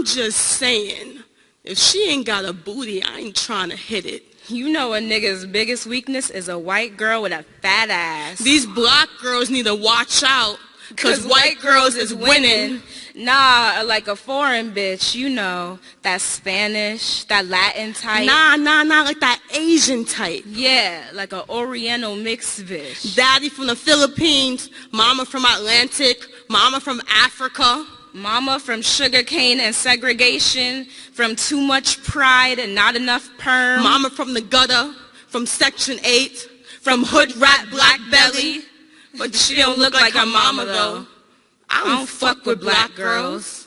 I'm just saying, if she ain't got a booty, I ain't trying to hit it. You know a nigga's biggest weakness is a white girl with a fat ass. These black girls need to watch out, because white girls is winning. Nah, like a foreign bitch, you know, that Spanish, that Latin type. Nah, like that Asian type. Yeah, like a Oriental mixed bitch. Daddy from the Philippines, mama from Atlantic, mama from Africa. Mama from sugarcane and segregation, from too much pride and not enough perm. Mama from the gutter, from Section 8, from hood rat black belly. But she don't look like her mama though. I don't fuck with black girls.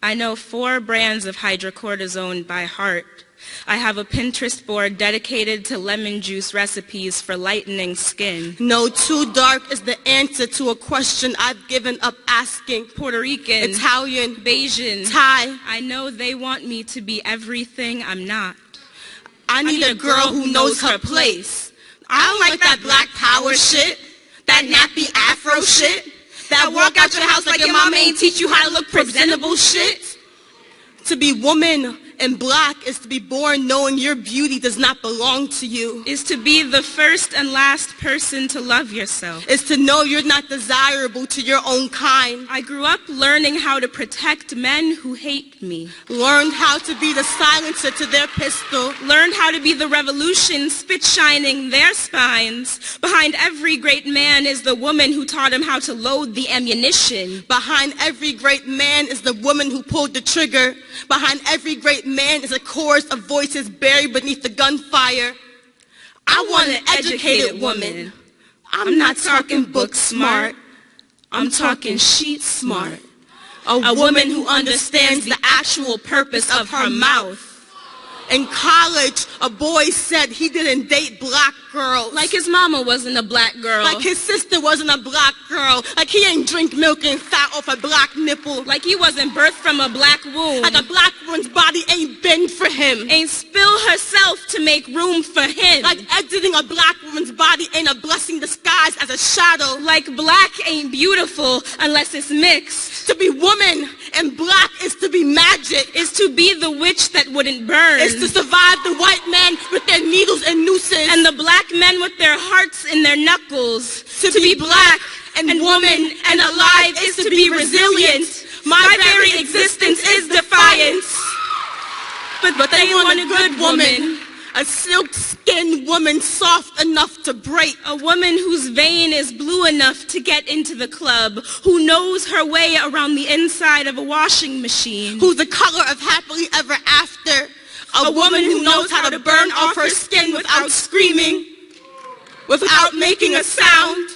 I know 4 brands of hydrocortisone by heart. I have a Pinterest board dedicated to lemon juice recipes for lightening skin. No, too dark is the answer to a question I've given up asking. Puerto Rican, Italian, Bayesian, Thai. I know they want me to be everything I'm not. I need a girl who knows her place. I don't like that black power shit, that nappy afro shit, that walk out your house like your mama ain't teach you how to look presentable shit. To be woman and black is to be born knowing your beauty does not belong to you. Is to be the first and last person to love yourself. Is to know you're not desirable to your own kind. I grew up learning how to protect men who hate me. Learned how to be the silencer to their pistol. Learned how to be the revolution spit shining their spines. Behind every great man is the woman who taught him how to load the ammunition. Behind every great man is the woman who pulled the trigger. Behind every great man is a chorus of voices buried beneath the gunfire. I want an educated woman. I'm not talking book smart. I'm talking sheet smart. A woman who understands the actual purpose of her mouth. In college, a boy said he didn't date black girls. Like his mama wasn't a black girl. Like his sister wasn't a black girl. Like he ain't drink milk and fat off a black nipple. Like he wasn't birthed from a black womb. Like a black woman's body ain't been for him. Ain't spill herself to make room for him. Like exiting a black woman's body ain't a blessing disguised as a shadow. Like black ain't beautiful unless it's mixed. To be woman and black is to be magic. Is to be the witch that wouldn't burn. Is to survive the white men with their needles and nooses. And the black men with their hearts in their knuckles. To be black and woman and alive is to be resilient. My very existence is defiance. But they want a good woman. A silk-skinned woman soft enough to break. A woman whose vein is blue enough to get into the club. Who knows her way around the inside of a washing machine. Who's the color of happily ever after. A woman who knows how to burn off her skin without screaming. Without making a sound.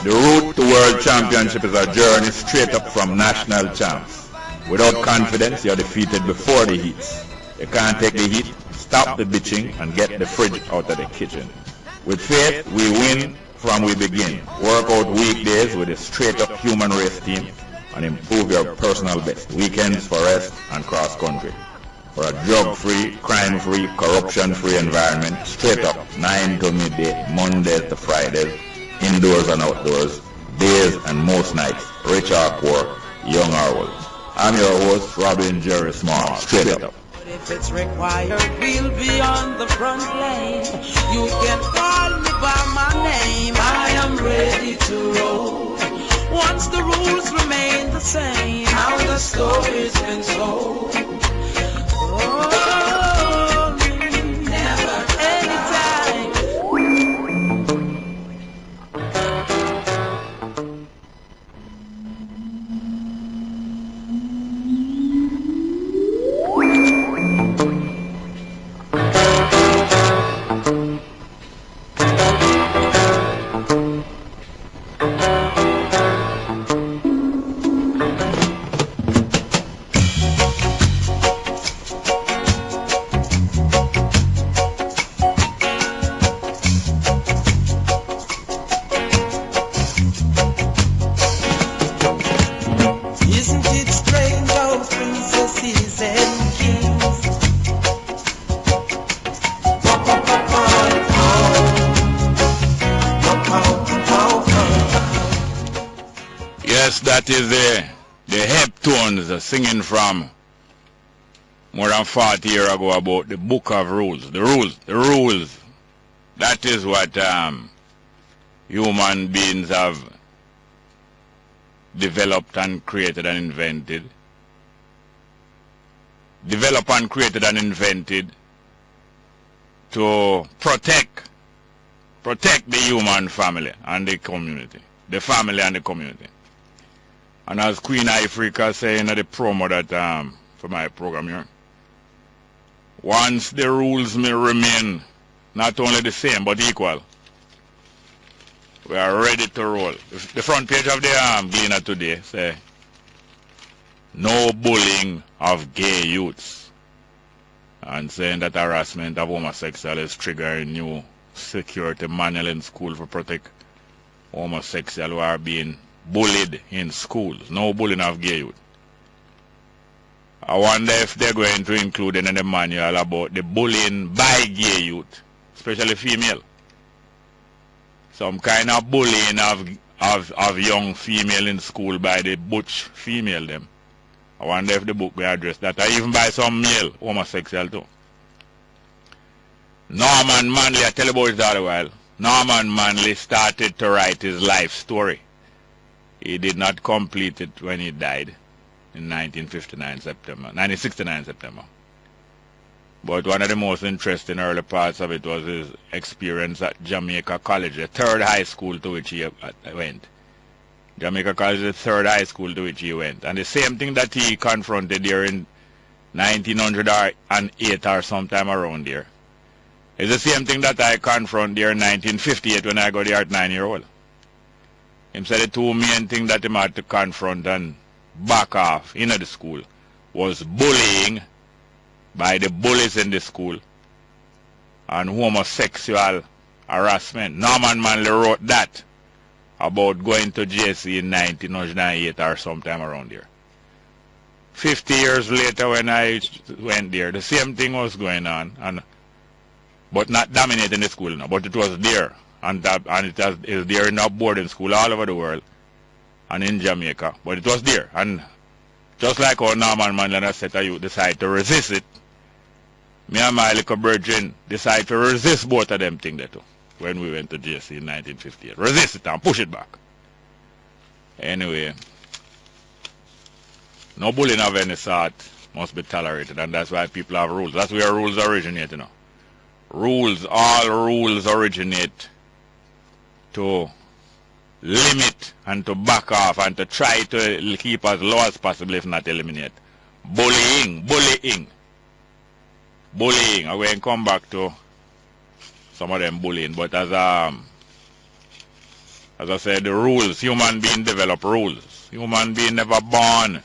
The road to world championship is a journey straight up from national champs. Without confidence, you're defeated before the heats. You can't take the heat, stop the bitching, and get the fridge out of the kitchen. With faith, we win from we begin. Work out weekdays with a straight up human race team and improve your personal best. Weekends for rest and cross country. For a drug-free, crime-free, corruption-free environment, straight up, 9 to midday, Mondays to Fridays, indoors and outdoors, days and most nights, rich or poor, young or old. I'm your host, Robin Jerry Small, straight up. If it's required, we'll be on the front line. You can call me by my name. I am ready to roll. Once the rules remain the same, how the story's been told. Oh, never, anytime. that is the Heptones singing from more than 40 years ago about the book of rules. The rules. That is what human beings have developed and created and invented. Developed and created and invented to protect the human family and the community. The family and the community. And as Queen Africa saying at the promo that for my program here, once the rules may remain not only the same but equal, we are ready to roll. The front page of the Gleaner today say, no bullying of gay youths, and saying that harassment of homosexuals is triggering new security manual in school for protect homosexuals who are being bullied in schools. No bullying of gay youth. I wonder if they're going to include in the manual about the bullying by gay youth, especially female. Some kind of bullying of young female in school by the butch female them. I wonder if the book will address that, or even by some male homosexual too. Norman Manley, I tell you about it all the while. Norman Manley started to write his life story. He did not complete it when he died in 1969 September. But one of the most interesting early parts of it was his experience at Jamaica College, the third high school to which he went. Jamaica College is the third high school to which he went. And the same thing that he confronted there in 1908 or sometime around there is the same thing that I confront there in 1958 when I got there at 9-year-old. Him said the two main things that him had to confront and back off in the school was bullying by the bullies in the school and homosexual harassment. Norman Manley wrote that about going to JC in 1908 or sometime around there. 50 years later when I went there, the same thing was going on, but not dominating the school now, but it was there. And it is there in a boarding school all over the world and in Jamaica, but it was there. And just like how Norman Manley and a set of youth decided to resist it, me and my little brethren decided to resist both of them things too when we went to JC in 1958. Resist it and push it back. Anyway, no bullying of any sort must be tolerated, and that's why people have rules. That's where rules originate, you know. All rules originate to limit and to back off and to try to keep as low as possible, if not eliminate. Bullying. I will come back to some of them bullying, but as I said, the rules, human being develop rules. Human being never born.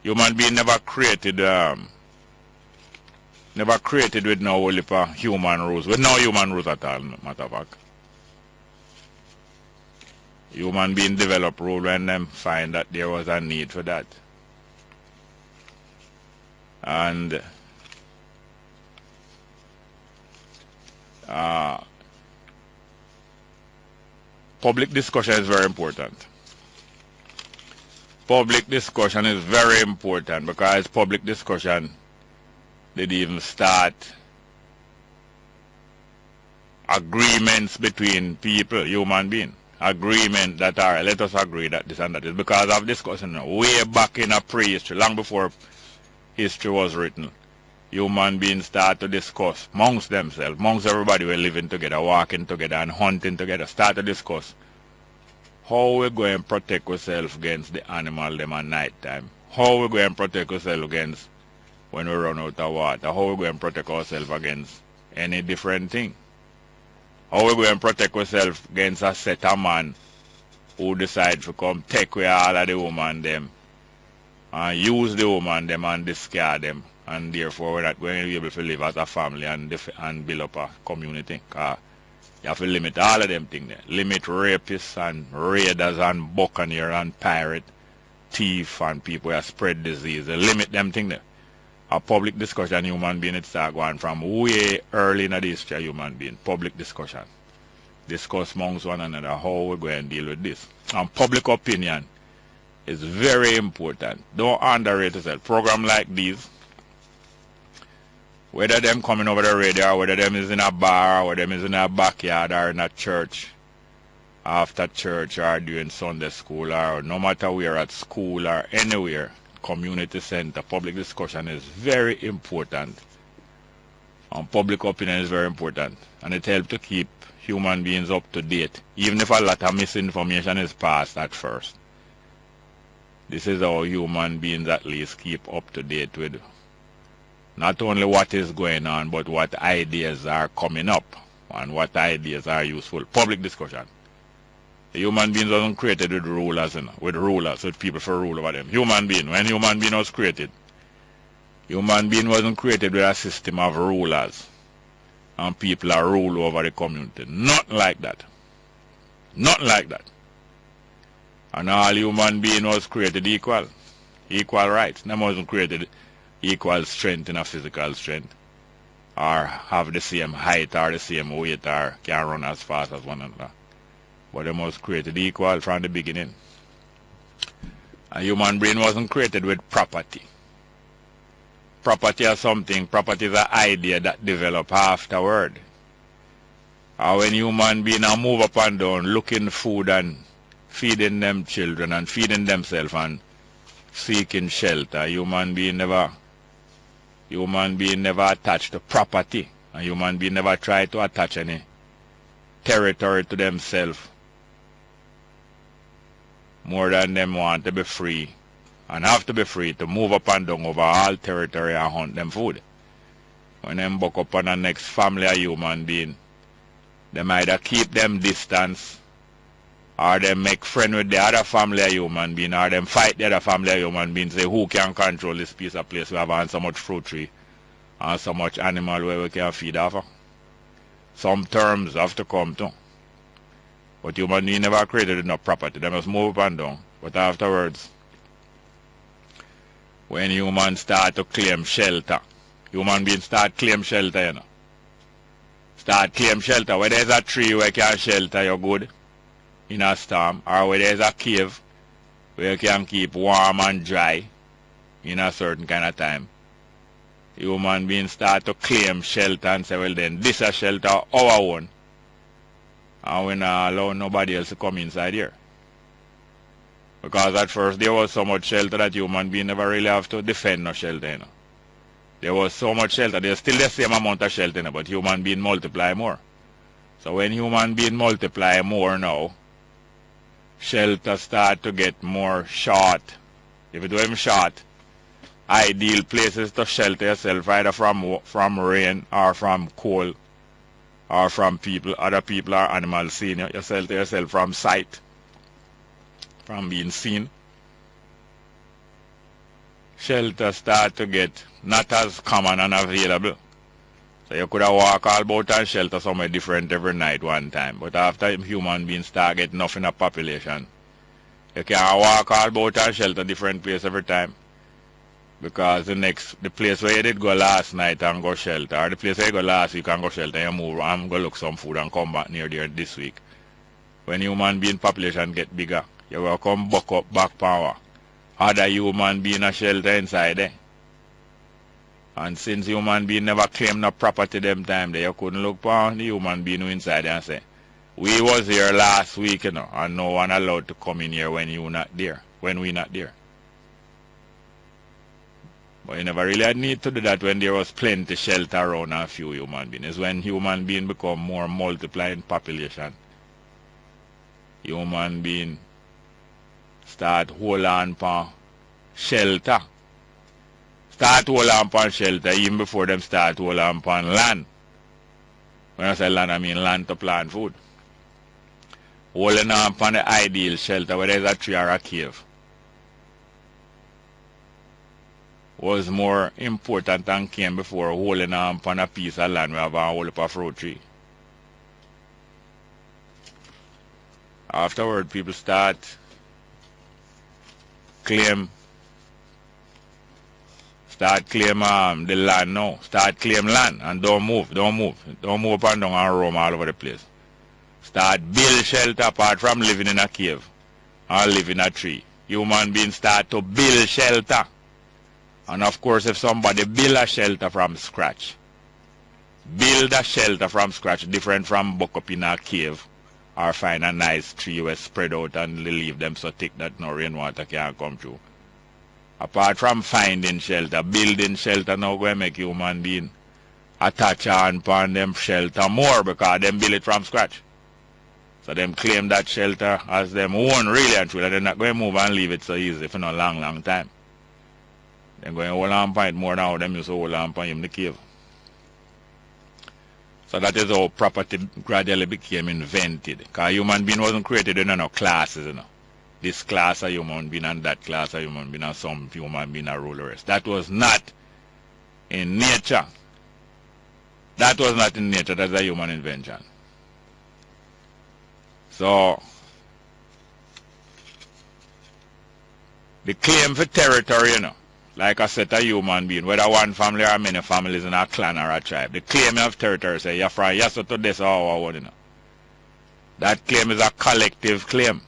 Human being never created with no whole heap of human rules, with no human rules at all, matter of fact. Human being develop rule when them find that there was a need for that. And public discussion is very important. Public discussion is very important because public discussion did even start agreements between people, human beings. Agreement that are, let us agree that this and that is because of discussion way back in a prehistory, long before history was written. Human beings start to discuss amongst themselves, amongst everybody were living together, walking together and hunting together, start to discuss how we going to protect ourselves against the animal them at night time, how we going to protect ourselves against when we run out of water, how we going to protect ourselves against any different thing. How we going to protect ourselves against a set of man who decide to come take away all of the woman them and use the woman them and discard them, and therefore we're not going to be able to live as a family and build up a community. You have to limit all of them things there. Limit rapists and raiders and buccaneer and pirate, thief and people who spread disease. Limit them things there. A public discussion human being it start going from way early in the history of human being. Public discussion. Discuss amongst one another how we're going to deal with this. And public opinion is very important. Don't underrate yourself. Program like these, whether them coming over the radio, or whether them is in a bar, or whether them is in a backyard, or in a church, after church, or doing Sunday school, or no matter where, at school or anywhere, community center, public discussion is very important. And public opinion is very important. And it helps to keep human beings up to date, even if a lot of misinformation is passed at first. This is how human beings at least keep up to date with not only what is going on, but what ideas are coming up and what ideas are useful. Public discussion. The human beings wasn't created with rulers, with people for rule over them. Human being, when human being was created, human being wasn't created with a system of rulers and people are rule over the community. Not like that. Not like that. And all human being was created equal. Equal rights. None wasn't created equal strength in a physical strength, or have the same height or the same weight or can run as fast as one another. But they was created equal from the beginning. A human brain wasn't created with property. Property is something, property is an idea that develop afterward. Or when human beings move up and down looking food and feeding them children and feeding themselves and seeking shelter, human being never attached to property. A human being never try to attach any territory to themselves more than them want to be free and have to be free to move up and down over all territory and hunt them food. When them buck up on the next family of human being, them either keep them distance, or them make friend with the other family of human being, or them fight the other family of human being, say who can control this piece of place we have on so much fruit tree and so much animal where we can feed off of. Some terms have to come to. But human being never created enough property. They must move up and down. But afterwards, when humans start to claim shelter, human beings start claim shelter, you know. Start claim shelter. Where there's a tree where you can shelter, you're good in a storm. Or where there's a cave where you can keep warm and dry in a certain kind of time. Human beings start to claim shelter and say, well then, this is a shelter our own. And we not allow nobody else to come inside here. Because at first there was so much shelter that human beings never really have to defend no shelter, you know. There was so much shelter. There's still the same amount of shelter, you know, but human beings multiply more. So when human beings multiply more now, shelter start to get more short. If it was short, ideal places to shelter yourself either from rain or from cold or from people, other people or animals seeing you. You shelter yourself from sight, from being seen. Shelter start to get not as common and available. So you could have walk all about and shelter somewhere different every night one time. But after human beings start getting enough in a population, you can walk all about and shelter different place every time. Because the place where you did go last night and go shelter, or the place where you go last week and go shelter, you move and go look some food and come back near there this week. When human being population get bigger, you will come back power. Other human being a shelter inside there. And since human being never claim no property them time there, you couldn't look upon the human being inside there and say, we was here last week, you know, and no one allowed to come in here when you not there, when we not there. But you never really had need to do that when there was plenty shelter around a few human beings. It's when human beings become more multiplying population. Human beings start hold on for shelter. Start hold on for shelter even before them start hold on for land. When I say land, I mean land to plant food. Holding on for the ideal shelter where there's a tree or a cave was more important than came before holding on upon a piece of land we have a whole of fruit tree. Afterward, people start claim the land now. Start claim land and don't move up and down and roam all over the place. Start build shelter apart from living in a cave or live in a tree. human beings start to build shelter. And of course, if somebody build a shelter from scratch, different from buck up in a cave or find a nice tree where spread out and leave them so thick that no rainwater can't come through. Apart from finding shelter, building shelter now going to make human being attach on them shelter more because them build it from scratch. So them claim that shelter as them own really and truly. They're not going to move and leave it so easy for no long time. They're going to hold on point more than how them used to hold on point in the cave. So that is how property gradually became invented. Because human being wasn't created in no classes, you know. This class of human being and that class of human being and some human being are rulers. That was not in nature. That was not in nature. That's a human invention. So, the claim for territory, you know, like I said, a human being, whether one family or many families in a clan or a tribe, the claim of territory, say, you're from yes to this or what, you know. That claim is a collective claim.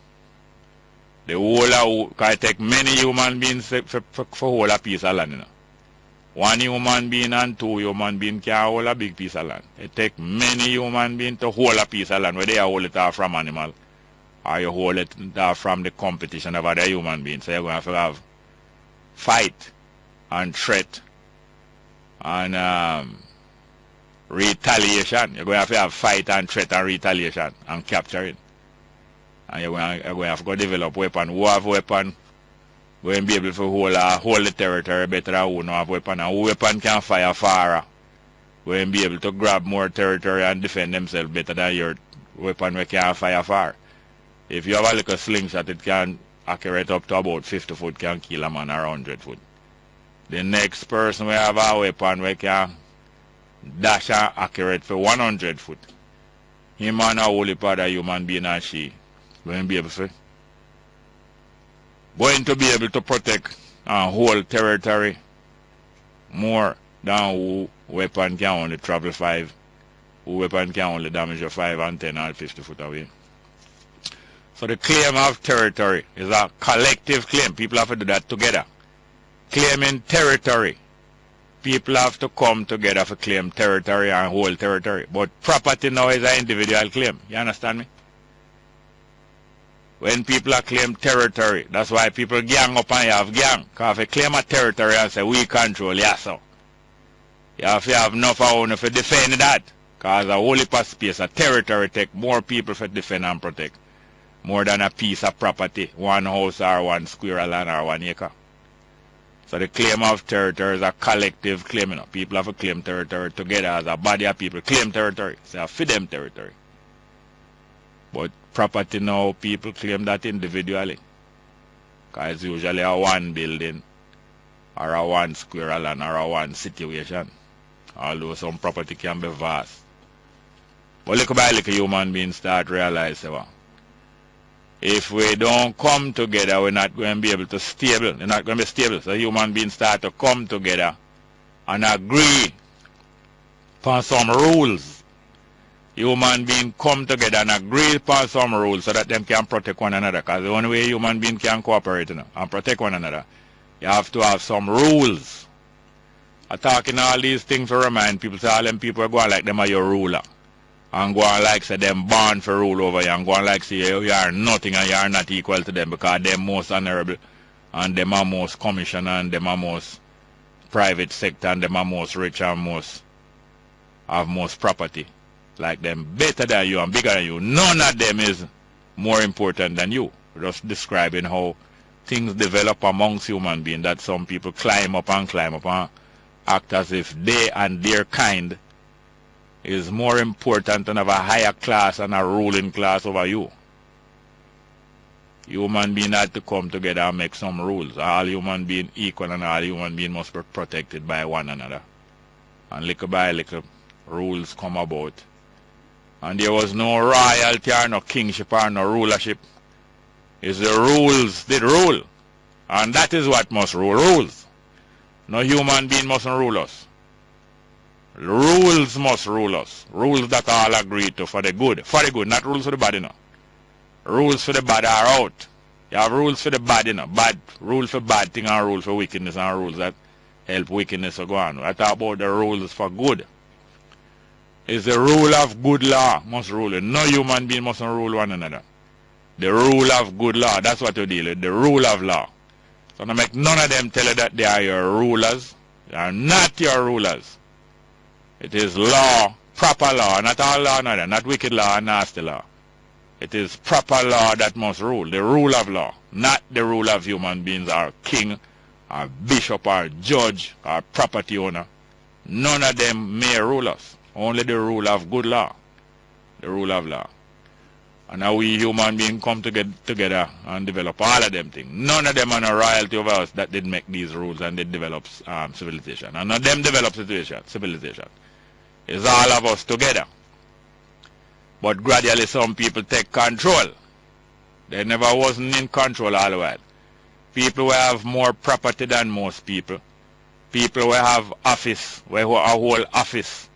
The whole of, can take many human beings for hold a piece of land, you know. One human being and two human beings can hold a big piece of land. It takes many human beings to hold a piece of land, whether you hold it off from animal or you hold it off from the competition of other human beings. So you're going to have fight and threat and retaliation. You're going to have fight and threat and retaliation and capturing. And you're going to have to go develop weapon. Who have weapon? Going to be able to hold the territory better than who don't have weapon. And who weapon can fire far. Going to be able to grab more territory and defend themselves better than your weapon we can fire far. If you have a little slingshot, it can accurate up to about 50 foot, can kill a man or 100 foot. The next person will have a weapon we can dash and accurate for 100 foot. Him and a whole part of human being and she going to be able to protect and hold territory more than who weapon can only travel 5, who weapon can only damage you 5 and 10 or 50 foot away. So the claim of territory is a collective claim. People have to do that together. Claiming territory. People have to come together to claim territory and hold territory. But property now is an individual claim. You understand me? When people claim territory, that's why people gang up and you have gang. Because if you claim a territory and say, we control, yes, so. You have to have enough of owner to defend that. Because a whole heap of space, a territory take more people to defend and protect. More than a piece of property, one house or one square of land or 1 acre. So the claim of territory is a collective claim. You know. People have to claim territory together as a body of people. Claim territory. So I feed them territory. But property now, people claim that individually. Because it's usually a one building or a one square of land or a one situation. Although some property can be vast. But little by little human beings start realizing, well, if we don't come together, we're not going to be able to stable. They're not going to be stable. So human beings start to come together and agree upon some rules. Human beings come together and agree upon some rules so that them can protect one another. Because the only way human beings can cooperate and protect one another, you have to have some rules. I'm talking all these things to remind people, so all them people are going like them are your ruler. And go on like say them born for rule over you and go on like say you are nothing and you are not equal to them because them most honorable and them are most commission and them are most private sector and them are most rich and most have most property. Like them better than you and bigger than you. None of them is more important than you. Just describing how things develop amongst human beings, that some people climb up and act as if they and their kind is more important and have a higher class and a ruling class over you. Human beings have to come together and make some rules. All human beings equal and all human beings must be protected by one another. And little by little rules come about. And there was no royalty or no kingship or no rulership. It's the rules that rule. And that is what must rule. Rules. No human being mustn't rule us. Rules must rule us. Rules that all agree to for the good. For the good, not rules for the bad, you know. Rules for the bad are out. You have rules for the bad, you know. Bad rules for bad thing and rules for wickedness and rules that help wickedness to go on. I talk about the rules for good. It's the rule of good law must rule it. No human being mustn't rule one another. The rule of good law, that's what you deal with, the rule of law. So now make none of them tell you that they are your rulers. They are not your rulers. It is law, proper law, not all law, neither, not wicked law and nasty law. It is proper law that must rule, the rule of law, not the rule of human beings or king or bishop or judge or property owner. None of them may rule us. Only the rule of good law, the rule of law. And now we human beings come together and develop all of them things. None of them are a royalty over us that did make these rules and they develop civilization. And none of them develop civilization. It's all of us together. But gradually some people take control. They never wasn't in control all the while. People will have more property than most people. People will have office, will have a whole office.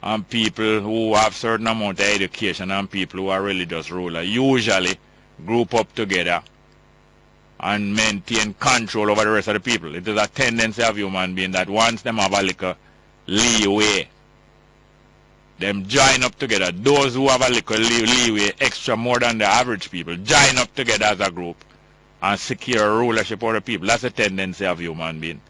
And people who have certain amount of education and people who are religious rulers usually group up together and maintain control over the rest of the people. It is a tendency of human beings that once them have a little leeway, them join up together. Those who have a little leeway, extra more than the average people, join up together as a group and secure rulership over the people. That's a tendency of human beings.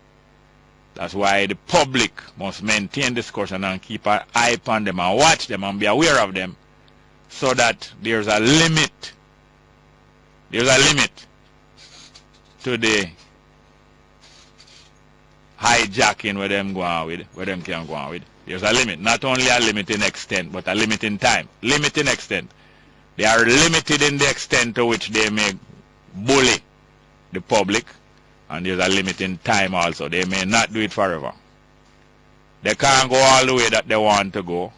That's why the public must maintain discussion and keep an eye upon them and watch them and be aware of them so that there's a limit. There's a limit to the hijacking where them go on with, where them can go on with. There's a limit. Not only a limit in extent, but a limit in time. Limit in extent. They are limited in the extent to which they may bully the public. And there's a limit in time also. They may not do it forever. They can't go all the way that they want to go.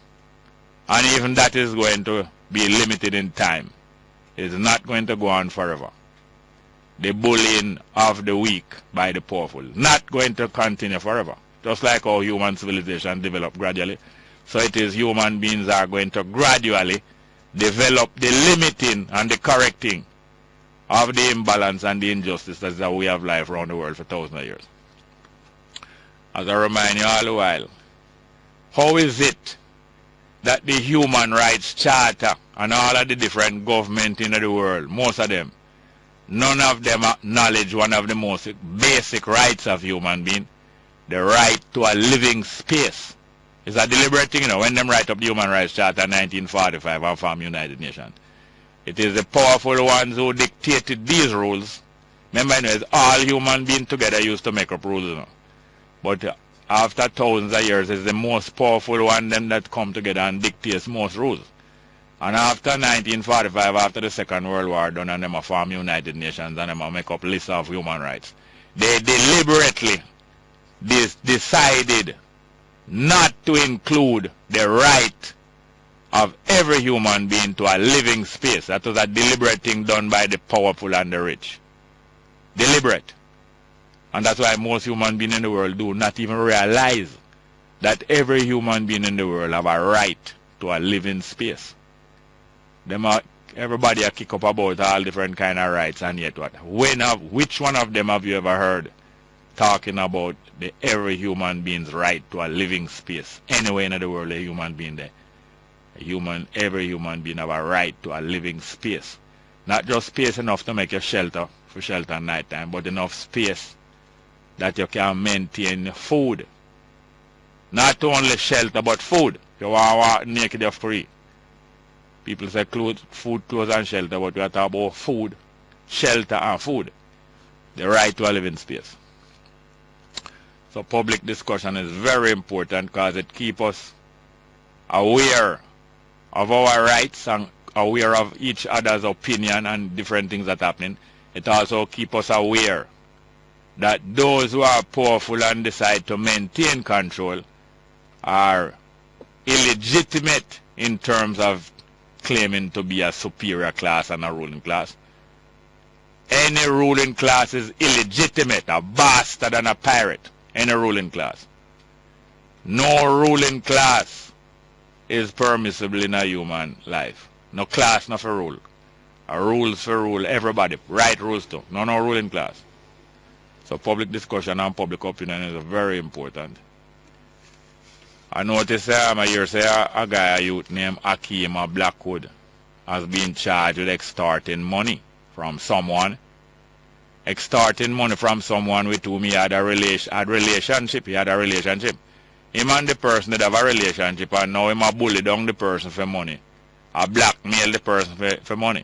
And even that is going to be limited in time. It's not going to go on forever. The bullying of the weak by the powerful. Not going to continue forever. Just like how human civilization developed gradually. So it is human beings are going to gradually develop the limiting and the correcting of the imbalance and the injustice that is a way of life around the world for thousands of years. As I remind you all the while, how is it that the Human Rights Charter and all of the different governments in the world, most of them, none of them acknowledge one of the most basic rights of human being, the right to a living space? It's a deliberate thing, you know, when them write up the Human Rights Charter in 1945 and form United Nations. It is the powerful ones who dictated these rules. Remember, you know, it's all human beings together used to make up rules. You know. But after thousands of years, it's the most powerful one them that come together and dictates most rules. And after 1945, after the Second World War done, and them form United Nations and them make up lists of human rights, they deliberately decided not to include the right of every human being to a living space. That was a deliberate thing done by the powerful and the rich. Deliberate. And that's why most human beings in the world do not even realize that every human being in the world have a right to a living space. Everybody a kick up about all different kind of rights, and yet what? Which one of them have you ever heard talking about the every human being's right to a living space? Anywhere in the world a human being there. Every human being have a right to a living space. Not just space enough to make you shelter for shelter at night time, but enough space that you can maintain food. Not only shelter, but food. If you want to walk naked, you're free. People say food, clothes, and shelter, but we are talking about food, shelter, and food. The right to a living space. So public discussion is very important because it keeps us aware of our rights and aware of each other's opinion and different things that are happening. It also keeps us aware that those who are powerful and decide to maintain control are illegitimate in terms of claiming to be a superior class and a ruling class. Any ruling class is illegitimate, a bastard and a pirate. Any ruling class. No ruling class is permissible in a human life. No class, not for rule. Rules for rule everybody. Right rules too. No ruling class. So public discussion and public opinion is very important. I notice I hear say a guy, a youth named Akeem of Blackwood, has been charged with extorting money from someone. Extorting money from someone with whom he had a relationship. He had a relationship. Him and the person did have a relationship, and now him a bully down the person for money. A blackmail the person for money.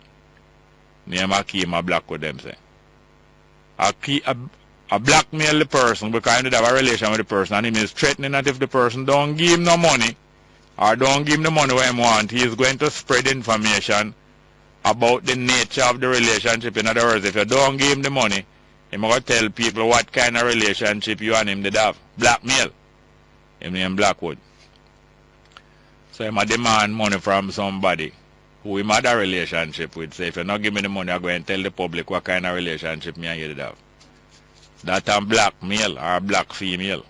Name Akeem of Blackwood, them say. A blackmail the person because he did have a relation with the person, and he is threatening that if the person don't give him no money or don't give him the money what he want, he is going to spread information about the nature of the relationship. In other words, if you don't give him the money, he going to tell people what kind of relationship you and him did have. Blackmail. Him name Blackwood. So he might demand money from somebody who he had a relationship with. Say, if you not give me the money, I'm going to tell the public what kind of relationship me and you did have. That a black male or a black female.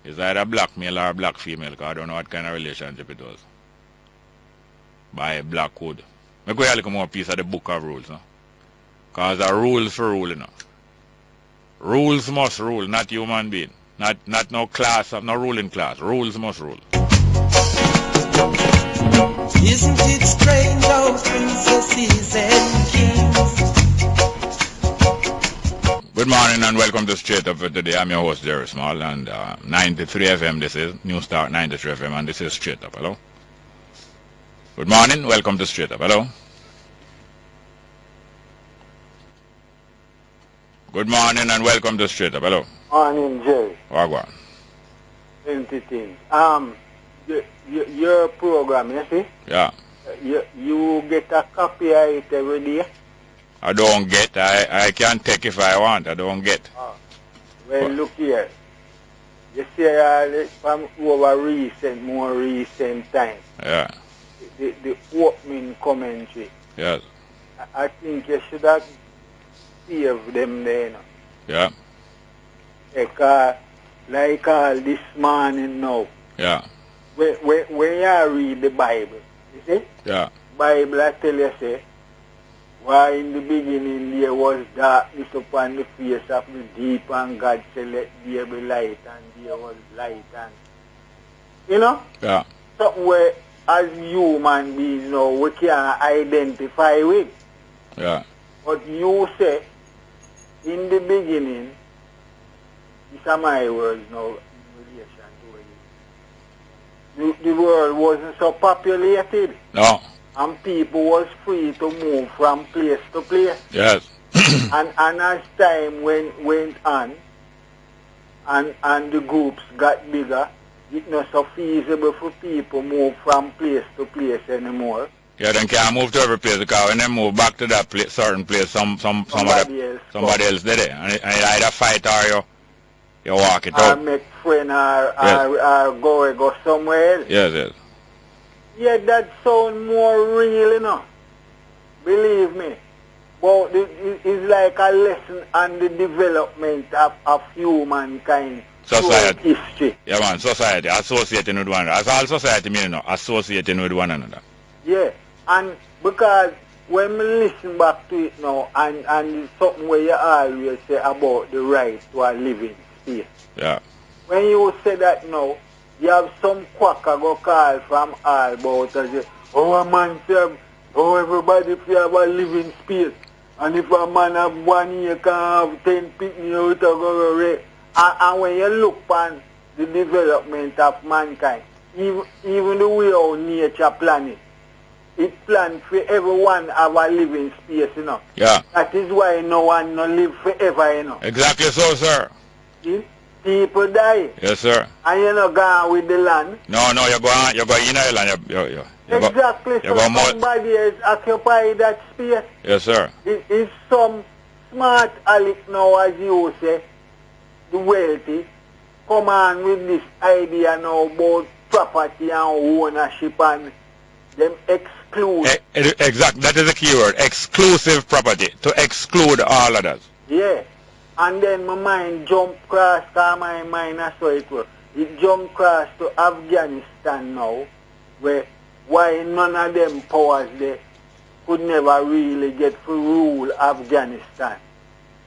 It's either a black male or a black female, because I don't know what kind of relationship it was. By Blackwood. I go look more piece of the book of rules, no? Because the rules for rule, you know. Rules must rule, not human being. Not no class, no ruling class. Rules must rule. Isn't it strange how princesses and kings? Good morning and welcome to Straight Up for today. I'm your host Jerry Small, and 93 FM this is, New Start 93 FM, and this is Straight Up. Hello? Good morning, welcome to Straight Up. Hello? Good morning and welcome to Straight Up. Hello? Morning, Jerry. Wagwan. Plenty things. Your program, you see? Yeah. You get a copy of it every day? I don't get. I can take if I want. I don't get. Well, look here. You see, from over more recent time. Yeah. The opening commentary. Yes. I think you should have saved them there, you know. Yeah. Like this morning now. Yeah. When you read the Bible, you see? Yeah. Bible I tell you, say, why in the beginning there was darkness upon the face of the deep, and God said, let there be light, and there was light, and you know? Yeah. Something where as human beings now we can identify with. Yeah. But you say, in the beginning, these are my words now in relation to it. The world wasn't so populated. No. And people was free to move from place to place. Yes. and as time went on, and the groups got bigger, it not so feasible for people move from place to place anymore. Yeah, then can't move to every place, because when they move back to that place, certain place, somebody else did it. And it either fight or you walk it out. Or make friend or go somewhere else. Yes. Yeah, that sound more real, you know. Believe me. But it's like a lesson on the development of humankind. Society. History. Yeah, man, society, associating with one another. That's all society mean, you know, associating with one another. Yeah, and because when we listen back to it now, and it's something where you always say about the right to a living space. Yeah. When you say that now, you have some quacker go call from all about and say, a man say, everybody if you have a living space. And if a man have 1 year can have 10 people, you go away. And when you look on the development of mankind, even the way how nature planned it planned for everyone have a living space, you know. Yeah. That is why no one no live forever, you know. Exactly so, sir. See? People die. Yes, sir. And you're not gone with the land. No, you go in the land. Exactly. So somebody else occupy that space. Yes, sir. It's some smart aleck now, as you say, the wealthy, come on with this idea now about property and ownership, and them exclude. Exactly. That is the key word. Exclusive property. To exclude all others. Yeah. And then my mind jump across, because my mind I saw it was. It jump across to Afghanistan now, where why none of them powers there could never really get to rule Afghanistan.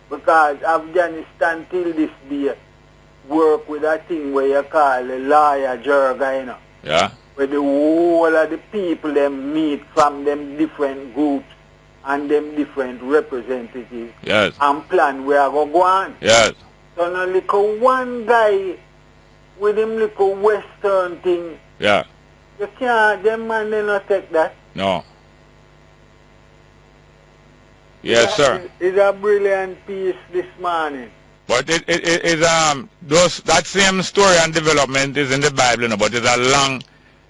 Because Afghanistan till this day work with a thing where you call the lawyer jerga, you know. Yeah. Where the whole of the people them meet from them different groups and them different representatives. Yes. And plan where I go on. Yes. So now look at one guy with him little Western thing. Yeah. You can't, them man they not take that. No. Yes, sir. It's a brilliant piece this morning. But it is that same story and development is in the Bible, you know, but it's a long.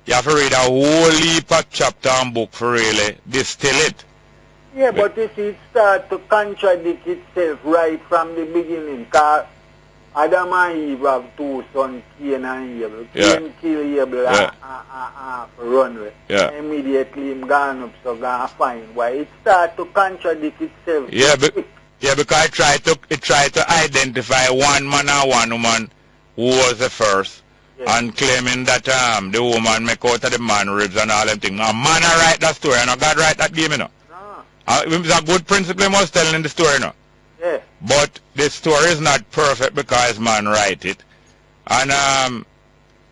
You have to read a whole heap of chapter and book for really distill it. Yeah, but if it starts to contradict itself right from the beginning, because Adam and Eve have two sons, Cain and Abel. Yeah. Cain kill Abel and run away. Yeah. Immediately him gone up, so gonna find why it starts to contradict itself. Yeah, because it tried to identify one man and one woman who was the first, and claiming that the woman make out of the man ribs and all them things. Now, man write that story, and God write that game, you know. It's a good principle he was telling in the story, you know. Yeah. But the story is not perfect because man write it, and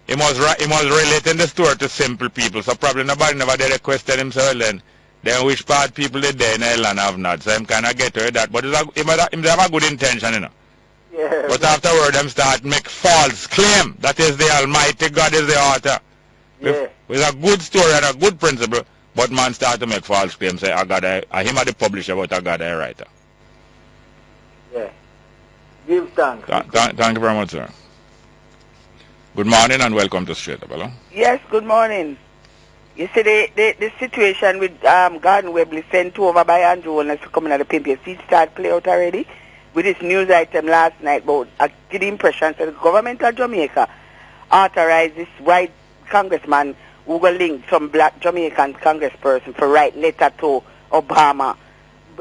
he was relating the story to simple people. So probably nobody never did question himself then which part people did there in Ireland have not. So him kind of get to that. But he have a good intention, you know. Yeah. But afterward, them start make false claim that is the Almighty God is the author. Yeah. With a good story and a good principle, but man start to make false claims. Say, him are the publisher, but I got a writer. Yeah. Give thanks. Thank you very much, sir. Good morning and welcome to Straight Up. Hello? Yes, good morning. You see, the situation with Garden Webley sent over by Andrew Holness to come in at the PMP, it start play out already with this news item last night. But I get the impression that the government of Jamaica authorized this white congressman who will link some black Jamaican congressperson for write letter to Obama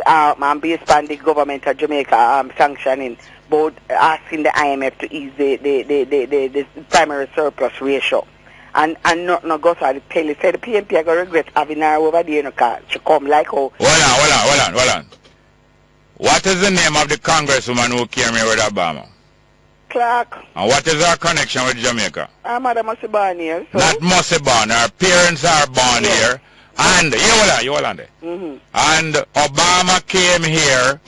and based on the government of Jamaica sanctioning, both asking the IMF to ease the primary surplus ratio. And not go so I tell you, say the PMP are going to regret having her over there in a car. She come like how... Hold on. What is the name of the congresswoman who came here with Obama? Clark. And what is her connection with Jamaica? Her mother must be born here. So. Not must be born. Her parents are born here. And, you hold on there. And Obama came here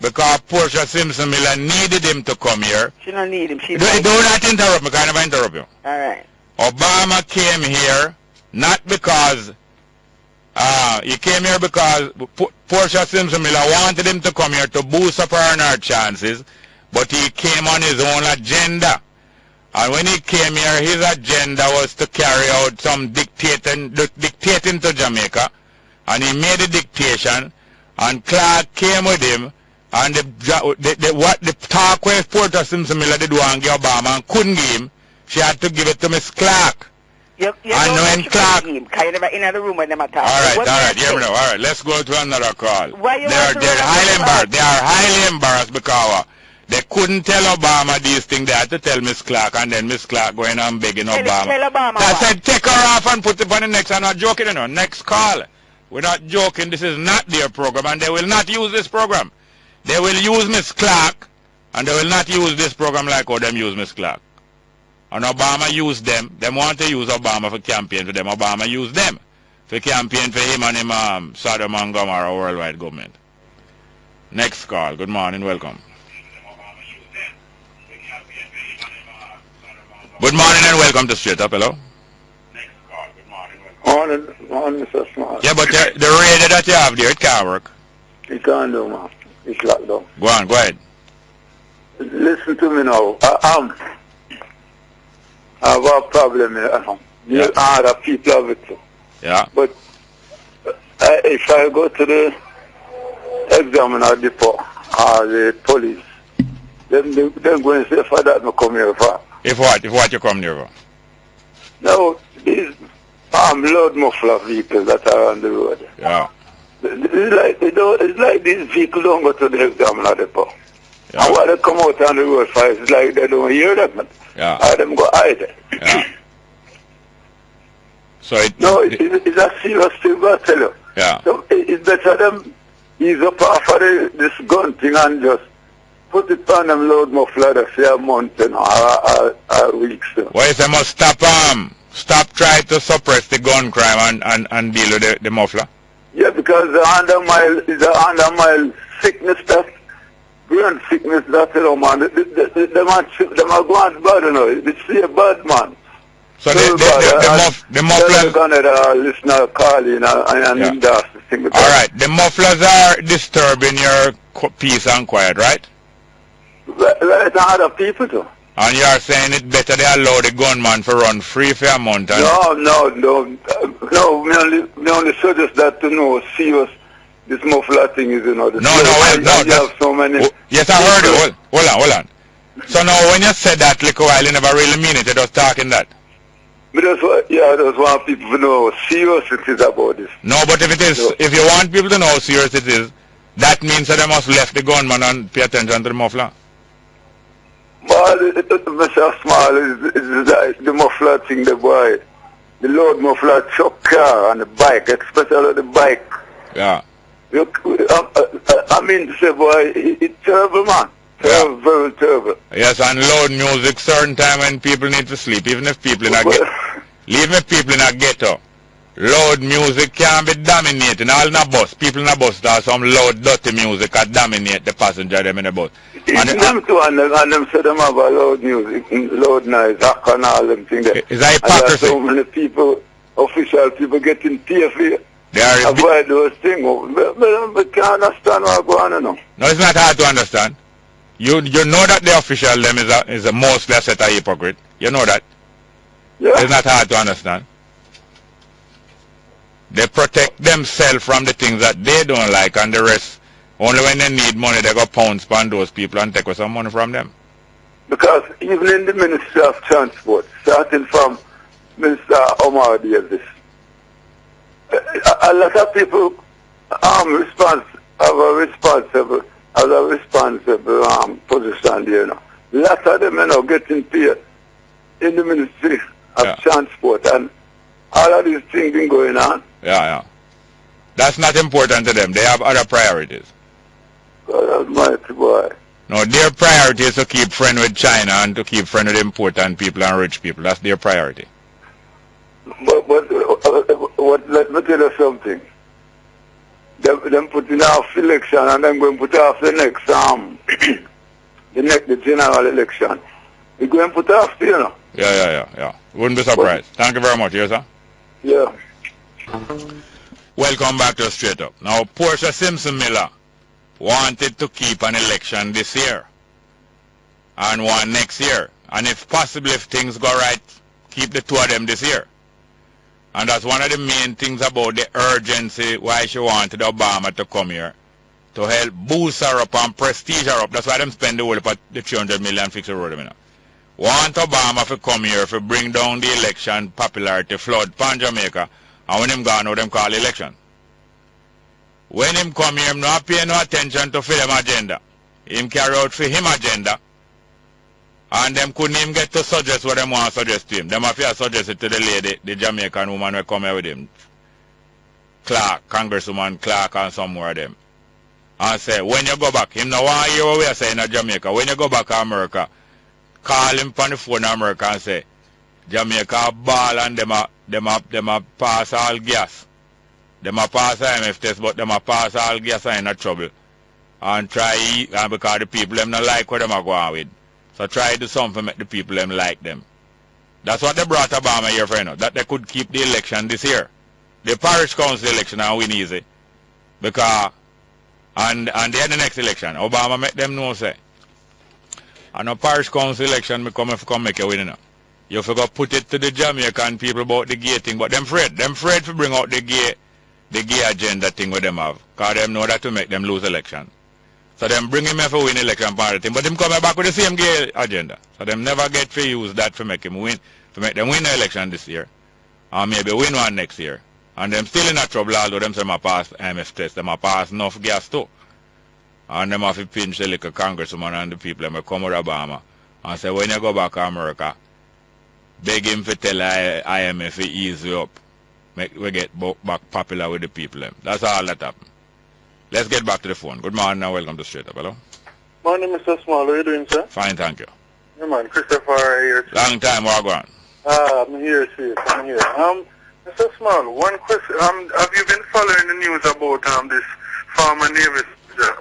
because Portia Simpson Miller needed him to come here. She don't need him. Do not interrupt me, I never interrupt you. All right. Obama came here not because he came here because Portia Simpson Miller wanted him to come here to boost up her chances, but he came on his own agenda. And when he came here, his agenda was to carry out some dictating to Jamaica, and he made a dictation, and Clark came with him, and the talk with Portia Simpson Miller did want to give Obama and couldn't give him. She had to give it to Miss Clark. You and when Clark... You never in the room when them attack. All right, let's go to another call. Why you they're highly embarrassed. They are highly embarrassed because they couldn't tell Obama these things. They had to tell Miss Clark, and then Miss Clark going and begging Obama. Tell Obama I said, take her off and put it on the next. I'm not joking, you know. Next call. We're not joking. This is not their program, and they will not use this program. They will use Miss Clark, and they will not use this program like how them use Miss Clark. And Obama used them. They want to use Obama for campaign for them. Obama used them for campaign for him and him Sodom and Gomorrah worldwide government. Next call. Good morning. Welcome. Good morning and welcome to Straight Up. Hello. Next call. Good morning. Morning, Mr. Smart. Yeah, but the radio that you have there, it can't work. It can't do, man. It's locked down. Go ahead. Listen to me now. I have a problem here. Yeah. Other people have it too. Yeah. But if I go to the examiner depot or the police, then they're going to say, for that, I come here for. If what you come here for? No, these load muffler vehicles that are on the road. Yeah. It's like these vehicles don't go to the examiner depot. Yeah. And when they come out on the road for it's like they don't hear them. Yeah. Or them go hide. Yeah. So it's a serious thing, I tell you. Yeah. So it's it's better them ease up off of this gun thing and just put it on them load muffler that say a month and or weeks. Why they must stop trying to suppress the gun crime and deal with the muffler? Yeah, because the undermine sickness that brain sickness that man. Them are going bad, you know. They see a bad man. So the mufflers gonna listener calling and that's the thing. All right, the mufflers are disturbing your peace and quiet, right? Right, other people too. And you are saying it better they allow the gunman to run free for a month? No. Me only suggest that to know serious this muffler thing is, you know. No. Have so many. Yes, I heard it. Hold on. So now, when you said that little while, you never really mean it. You just talking that. But I just want people to know how serious it is about this. No, but if you want people to know how serious it is, that means that they must left the gunman and pay attention to the muffler. Well, Mr. Small is the muffler thing, the boy. The load muffler truck car and the bike, especially the bike. Yeah. Look, I mean to say, boy, it's terrible, man. Terrible, very terrible. Yes, and loud music certain time when people need to sleep, even if people in a ghetto. Even if people in a ghetto. Loud music can be dominating. All in a bus, people in a bus have some loud, dirty music that dominate the passenger them in the bus. And them too, and them say them have a loud music, loud noise, hack and all them things there. Is that hypocrisy? And so many people, official people getting paid for they are avoid those things. But can't understand what's going on now. No, it's not hard to understand. You know that the official them is a mostly a set of hypocrite. You know that. Yeah. It's not hard to understand. They protect themselves from the things that they don't like, and the rest, only when they need money, they go pounce on those people and take some money from them. Because even in the Ministry of Transport, starting from Minister Omar Davis, a lot of people have a responsible position there, you know. A lot of them, you know, getting paid in the Ministry of Transport, and all of these things been going on. Yeah. That's not important to them. They have other priorities. God almighty, boy. No, their priority is to keep friend with China and to keep friend with important people and rich people. That's their priority. But let me tell you something. Them putting off election and then going to put off the next the general election. We're going to put off, you know. Yeah. Wouldn't be surprised. Thank you very much, yes, sir. Yeah. Welcome back to Straight Up. Now, Portia Simpson Miller wanted to keep an election this year and one next year. And if possible, if things go right, keep the two of them this year. And that's one of the main things about the urgency why she wanted Obama to come here, to help boost her up and prestige her up. That's why them spend the whole of the 300 million fix the road. Want Obama to come here to bring down the election popularity flood pan Jamaica, and when him gone now them call election. When him come here, him not pay no attention to them agenda. Him carry out for him agenda, and them couldn't even get to suggest what them want to suggest to him. Them have to suggest it to the lady, the Jamaican woman who come here with him. Clark, Congresswoman Clark and some more of them. And say, when you go back, him no want to hear what we are saying in Jamaica. When you go back to America, call him on the phone in America and say, Jamaica ball and them a pass all gas. Them a pass IMF test, but them a pass all gas and in a trouble. And try, and because the people them not like what them are going with. So try to do something to make the people them like them. That's what they brought Obama here for, you know, that they could keep the election this year. The parish council election and win easy. Because, and they had the next election. Obama make them know, say, and a parish council election, me come make a win, you know. You forgot put it to the Jamaican people about the gay thing, but them afraid to bring out the gay agenda thing with them have. Because them know that to make them lose election. So them bring him here for win election part of the thing, but them coming back with the same gay agenda. So them never get to use that to make him win, to make them win the election this year. Or maybe win one next year. And them still in a trouble, although them say them pass IMF test, them pass enough gas too. And them have to pinch the little congresswoman and the people them come with Obama and say, when you go back to America, beg him to tell IMF to ease you up. we get back popular with the people. That's all that happened. Let's get back to the phone. Good morning and welcome to Straight Up. Hello? Morning, Mr. Small. How are you doing, sir? Fine, thank you. Yeah, man. Christopher here. Long time, Wagwan. I'm here, Chief. I'm here. Mr. Small, one question. Have you been following the news about this former Navy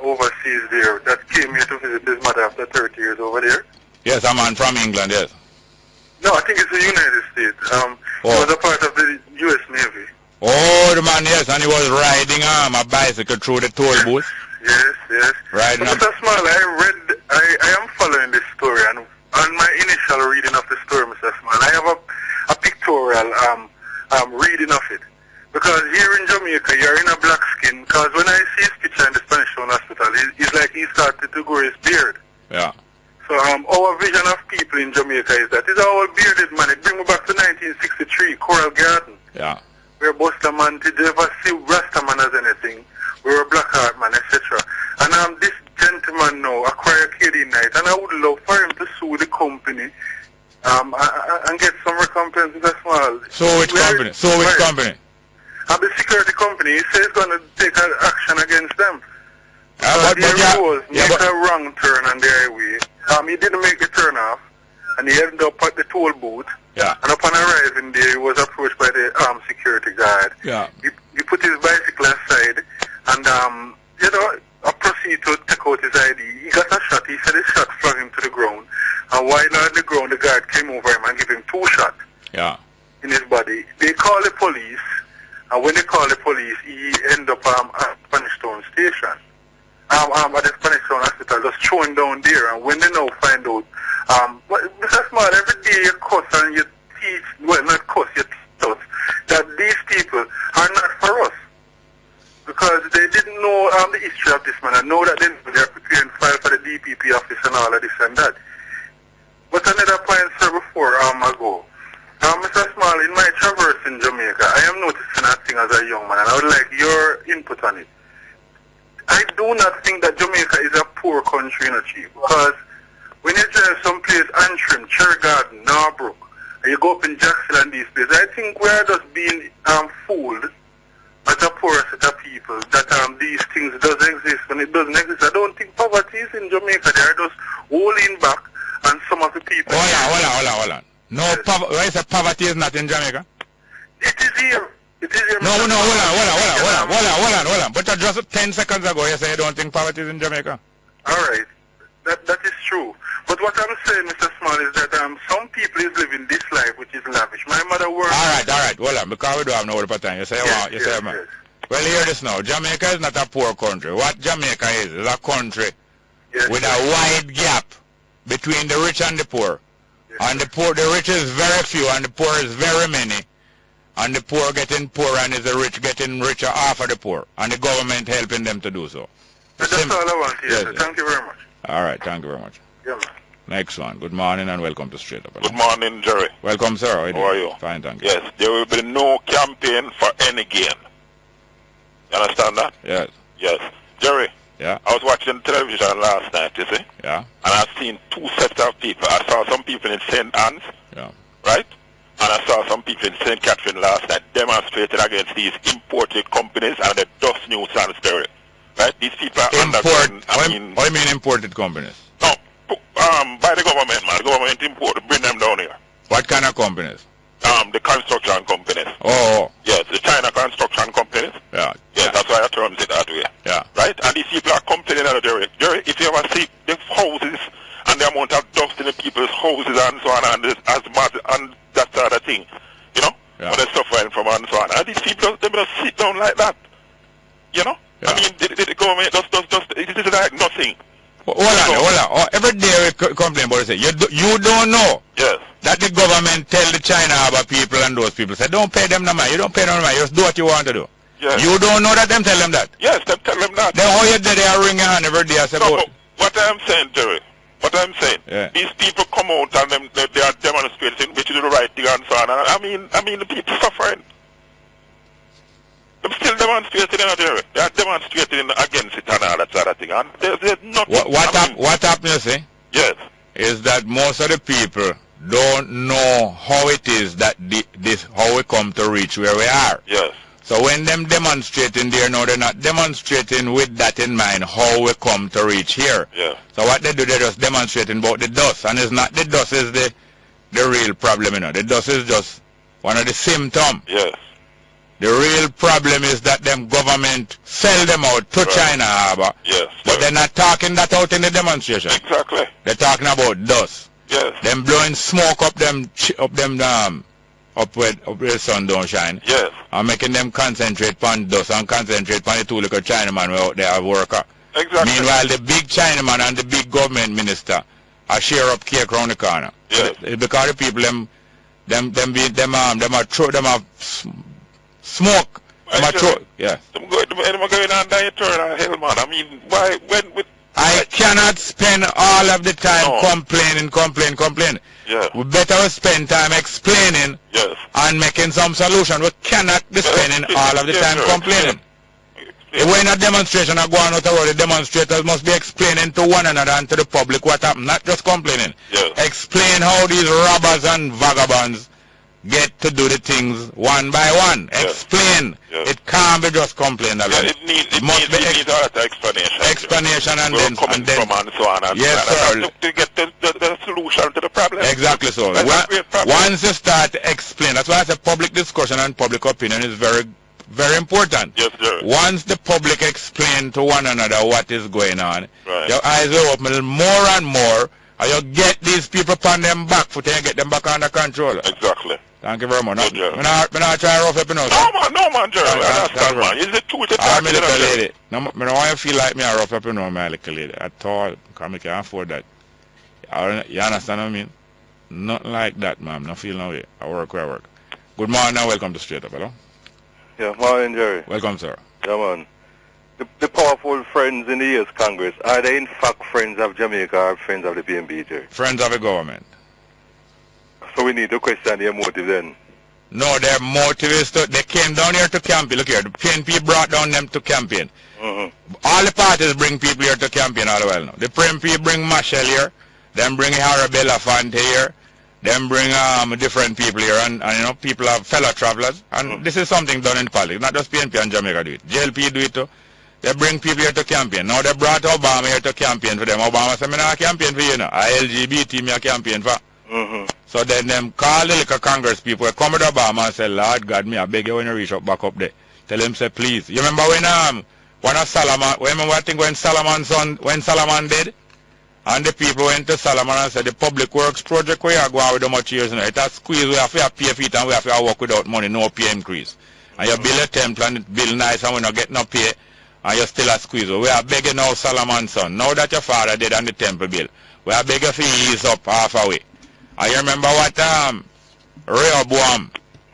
overseas there that came here to visit his mother after 30 years over there? Yes, I'm on from England, yes. No, I think it's the United States. He was a part of the U.S. Navy. Oh, the man, yes, and he was riding a bicycle through the toll booth. Yes. Riding Mr. Small, I am following this story, and on my initial reading of the story, Mr. Small, I have a pictorial reading of it. Because here in Jamaica, you're in a black skin, because when I see his picture in the Spanish Town Hospital, it's like he started to grow his beard. Yeah. So our vision of people in Jamaica is that it's all bearded man. It brings me back to 1963, Coral Garden. Yeah. Where Buster Man, did you ever see Rastaman as anything? We were Blackheart man, etc. And this gentleman now acquired KD Night, and I would love for him to sue the company and get some recompense as well. So which company? Company? The security company. He says he's going to take action against them. But a wrong turn on the highway. He didn't make the turn off, and he ended up at the toll booth. Yeah. And upon arriving there, he was approached by the security guard. Yeah. He put his bicycle aside, and proceeded to take out his ID. He got a shot. He said his shot flung him to the ground. And while on the ground, the guard came over him and gave him 2 shots. Yeah. In his body. They called the police, and when they called the police, he ended up at Spanish Town Station. At the Spanish Town Hospital, just thrown down there. And when they now find out, Mr. Small, every day you cuss and you teach, well, not cuss, you teach us that these people are not for us. Because they didn't know the history of this man. I know that they're preparing file for the DPP office and all of this and that. But another point, sir, before ago, Mr. Small, in my traverse in Jamaica, I am noticing a thing as a young man, and I would like your input on it. I do not think that Jamaica is a poor country, Chief, because when you drive someplace, Antrim, Cherry Garden, Norbrook, and you go up in Jackson and these places, I think we are just being fooled as a poor set of people that these things does exist. When it doesn't exist, I don't think poverty is in Jamaica. They are just holding back on some of the people. Hold on. No, why is poverty is not in Jamaica? It is here. No, hold on. But just 10 seconds ago, you said you don't think poverty is in Jamaica. All right. That is true. But what I'm saying, Mr. Small, is that some people is living this life which is lavish. My mother worked... All right. Hold on. Because we don't have no other time. You say, yes. Well, hear this now. Jamaica is not a poor country. What Jamaica is a country with a wide gap between the rich and the poor. Yes, and the rich is very few and the poor is very many. And the poor getting poorer and is the rich getting richer after the poor. And the government helping them to do so. That's all I want to hear. Thank you very much. All right, thank you very much. Yeah, man. Next one. Good morning and welcome to Straight Up. Good morning, Jerry. Welcome, sir. How are you? Fine, thank you. Yes, there will be no campaign for any gain. You understand that? Yes. Yes. Jerry. Yeah. I was watching television last night, you see? Yeah. And I've seen 2 sets of people. I saw some people in St. Anne's. Yeah. Right? And I saw some people in St. Catherine last night demonstrating against these imported companies and the dust new Salisbury. Right? These people are underground. What do you mean imported companies? No, by the government, man. The government imported, bring them down here. What kind of companies? The construction companies. Oh. Yes, the China construction companies. Yeah. Yes, that's why I termed it that way. Yeah. Right? And these people are complaining out there. Jerry, if you ever see the houses and the amount of dust in the people's houses and so on, and this asthma and that sort of thing, you know, what they're suffering from and so on. And these people, they just sit down like that, you know? Yeah. I mean, the government just it is like nothing. Hold on. Every day we complain about it. You don't know that the government tell the China about people and those people say, don't pay them no money. You don't pay them no money. Just do what you want to do. Yes. You don't know that them tell them that? Yes, them tell them that. Then how you did they are ringing on every day? I say, no, what I'm saying, Jerry, these people come out and they are demonstrating which is the right thing and so on. I mean the people suffering. They're still demonstrating out there. They are demonstrating against it and all that sort of thing. And there's nothing. What happened, you see? Yes. Is that most of the people don't know how it is that how we come to reach where we are. Yes. So when them demonstrating there, no, they're not demonstrating with that in mind, how we come to reach here. Yeah. So what they do, they're just demonstrating about the dust. And it's not the dust is the real problem, you know. The dust is just one of the symptoms. Yes. The real problem is that them government sell them out to China Harbor. Yes. But they're not talking that out in the demonstration. Exactly. They're talking about dust. Yes. Them blowing smoke up where the sun don't shine. Yes. And making them concentrate on dust and concentrate on the two little Chinaman out there worker. Exactly. Meanwhile, the big Chinaman and the big government minister are share up cake around the corner. Yes. Because the people them are smoke. Yeah. Them going on down your turn on hell, man. I mean, why when with I cannot spend all of the time complaining. Yeah. We better spend time explaining and making some solution. We cannot be spending all of the time complaining. If we're in a demonstration or going out the road, the demonstrators must be explaining to one another and to the public what happened, not just complaining. Explain how these robbers and vagabonds get to do the things one by one. Explain. It can't be just complaining alone. It needs a lot of explanation. Explanation and then from and so on and yes, sir. To get the solution to the problem. Exactly so. Once you start to explain, that's why I say public discussion and public opinion is very, very important. Yes, sir. Once the public explain to one another what is going on, your eyes will open more and more, and you get these people upon them back foot and get them back under control. Exactly. Thank you very much. I'm not trying to rough up, you know. No, man, Jerry. Understand, man. Is it true to talk to little lady. No, I don't want you to feel like me a rough up, you know, my little lady. At all. Because I can't afford that. You understand what I mean? Nothing like that, ma'am. No feel no way. I work where I work. Good morning and welcome to Straight Up, hello? Yeah, morning, Jerry. Welcome, sir. Yeah, man. The powerful friends in the U.S. Congress, are they in fact friends of Jamaica or friends of the PNP, Jerry? Friends of the government. So we need to question their motive then. No, their motive is they came down here to campaign. Look here, the PNP brought down them to campaign. All the parties bring people here to campaign all the while now. The PNP bring Marshall here, then bring Arabella Fante here, then bring different people here, and you know, people are fellow travelers. And this is something done in politics, not just PNP and Jamaica do it. JLP do it too. They bring people here to campaign. Now they brought Obama here to campaign for them. Obama said, "Me not campaign for you now. LGBT me a campaign for." So then them call the little Congress people, come with Obama and say, "Lord God, me I beg you when you reach up back up there. Tell him say please." You remember when one of Solomon, remember I think when Solomon did? And the people went to Solomon and said the public works project where you go on with how much years now. It has squeeze, we have to pay for it and we have to work without money, no pay increase. And you build a temple and it build nice and we not get no pay and you still a squeeze. We are begging now, Solomon's son, now that your father did on the temple bill, we are begging for ease up halfway. And you remember what Rehoboam,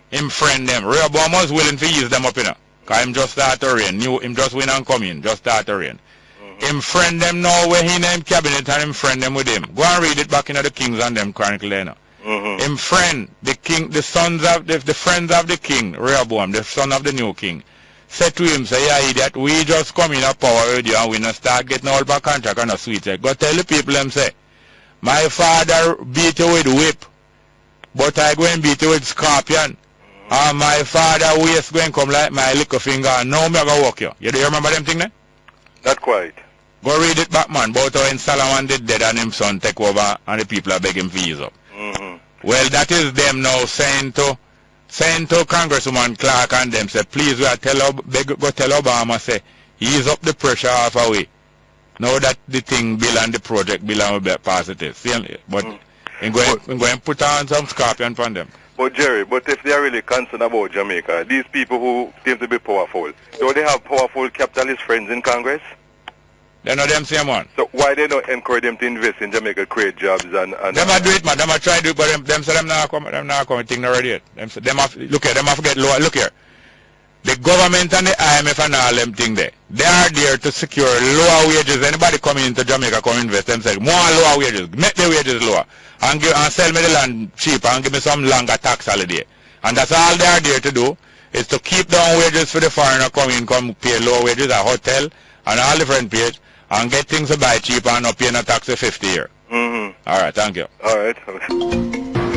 him friend them, Rehoboam was willing to ease them up, you know. Because him just start to reign, him just win and come in, just start to reign. Him friend them now where he named cabinet and him friend them with him. Go and read it back in the Kings and them Chronicle there now. Him friend, the king, the sons of the friends of the king, Rehoboam, the son of the new king, said to him, say, yeah, idiot, we just come in a power with you and we not start getting all back contract and a sweet. Go tell the people them say, my father beat you with whip, but I go and beat you with scorpion. And my father waist going come like my little finger and now me I go walk you. You do you remember them thing there? Not quite. Go read it back, man. About how when Solomon did dead and him son take over and the people are begging for ease up. Well, that is them now saying to Congresswoman Clark and them say, please, go tell Obama, say, ease up the pressure halfway. Now that the thing bill and the project bill and will be positive. See, but I'm going to put on some scorpion on them. But Jerry, but if they are really concerned about Jamaica, these people who seem to be powerful, do they have powerful capitalist friends in Congress? They're not them same one. So why they don't encourage them to invest in Jamaica, create jobs and them do it, man. Them a try to do it, but them say them not come thing already yet. Them have look here, them have to get lower. Look here. The government and the IMF and all them thing there. They are there to secure lower wages. Anybody coming into Jamaica come invest, them say more lower wages, make the wages lower. And sell me the land cheap and give me some longer tax holiday. And that's all they are there to do, is to keep down wages for the foreigner come pay low wages at hotel and all different pays and get things to buy cheap and not paying a tax of 50 a year. All right, thank you. All right.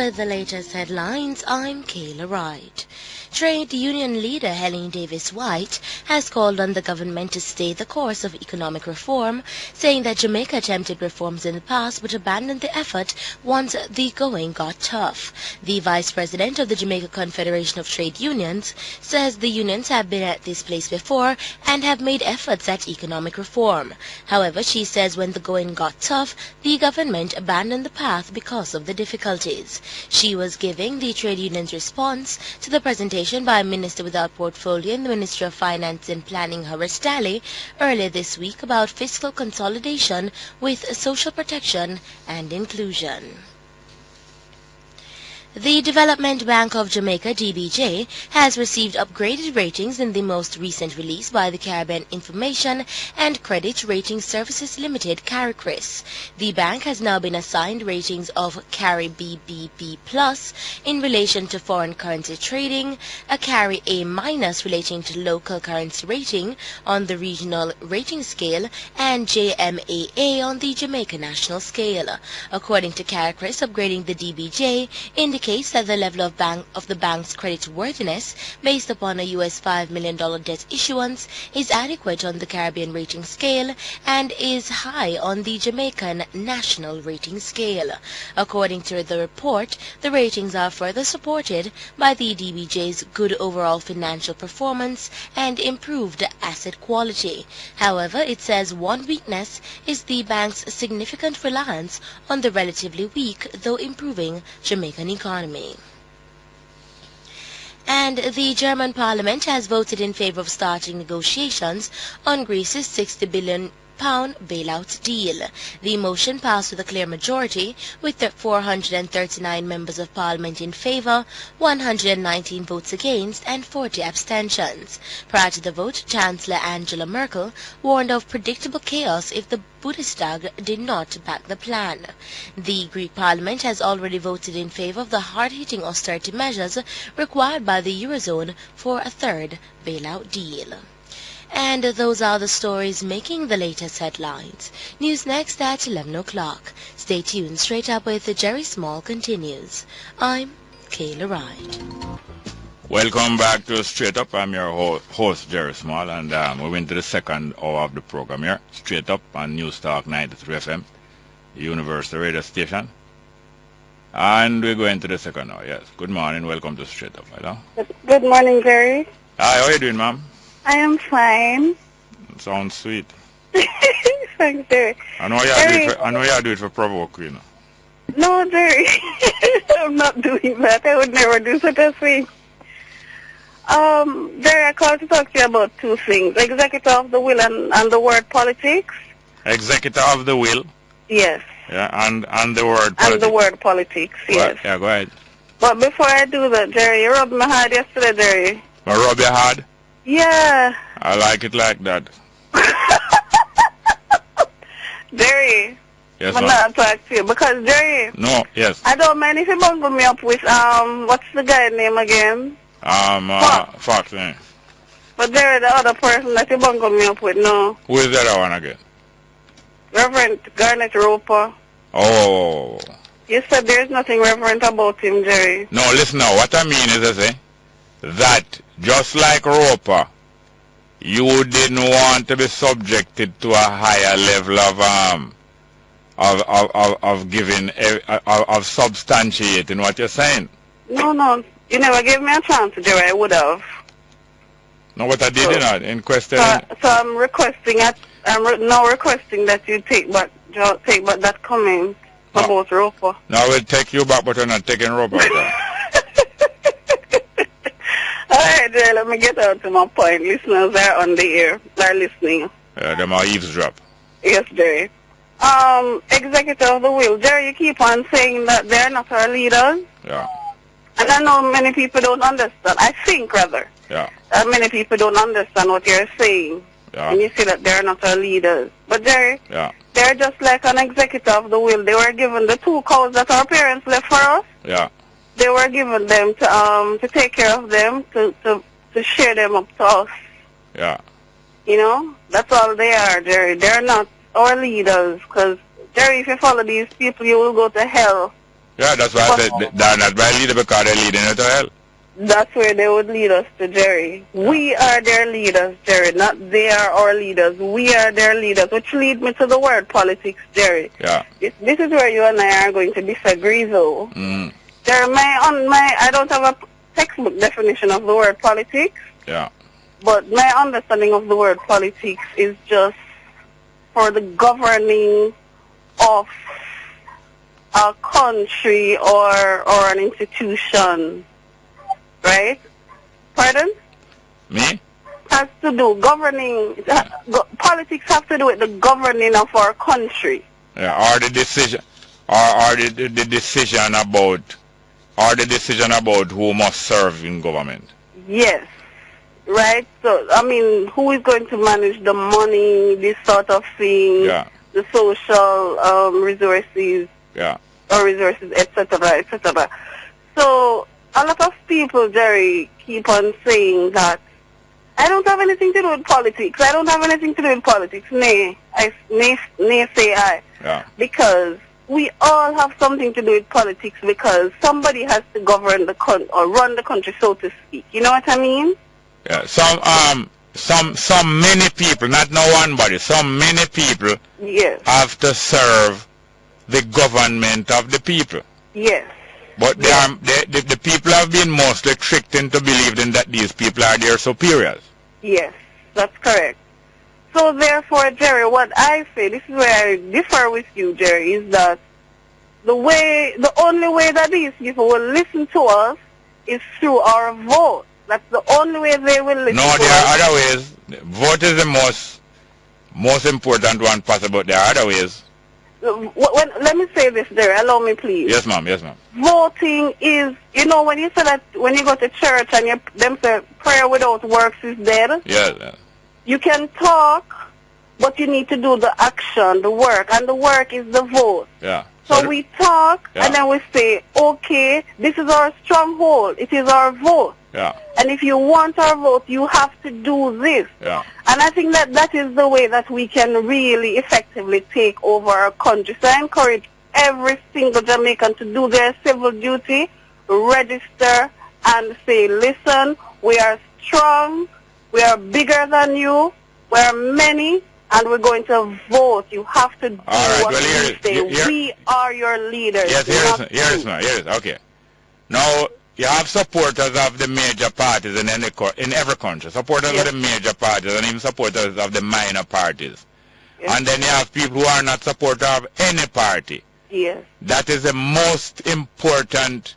With the latest headlines, I'm Kayla Wright. Trade union leader Helen Davis White has called on the government to stay the course of economic reform, saying that Jamaica attempted reforms in the past but abandoned the effort once the going got tough. The vice president of the Jamaica Confederation of Trade Unions says the unions have been at this place before and have made efforts at economic reform. However, she says when the going got tough, the government abandoned the path because of the difficulties. She was giving the trade union's response to the presentation by Minister without Portfolio in the Ministry of Finance and Planning, Horace Daly, earlier this week about fiscal consolidation with social protection and inclusion. The Development Bank of Jamaica, DBJ, has received upgraded ratings in the most recent release by the Caribbean Information and Credit Rating Services Limited, CARICRIS. The bank has now been assigned ratings of CARI BBB+ in relation to foreign currency trading, a CARI A- relating to local currency rating on the regional rating scale, and JMAA on the Jamaica national scale. According to CARICRIS, upgrading the DBJ indicates that the level of the bank's creditworthiness, based upon a US $5 million debt issuance, is adequate on the Caribbean rating scale and is high on the Jamaican national rating scale. According to the report, the ratings are further supported by the DBJ's good overall financial performance and improved asset quality. However, it says one weakness is the bank's significant reliance on the relatively weak, though improving, Jamaican economy. And the German Parliament has voted in favor of starting negotiations on Greece's £60 billion bailout deal. The motion passed with a clear majority, with 439 members of Parliament in favor, 119 votes against, and 40 abstentions. Prior to the vote, Chancellor Angela Merkel warned of predictable chaos if the Bundestag did not back the plan. The Greek Parliament has already voted in favor of the hard-hitting austerity measures required by the Eurozone for a third bailout deal. And those are the stories making the latest headlines. News next at 11 o'clock. Stay tuned. Straight Up with Jerry Small continues. I'm Kayla Wright. Welcome back to Straight Up. I'm your host, Jerry Small, and we're into the second hour of the program here. Straight Up on News Talk 93 FM, University Radio Station. And we're going to the second hour, yes. Good morning. Welcome to Straight Up. Hello? Good morning, Jerry. Hi, how are you doing, ma'am? I am fine. Sounds sweet. Thanks, Jerry. I know you do it for provoke, you know. No, Jerry. I'm not doing that. I would never do such a thing. Jerry, I called to talk to you about two things. Executor of the will and the word politics. Executor of the will? Yes. Yeah, and the word politics. And the word politics, yes. Yeah, go ahead. But before I do that, Jerry, you rubbed my hard yesterday, Jerry. I rub your hard? Yeah. I like it like that. Jerry. Yes, I'm not talk to you because Jerry. No, yes. I don't mind if you bungle me up with what's the guy's name again? Fox, eh? But Jerry, the other person that you bungle me up with, no. Who is the other one again? Reverend Garnet Roper. Oh. You said there's nothing reverent about him, Jerry. No, listen now. What I mean is that just like Roper, you didn't want to be subjected to a higher level of giving, of substantiating what you're saying. No. You never gave me a chance, Jerry. I would have. No, what I did in question. So I'm requesting now requesting that you take back that comment about Roper. No, I will take you back, but you're not taking Roper. All right, Jerry, let me get out to my point. Listeners are on the air. They're listening. Yeah, them are eavesdrop. Yes, Jerry. Executor of the will. Jerry, you keep on saying that they're not our leaders. Yeah. And I know many people don't understand. I think, rather. Yeah. That many people don't understand what you're saying. Yeah. And you say that they're not our leaders. But, Jerry, yeah, they're just like an executor of the will. They were given the 2 cows that our parents left for us. Yeah. They were given them to take care of them, to share them up to us. Yeah. You know, that's all they are, Jerry. They're not our leaders, because, Jerry, if you follow these people, you will go to hell. Yeah, that's why I said they're not by leader because they're leading it to hell. That's where they would lead us to, Jerry. We are their leaders, Jerry, not they are our leaders. We are their leaders, which lead me to the word politics, Jerry. Yeah. This is where you and I are going to disagree, though. Mm. Jerry, I don't have a textbook definition of the word politics. Yeah. But my understanding of the word politics is just for the governing of a country or an institution, right? Pardon? Me? Has to do governing. Politics have to do with the governing of our country. Yeah, or the decision, or the decision about who must serve in government. Yes. Right? So, I mean, who is going to manage the money, this sort of thing, the social resources, or resources, etc., etc. So, a lot of people, Jerry, keep on saying that I don't have anything to do with politics. I don't have anything to do with politics. Nay, say I. Yeah. Because we all have something to do with politics because somebody has to govern the or run the country, so to speak. You know what I mean? Yeah. Some many people, not no one body, some many people have to serve the government of the people. Yes. But the people have been mostly tricked into believing that these people are their superiors. Yes, that's correct. So therefore, Jerry, what I say, this is where I differ with you, Jerry, is that the only way that these people will listen to us is through our vote. That's the only way they will listen to us. No, there are other ways. Vote is the most important one possible. There are other ways. Let me say this, Jerry. Allow me, please. Yes, ma'am. Yes, ma'am. Voting is, you know, when you say that when you go to church and them say prayer without works is dead. Yeah. You can talk, but you need to do the action, the work, and the work is the vote. Yeah. So we talk, and then we say, okay, this is our stronghold. It is our vote. Yeah. And if you want our vote, you have to do this. Yeah. And I think that is the way that we can really effectively take over our country. So I encourage every single Jamaican to do their civil duty, register, and say, listen, we are strong, we are bigger than you, we are many, and we're going to vote. You have to do what we say. We are your leaders. Yes, here is. Okay. Now, you have supporters of the major parties in every country. Supporters of the major parties and even supporters of the minor parties. Yes. And then you have people who are not supporters of any party. Yes. That is the most important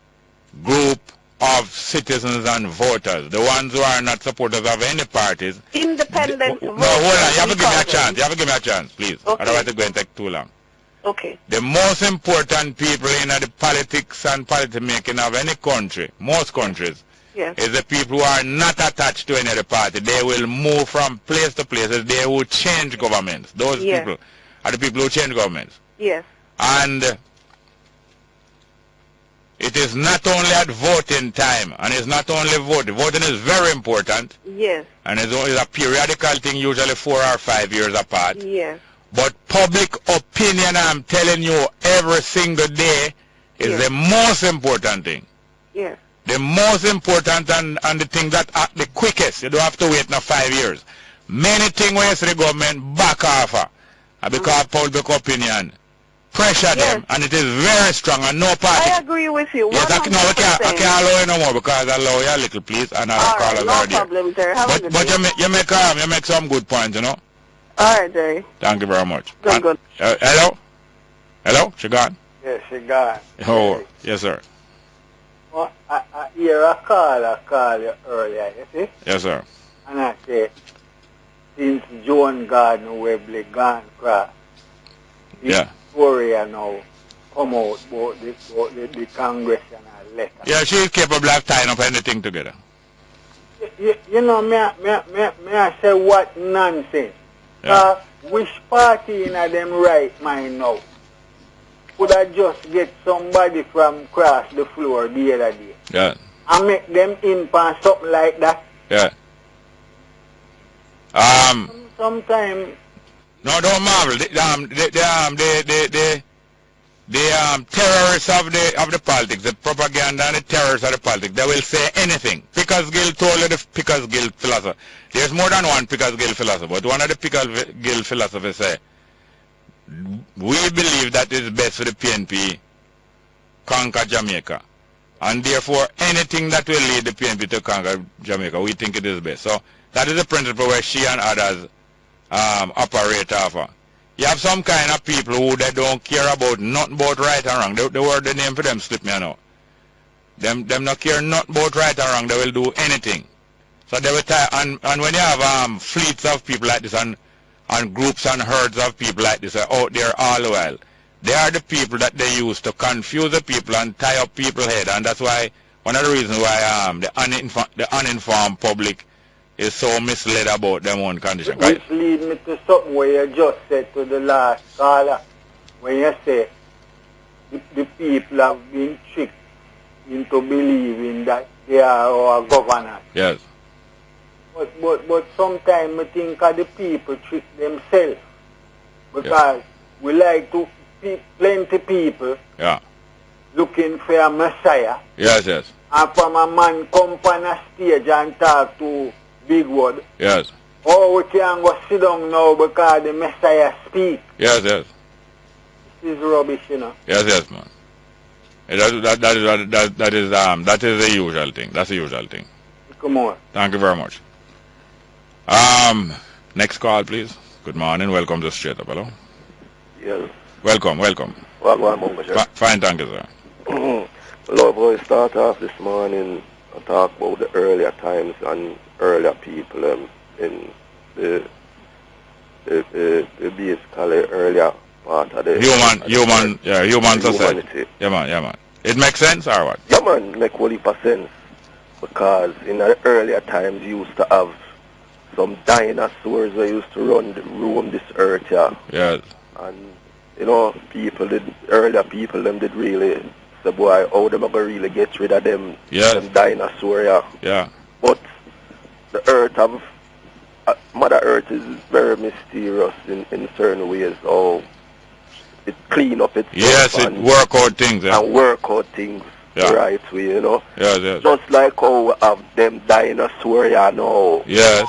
group of citizens and voters. The ones who are not supporters of any parties. Independent voters. No, hold on. You have to give me a chance. You have to give me a chance, please. Okay. Otherwise it's going to take too long. Okay. The most important people in the politics and policy making of any country, most countries, is the people who are not attached to any other party. They will move from place to place. They will change governments. Those people are the people who change governments. Yes. And it is not only at voting time, and it's not only voting. Voting is very important. Yes. And it's a periodical thing, usually 4 or 5 years apart. Yes. But public opinion, I'm telling you, every single day is the most important thing. Yes. The most important and the thing that act the quickest. You don't have to wait now 5 years. Many things when you see the government back off because public opinion pressure them, and it is very strong and no party. I agree with you. Yes, I can't allow you no more because I allow you a little, please, and I'll call us no problem, Jerry. But you make some good points, you know. All right, Jerry. Thank you very much. Good. Hello? Hello? She gone? Yes, she gone. Oh, yes, sir. Well, I hear a call you earlier, you see? Yes, sir. And I say, since Joan Gardner Webley gone across, Victoria now come out about the congressional letter. Yeah, she is capable of tying up anything together. You know, me I say what nonsense. Which party in them right mind now could I just get somebody from across the floor the other day? Yeah. And make them in for something like that? Yeah. Sometimes. No, don't marvel. terrorists of the politics, the propaganda and the terrorists of the politics, they will say anything. Pickersgill told you the Pickersgill philosopher. There's more than one Pickersgill philosopher, but one of the Pickersgill philosophers say, we believe that it's best for the PNP conquer Jamaica. And therefore, anything that will lead the PNP to conquer Jamaica, we think it is best. So that is the principle where she and others operate off of. You have some kind of people who they don't care about nothing about right and wrong. The word, the name for them slip me now. Them not care nothing about right and wrong. They will do anything. So they will and when you have fleets of people like this and groups and herds of people like this out there all the while, they are the people that they use to confuse the people and tie up people's head. And that's why one of the reasons why the uninformed public is so misled about their own condition. Which lead me to something where you just said to the last caller, when you say the people have been tricked into believing that they are our governors. Yes. But sometimes I think the people trick themselves. Because we like to plenty people looking for a messiah. Yes, yes. And from a man come on a stage and talk to big word. Yes. Oh, we can go sit down now because the Messiah speak. Yes, yes. This is rubbish, you know. Yes, yes, man. That is the usual thing. That's the usual thing. Come on. Thank you very much. Next call, please. Good morning. Welcome to Straight Up. Hello. Yes. Welcome. Fine, thank you, sir. Hello, boys. Start off this morning and talk about the earlier times and earlier people in the basically earlier part of the human society. Yeah, man. It makes sense or what? Yeah, man, make whole heap of sense. Because in the earlier times you used to have some dinosaurs that used to roam this earth, yeah. Yes. And you know, earlier people them did really say, boy, how them gonna really get rid of them, them dinosaurs, yeah. Yeah. But the earth Mother Earth is very mysterious in certain ways. Oh, it clean up itself. Yes, it work out things. Yeah. And work out things the right way, you know. Yes, yes. Just like how we have them dinosaurs, you know. Yes.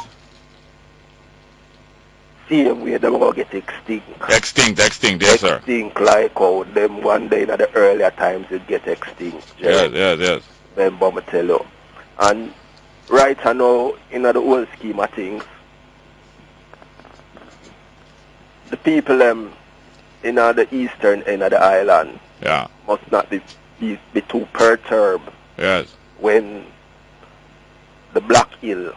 Same way they're going to get extinct. Extinct, yes, sir. Extinct like how them one day in the earlier times it get extinct. Yes. Remember me tell you. And right now, in the whole scheme of things, the people in the eastern end of the island must not be too perturbed when the Black Hill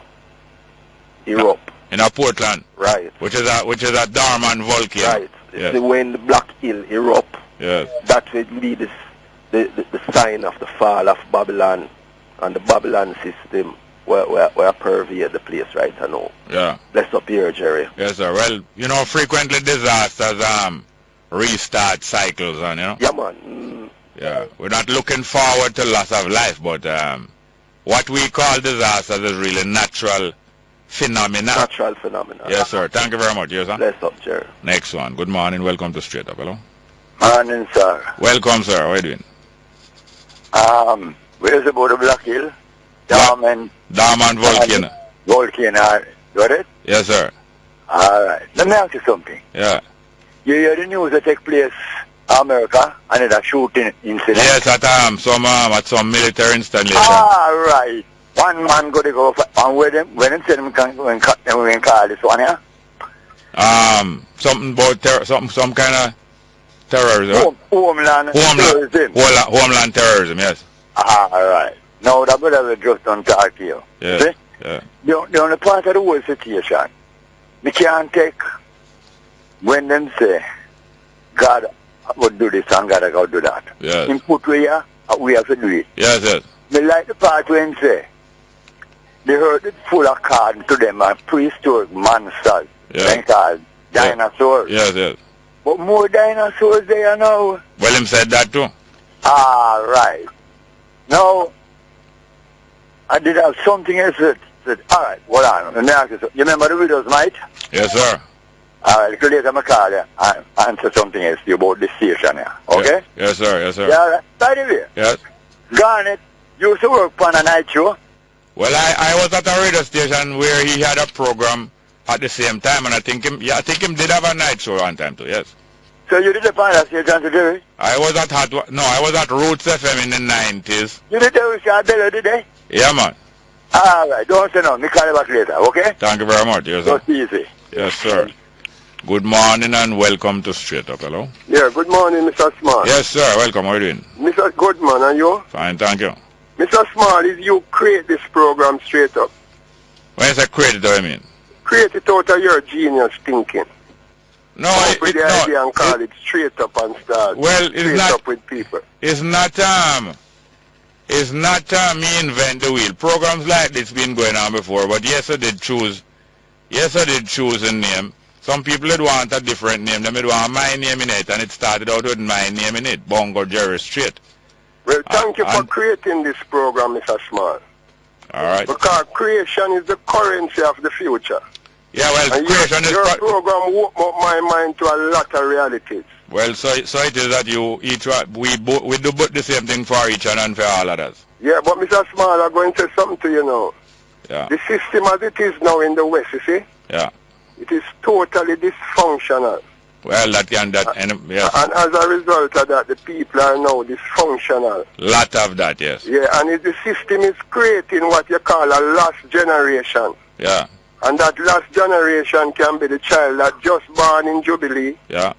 erupt. In a Portland. Right. Which is a dormant volcano. Right. Yes. See, when the Black Hill erupt, that will be the sign of the fall of Babylon and the Babylon system where pervade the place right now. Yeah. Bless up here, Jerry. Yes, sir. Well, you know, frequently disasters restart cycles, and you know. Yeah, man. Yeah. We're not looking forward to loss of life, but what we call disasters is really natural phenomena. Yes, sir. Thank you very much. Yes, sir. Bless up, Jerry. Next one. Good morning. Welcome to Straight Up. Hello. Morning, sir. Welcome, sir. How are you doing? Where's about the Black Hill? Dormant volcano. Volcano, got it? Yes, sir. Alright. Let me ask you something. Yeah. You hear the news that take place in America and it's a shooting incident? Yes, at some military installation. Right. One man got to go and when them say them can call this one, yeah? Something about some kind of terrorism. Homeland terrorism. Homeland terrorism, yes. Alright. Now that brother will just don't talk to you. Yes. See? Yeah. The only part of the whole situation, we can't take when them say God would do this and God will do that. Yes. In put we have to do it. Yes, yes. Me like the part when say they heard it full of cards to them and prehistoric monsters. Yes. Called dinosaurs. Yes, yes. But more dinosaurs there now. Well, him said that too. Right. Now, I did have something else that said, alright, hold on. Let me ask you, you remember the widow's mite? Yes, sir. All right, later I'm call you and answer something else to you about the station here. Okay? Yes, sir. Yes, sir. Yeah, by the way. Yes. Garnet used to work on a night show. Well, I was at a radio station where he had a program at the same time, and I think him did have a night show one time too. Yes. So you did a pan that station today? I was at I was at Roots FM in the 90s. You did tell us your belly today? Yeah, man. All right, don't say no. Me call you back later, okay? Thank you very much. Yes, sir. Just easy. Yes, sir. Good morning and welcome to Straight Up. Hello. Yeah, good morning, Mr. Small. Yes, sir. Welcome. How are you doing? Mr. Goodman, and you? Fine, thank you. Mr. Small, is you create this program Straight Up? When you say create it, what do you mean? Create it out of your genius thinking. No, with the idea and call it Straight Up and start. Well, it's straight not up with people. It's not me invent the wheel. Programs like this been going on before, but yes, I did choose a name. Some people would want a different name. They would want my name in it, and it started out with my name in it, Bongo Jerry Straight. Well, thank you for creating this program, Mr. Small. All right. Because creation is the currency of the future. Yeah, well, and creation is... Your program opened up my mind to a lot of realities. Well, so it is that we do both the same thing for each other and for all others. Yeah, but Mr. Small, I'm going to say something to you now. Yeah. The system as it is now in the West, you see? Yeah. It is totally dysfunctional. Well, yes. And as a result of that, the people are now dysfunctional. Lot of that, yes. Yeah, and the system is creating what you call a lost generation. Yeah. And that last generation can be the child that just born in Jubilee. Yeah.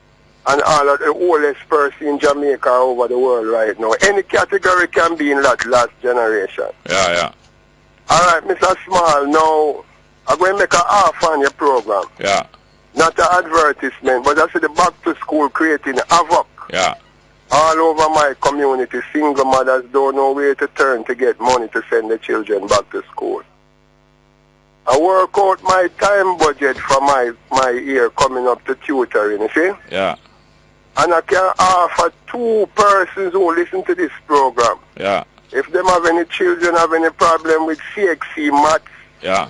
And all of the oldest person in Jamaica over the world right now. Any category can be in that last generation. Yeah, yeah. All right, Mr. Small, now I'm going to make an offer on your program. Yeah. Not an advertisement, but I see the back to school creating havoc. Yeah. All over my community, single mothers don't know where to turn to get money to send their children back to school. I work out my time budget for my year coming up to tutoring, you see? Yeah. And I can offer 2 persons who listen to this program. Yeah. If them have any children have any problem with CXC maths, yeah,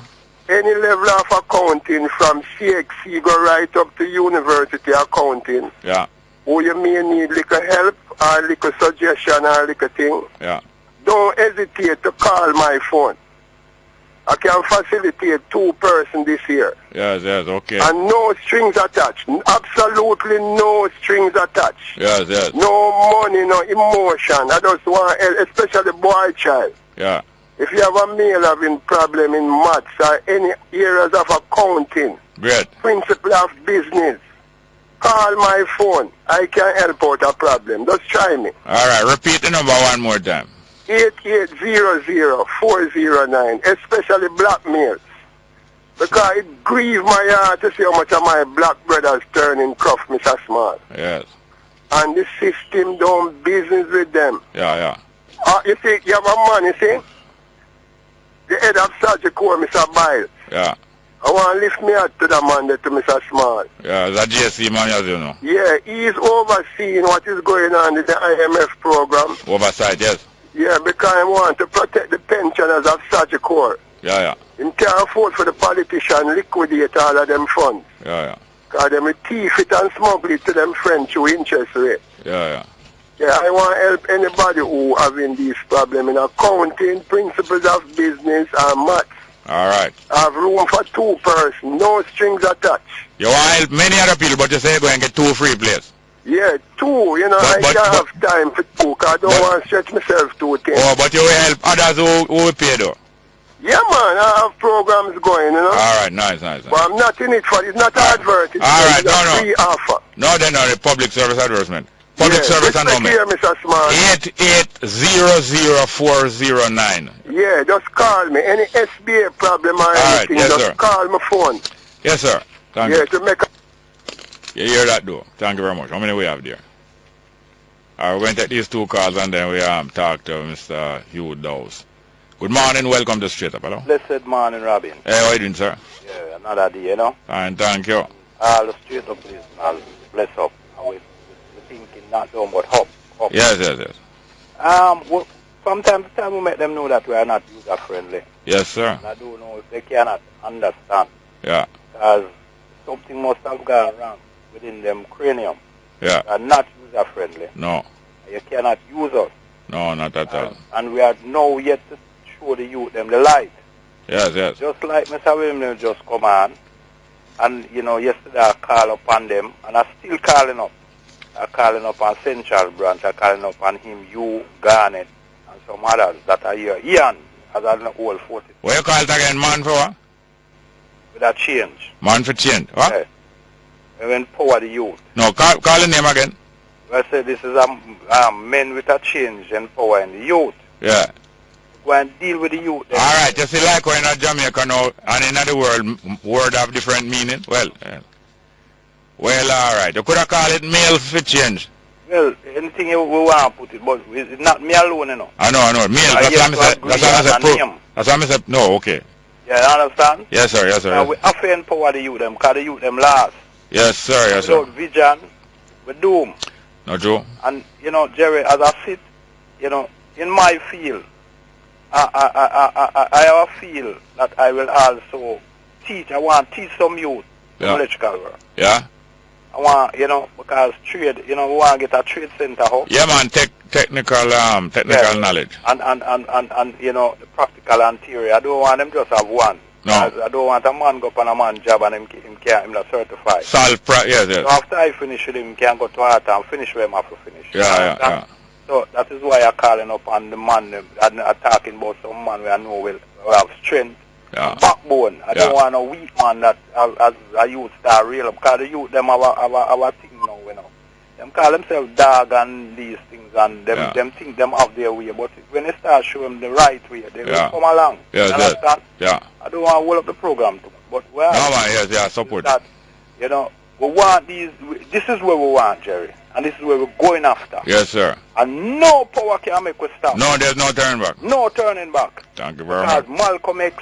any level of accounting from CXC go right up to university accounting. Yeah. Who you may need little help or little suggestion or little thing. Yeah. Don't hesitate to call my phone. I can facilitate 2 persons this year. Yes, yes, okay. And no strings attached. Absolutely no strings attached. Yes, yes. No money, no emotion. I just want, especially boy child. Yeah. If you have a male having problem in maths or any areas of accounting, great, principle of business, call my phone. I can help out a problem. Just try me. All right, repeat the number one more time. 8800-409, especially black males. Because it grieves my heart to see how much of my black brothers turning cuff, Mr. Small. Yes. And the system don't business with them. Yeah, yeah. You see, you have a man, you see? The head of Sergeant Corps, Mr. Biles. Yeah. I want to lift me out to the man there, to Mr. Small. Yeah, the GSC man, as you know. Yeah, he's overseeing what is going on in the IMF program. Oversight, yes. Yeah, because I want to protect the pensioners of Sergeant Corps. Yeah, yeah. You can't afford for the politician liquidate all of them funds. Yeah, yeah. Because them thief it and smuggle it to them friends through interest rate. Yeah, yeah. Yeah, I want to help anybody who having these problems in accounting, principles of business, and maths. All right. I have room for 2 persons, no strings attached. You want to help many other people, but you say you're going to get 2 free places. Yeah, 2, you know, I can't have time for 2, because I don't want to stretch myself too thin. Oh, but you will help others who will pay though. Yeah, man, I have programs going, you know. All right, nice, nice. But I'm not in it for it. It's not advertising. All right, it's a free offer. No, then no, the public service advertisement. Public service and number. Here, Mr. Small. 8800-409. Yeah, just call me. Any SBA problem or anything, yes, just sir. call my phone. Yes, sir. Thank you. Yeah, to make a... You hear that, though? Thank you very much. How many we have there? All right, we're going to take these 2 calls and then we talk to Mr. Hugh Dose. Good morning. Welcome to Straight Up. Hello? Blessed morning, Robin. Hey, how are you doing, sir? Yeah, another day, you know. Fine, thank you. All the Straight Up is bless up. We thinking not down but up. Yes, yes, yes. From time to time we make them know that we are not user friendly. Yes, sir. And I don't know if they cannot understand. Yeah. Because something must have gone wrong within them cranium. Yeah. They are not user-friendly. No. You cannot use us. No, not at all. And we are now yet to show the youth them the light. Yes, yes. Just like Mr. William just come on, and, you know, yesterday I called upon them, and I'm still calling up. I'm calling up on Central Branch, I'm calling up on him, you, Garnet, and some others that are here. Ian, as an old 40. What you call it again, man for what? With a change. Man for change. What? Yeah. We empower the youth. No, call the name again. I say this is a men with a change empowering the youth. Yeah. Go and deal with the youth. All right, you see like when in Jamaica now, and in the world, word have different meaning. Well, all right. You could have called it males for change. Well, anything we want to put it, but it's not me alone, you know. I know. Males, that's what I said. No, okay. Yeah, you understand? Yes, sir, yes, sir. Now, we have to empower the youth, because the youth, them last. Yes, sir, yes, sir. Without vision, we doom. No, Joe. And, you know, Jerry, as I sit, you know, in my field, I have a feel that I will also teach. I want to teach some youth electrical work. Yeah. I want, you know, because trade, you know, we want to get a trade center up. Yeah, man, technical knowledge. And, you know, the practical and theory. I don't want them just have one. No. I don't want a man go up on a man job and him not certified. Yes. So after I finish with him can go to art and finish where I have to finish. Yeah. So that is why I'm calling up on the man and talking about some man where I know will have strength, backbone. I don't want a weak man that as a youth start real up. Because the youth them have a thing now, you know. Them call themselves dog and these things, and them think them have their way. But when they start showing the right way, they will come along. Yes, understand? Yeah. I don't want to hold up the program too much. But I support that, you know, we want these. This is where we want, Jerry, and this is where we're going after. Yes, sir. And no power can make us stop. No, there's no turning back. No turning back. Thank you very much. Malcolm X,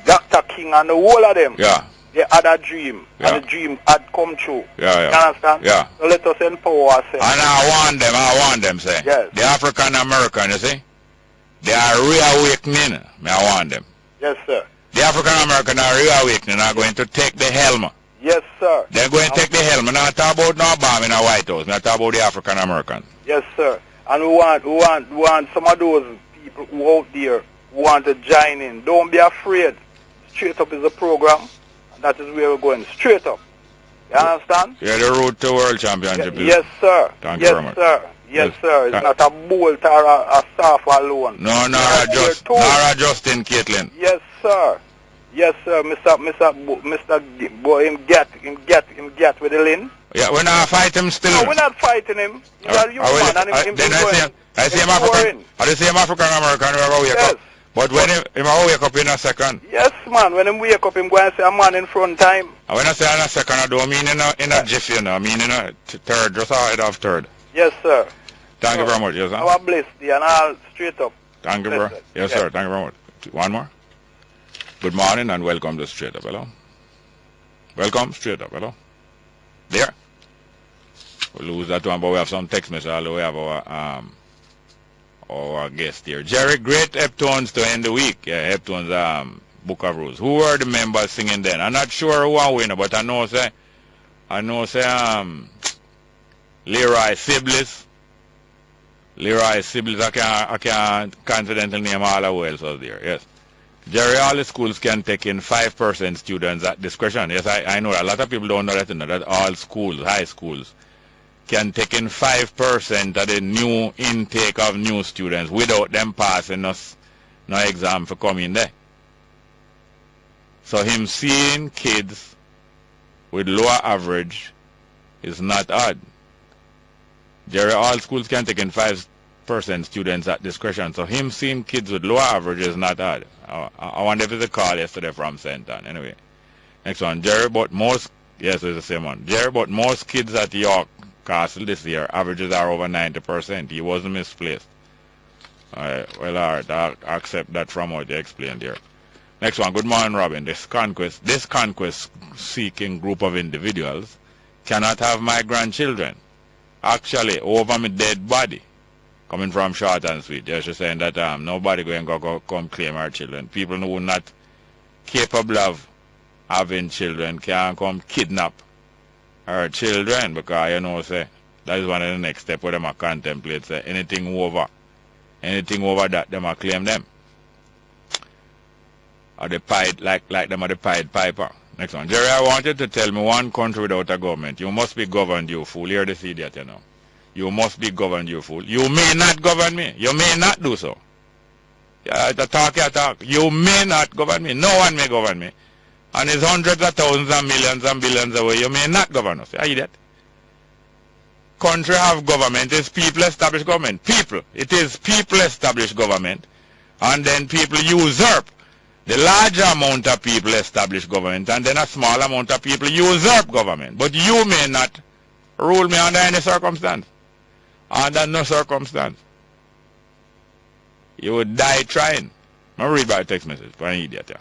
Dr. King, and the whole of them. Yeah. They had a dream, and the dream had come true. Yeah. You understand? Yeah. So let us empower ourselves. And I want them, say. Yes. The African American, you see, they are reawakening. I want them. Yes, sir. The African American are reawakening, are going to take the helm. Yes, sir. They're going to take the helm. I'm not talking about no bomb in the White House. I'm not talking about the African American. Yes, sir. And we want some of those people who out there who want to join in. Don't be afraid. Straight Up is a program. That is where we're going, straight up. You understand? Yeah, the road to World Championship. Yes, sir. Thank you very much. Yes, sir. It's not a bolt or a staff alone. No, Nara Justin Caitlin. Yes, sir. Yes, sir. Mr. Him get with the lin. Yeah, we're not fighting him still. No, we're not fighting him. He's a human and him going. I see him African American wherever we come. But when him wake up in a second. Yes, man. When him wake up, him go and say a man in front time. And when I say in a second, I don't mean in a jiffy, you know. I mean in a third, just ahead of third. Yes, sir. Thank you very much. Yes, sir. Our blessed day and all straight up. Thank you, bro. Yes, sir. Thank you very much. One more. Good morning and welcome to Straight Up. Hello. Welcome, Straight Up. Hello. There. We'll lose that one, but we have some text message. Although we have our guest here. Jerry, great Heptones to end the week. Yeah, Heptones Book of Rules. Who were the members singing then? I'm not sure who I win, but I know say Leroy Sibley's. I can't confidently name all who else was there. Yes. Jerry, all the schools can take in 5% students at discretion. Yes, I know. A lot of people don't know that, that all schools, high schools, can take in 5% of the new intake of new students without them passing us no exam for coming there. So him seeing kids with lower average is not odd. Jerry, all schools can take in 5% students at discretion. So him seeing kids with lower average is not odd. I wonder if it's a call yesterday from St. Ann. Anyway, next one. Jerry, but most, yes, it's the same one. Jerry, but most kids at York Castle this year, averages are over 90%. He wasn't misplaced. Alright, well, alright, I'll accept that from what you explained here. Next one. Good morning, Robin. This conquest-seeking group of individuals cannot have my grandchildren. Actually, over my dead body. Coming from short and sweet. They're just saying that nobody going to come claim our children. People who are not capable of having children can come kidnap her children, because you know say that is one of the next steps where them a contemplate say anything over that them a claim them. Or the Pied like them are the Pied Piper. Next one. Jerry, I want you to tell me one country without a government. You must be governed, you fool. Hear this idiot, you know. You must be governed, you fool. You may not govern me. You may not do so. Yeah, talk. You may not govern me. No one may govern me. And it's hundreds of thousands and millions and billions away. You may not govern us. You idiot. Country have government. It's people established government. People. It is people established government. And then people usurp. The larger amount of people establish government, and then a small amount of people usurp government. But you may not rule me under any circumstance. Under no circumstance. You would die trying. I'm read by a text message for an idiot here.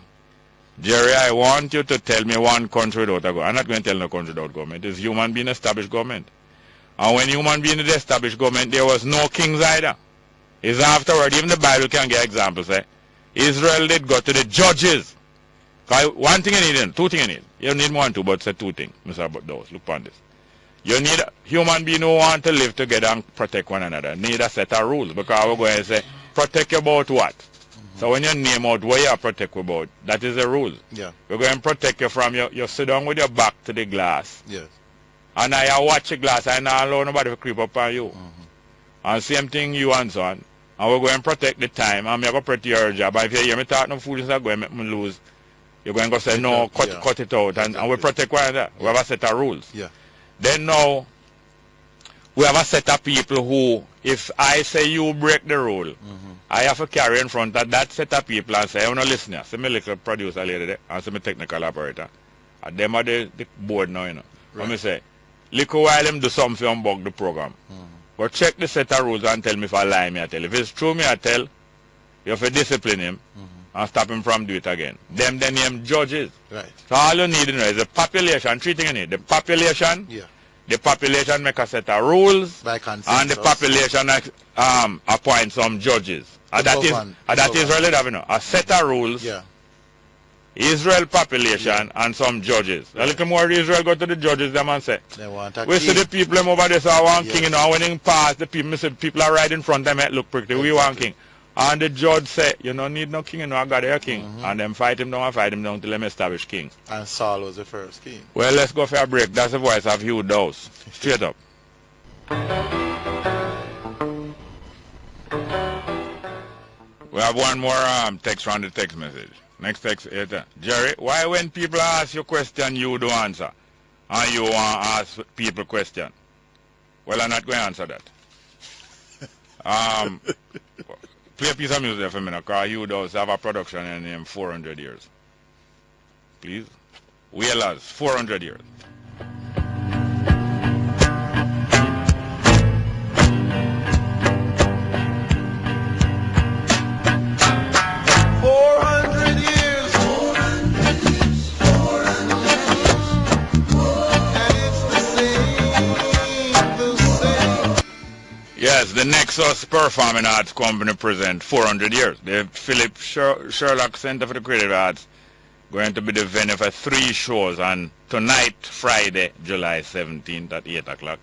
Jerry, I want you to tell me one country without a government. I'm not going to tell no country without government. It's human being established government. And when human being established government, there was no kings either. It's afterward. Even the Bible can get examples. Israel did go to the judges. One thing you need, two things you need. You don't need more than two, but say two things. Mr. Dose, look upon this. You need a human being who want to live together and protect one another. Need a set of rules. Because we're going to say, protect you about what? So when you name out what you protect about, that is the rule. Yeah. We're going to protect you from you sit down with your back to the glass. Yes. And I watch the glass, I not allow nobody to creep up on you. And same thing you and son. And we're going to protect the time, and I'm going to protect your job. And if you hear me talk no foolishness, I'm going to make me lose. You're going to go say, no, cut it out, and we protect one another. We have a set of rules. Yeah. Then now, we have a set of people who, if I say you break the rule, I have to carry in front of that set of people and say, I'm not listening. See my little producer lady there, and see my technical operator. And them are the board now, you know. Let me say, little while them do something and bug the program. But check the set of rules and tell me if I lie, me I tell. If it's true, me I tell. You have to discipline him and stop him from do it again. Them they name judges. Right. So all you need is the population. Three things you need. The population. Yeah. The population make a set of rules. By consensus. And the population appoint some judges. And that is really that, you know. A set of rules. Yeah. Israel population and some judges. A little more Israel go to the judges them and say, they want a we king. see the people them over there say I want king, you know, when they pass the people, say people are right in front of them, look pretty, we want king. And the judge say, you don't need no king, you know, I got a king. And them fight him down till them establish king. And Saul was the first king. Well, let's go for a break. That's the voice of Hugh Dose. Straight up. We have one more text from the text message. Next text is, Jerry, why when people ask you question, you don't answer? And you want to ask people question? Well, I'm not going to answer that. Play a piece of music for me now, because Hugh Dose have a production in 400 years. Please. Whalers, 400 years. Yes, the Nexus Performing Arts Company present 400 years. The Philip Sherlock Center for the Creative Arts going to be the venue for 3 shows on tonight, Friday, July 17th at 8 o'clock.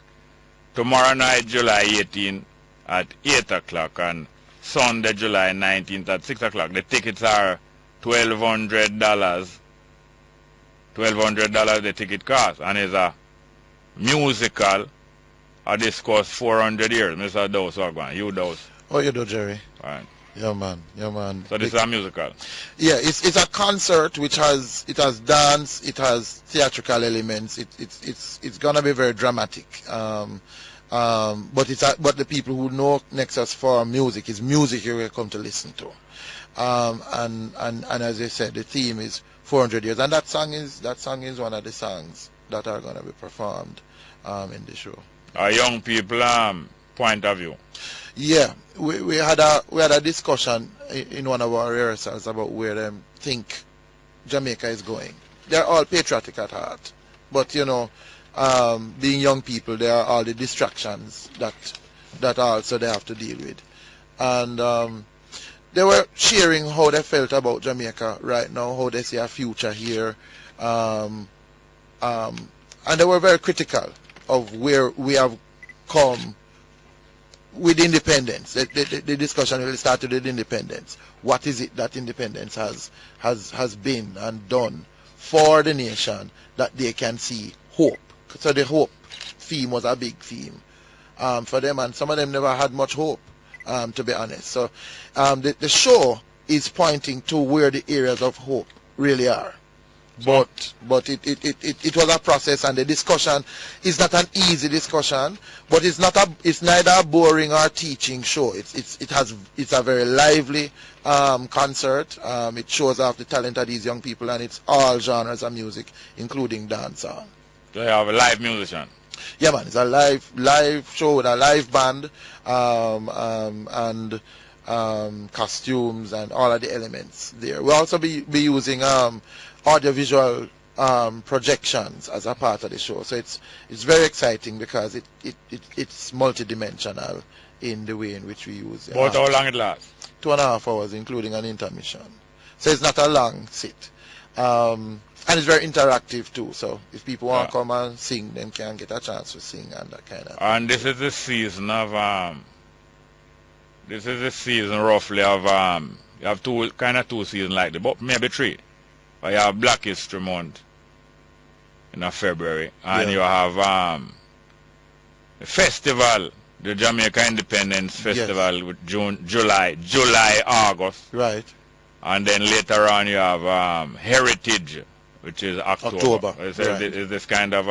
Tomorrow night, July 18th at 8 o'clock, and Sunday, July 19th at 6 o'clock. The tickets are $1,200. $1,200 the ticket cost, and it's a musical. This cost 400 years, Mr. Dose, Hugh Dose. Oh, you do, Jerry. Right. Yeah, man. Yeah, man. So this is a musical. Yeah, it's a concert which has dance, it has theatrical elements. It's gonna be very dramatic. But the people who know Nexus for music is music you will come to listen to. And as I said, the theme is 400 years, and that song is one of the songs that are gonna be performed in the show. Young people point of view. Yeah, we had a discussion in one of our rehearsals about where they think Jamaica is going. They're all patriotic at heart, but you know, being young people, there are all the distractions that also they have to deal with. And they were sharing how they felt about Jamaica right now, how they see a future here, and they were very critical of where we have come with independence. The discussion really started with independence. What is it that independence has been and done for the nation that they can see hope? So the hope theme was a big theme for them, and some of them never had much hope, to be honest. So the show is pointing to where the areas of hope really are. But it was a process, and the discussion is not an easy discussion, but it's neither a boring or teaching show. It's a very lively concert. It shows off the talent of these young people, and it's all genres of music, including dancehall. So you have a live musician. Yeah, man, it's a live show with a live band, and costumes and all of the elements there. We'll also be using audiovisual projections as a part of the show. So it's very exciting because it's multidimensional in the way in which we use it. About how long it lasts? 2.5 hours, including an intermission. So it's not a long sit. And it's very interactive too. So if people want to come and sing, they can get a chance to sing and that kind of thing. And this is the season of roughly of you have two seasons like that, but maybe 3. You have Black History Month in February, and you have the festival, the Jamaica Independence Festival, with July, August. Right. And then later on you have Heritage, which is October. It's this kind of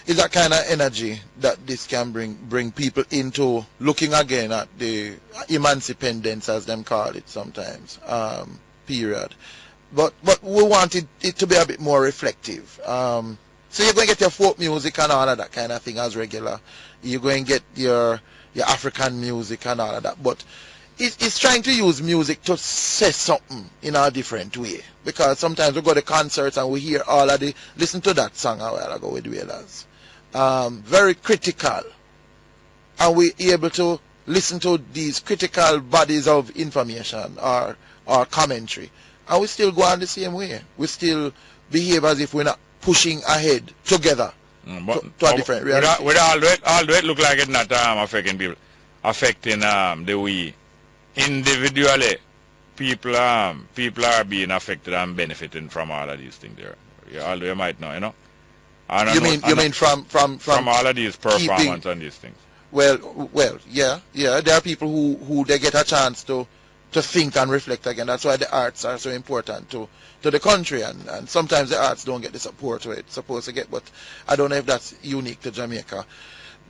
it's that kind of energy that this can bring people into looking again at the emancipendence, as them call it sometimes, period. But we wanted it to be a bit more reflective. So you're going to get your folk music and all of that kind of thing as regular. You're going to get your African music and all of that. But it's trying to use music to say something in a different way. Because sometimes we go to concerts and we hear all of listen to that song a while ago with Wailers. Very critical. And we're able to listen to these critical bodies of information or commentary. And we still go on the same way. We still behave as if we're not pushing ahead together to a different reality. With all it look like it's not affecting people. Affecting the way individually people are being affected and benefiting from all of these things there. Although you might know, you know. You mean from all of these performance and these things? Well, yeah. There are people who they get a chance to think and reflect again. That's why the arts are so important to the country, and sometimes the arts don't get the support where it's supposed to get, but I don't know if that's unique to Jamaica.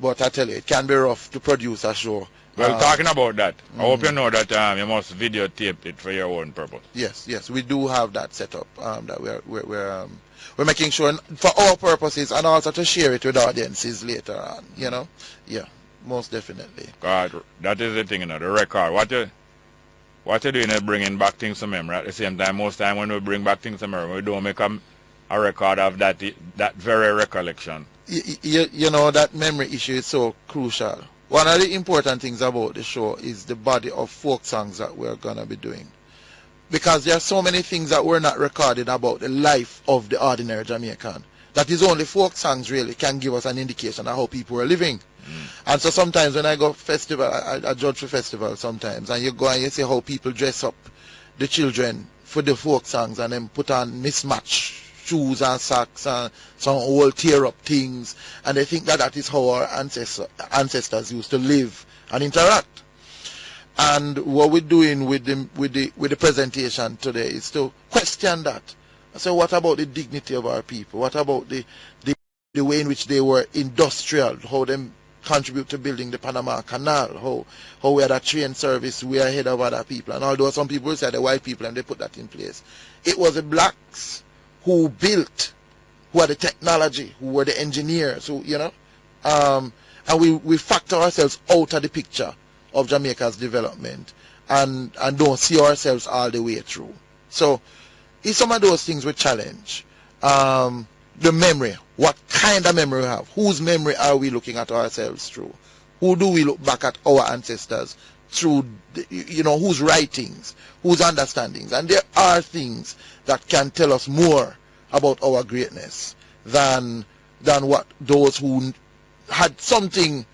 But I tell you, it can be rough to produce a show. Well, talking about that, I hope you know that you must videotape it for your own purpose. Yes, we do have that set up, that we're making sure for our purposes, and also to share it with audiences later on, you know. Yeah, most definitely. God, that is the thing, you know, the record. What you're doing is bringing back things to memory. At the same time, most time when we bring back things to memory, we don't make a record of that very recollection. You know, that memory issue is so crucial. One of the important things about the show is the body of folk songs that we're going to be doing. Because there are so many things that were not recorded about the life of the ordinary Jamaican. That is only folk songs really can give us an indication of how people were living. And so sometimes when I go festival, I judge for festival sometimes, and you go and you see how people dress up the children for the folk songs, and then put on mismatched shoes and socks and some old tear up things, and they think that is how our ancestors used to live and interact. And what we're doing with the presentation today is to question that. So what about the dignity of our people? What about the way in which they were industrial, how them contribute to building the Panama Canal, how we had a train service way ahead of other people. And although some people say the white people and they put that in place, it was the blacks who built, who had the technology, who were the engineers, who, you know, and we factor ourselves out of the picture of Jamaica's development and don't see ourselves all the way through. So it's some of those things we challenge. The memory, what kind of memory we have, whose memory are we looking at ourselves through? Who do we look back at our ancestors through, you know, whose writings, whose understandings? And there are things that can tell us more about our greatness than what those who had something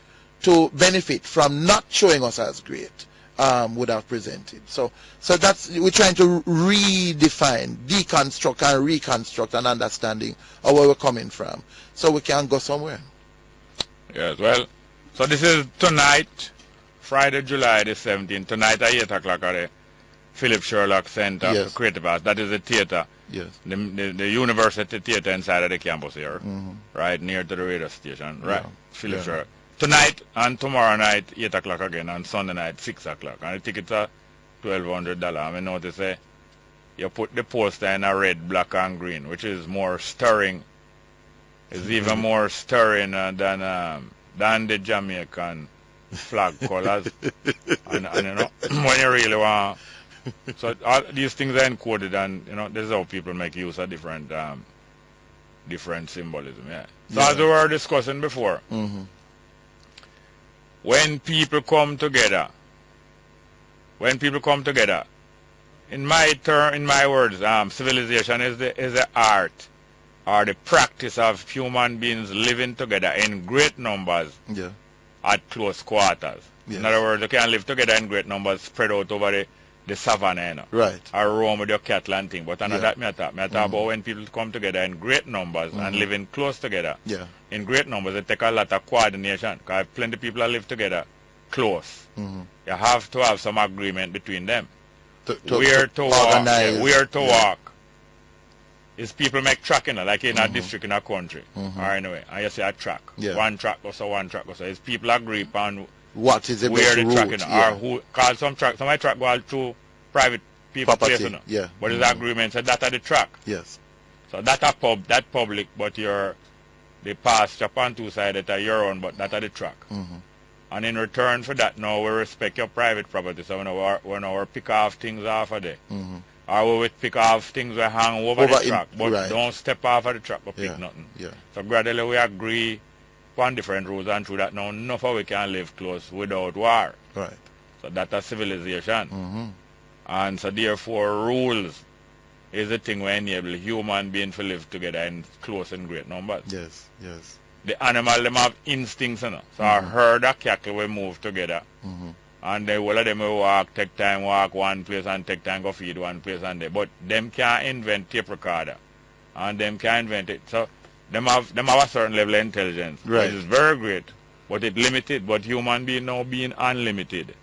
to benefit from not showing us as great would have presented. So that's, we're trying to redefine, deconstruct and reconstruct an understanding of where we're coming from, so we can go somewhere. Yes, well, so this is tonight, Friday, July the 17th, tonight at 8 o'clock at the Philip Sherlock Center for Creative Arts. That is the theater. Yes. The university theater inside of the campus here, right near to the radio station, right? Philip Sherlock. Tonight and tomorrow night, 8 o'clock again, and Sunday night, 6 o'clock. And the tickets are $1,200. I mean, notice you put the poster in a red, black, and green, which is more stirring. It's even more stirring than the Jamaican flag colors. and you know, when you really want. So all these things are encoded, and you know, this is how people make use of different symbolism. Yeah. So as we were discussing before, when people come together, in my words, civilization is the art or the practice of human beings living together in great numbers at close quarters. In other words, you can live together in great numbers spread out over the savannah, you know, right? Or roam with your cattle and thing. But I know that me talk about when people come together in great numbers and living close together. In great numbers, it take a lot of coordination, because plenty of people live together close. You have to have some agreement between them. Where to walk. Is people make track, you know, like in a district in a country, or anyway, and you see a track. One track goes so, one track goes so. Is people agree on what is the where the route, track is, or who? Cause some track go all through private people place, you know. But there's agreement so that are the track. So that are public, but they pass up on two sides that are your own, but that are the track. And in return for that, now we respect your private property. So when we pick off things off of there, or we pick off things we hang over the track, but don't step off of the track or pick nothing. So gradually we agree on different rules, and through that now enough of we can live close without war. So that's a civilization. And so therefore rules is the thing we enable human beings to live together in close and great numbers. The animal, them have instincts, you know. So a herd of cattle will move together. And they all of them will walk, take time walk one place and take time go feed one place and there. But them can't invent tape recorder. And them can't invent it. So them have a certain level of intelligence. Which is very great. But it's limited. But human being now being unlimited.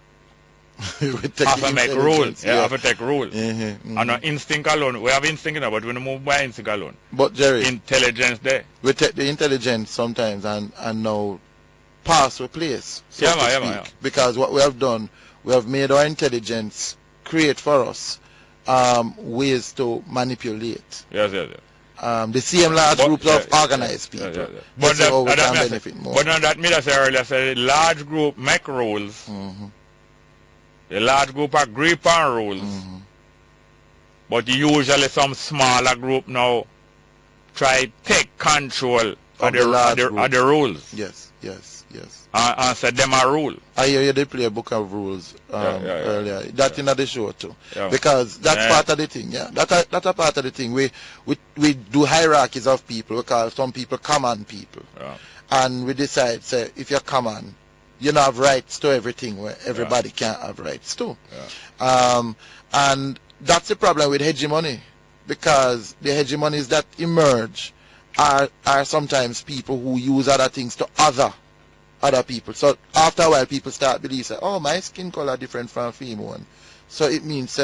Have to make rules. Have to take rules. And instinct alone. We have instinct now, but we don't move by instinct alone. But Jerry, intelligence there. We take the intelligence sometimes and now pass a place, so to speak. Because what we have done, we have made our intelligence create for us ways to manipulate. The same large groups of organized people. But that me say earlier, say the large group make rules. The large group agree upon rules. But usually some smaller group now try take control of the rules. And said them a rule. I hear you, they play a book of rules earlier. That's in the show too. Because that's part of the thing, That's a part of the thing. We do hierarchies of people. We call some people common people. And we decide, say, if you're common, you don't have rights to everything where everybody can't have rights to. And that's the problem with hegemony. Because the hegemonies that emerge are sometimes people who use other things to other people. So after a while, people start believing, say, oh, my skin color different from female. So it means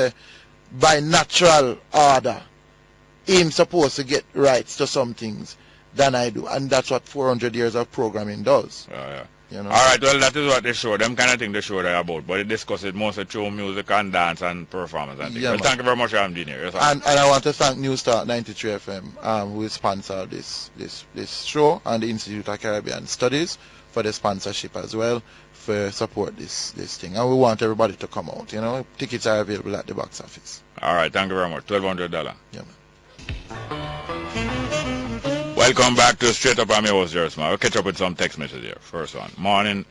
by natural order, I'm supposed to get rights to some things than I do. And that's what 400 years of programming does. You know? All right, well, that is what they show. Them kind of thing they show they about. But they discuss it mostly through music and dance and performance and things. Well, thank you very much for having been here. And I want to thank New Start 93 FM, who sponsored this show, and the Institute of Caribbean Studies for the sponsorship as well, for support this thing. And we want everybody to come out. You know, tickets are available at the box office. All right, thank you very much. $1,200. Welcome back to Straight Up. I'm your host, Jerry Smith. We'll catch up with some text messages here. First one. Morning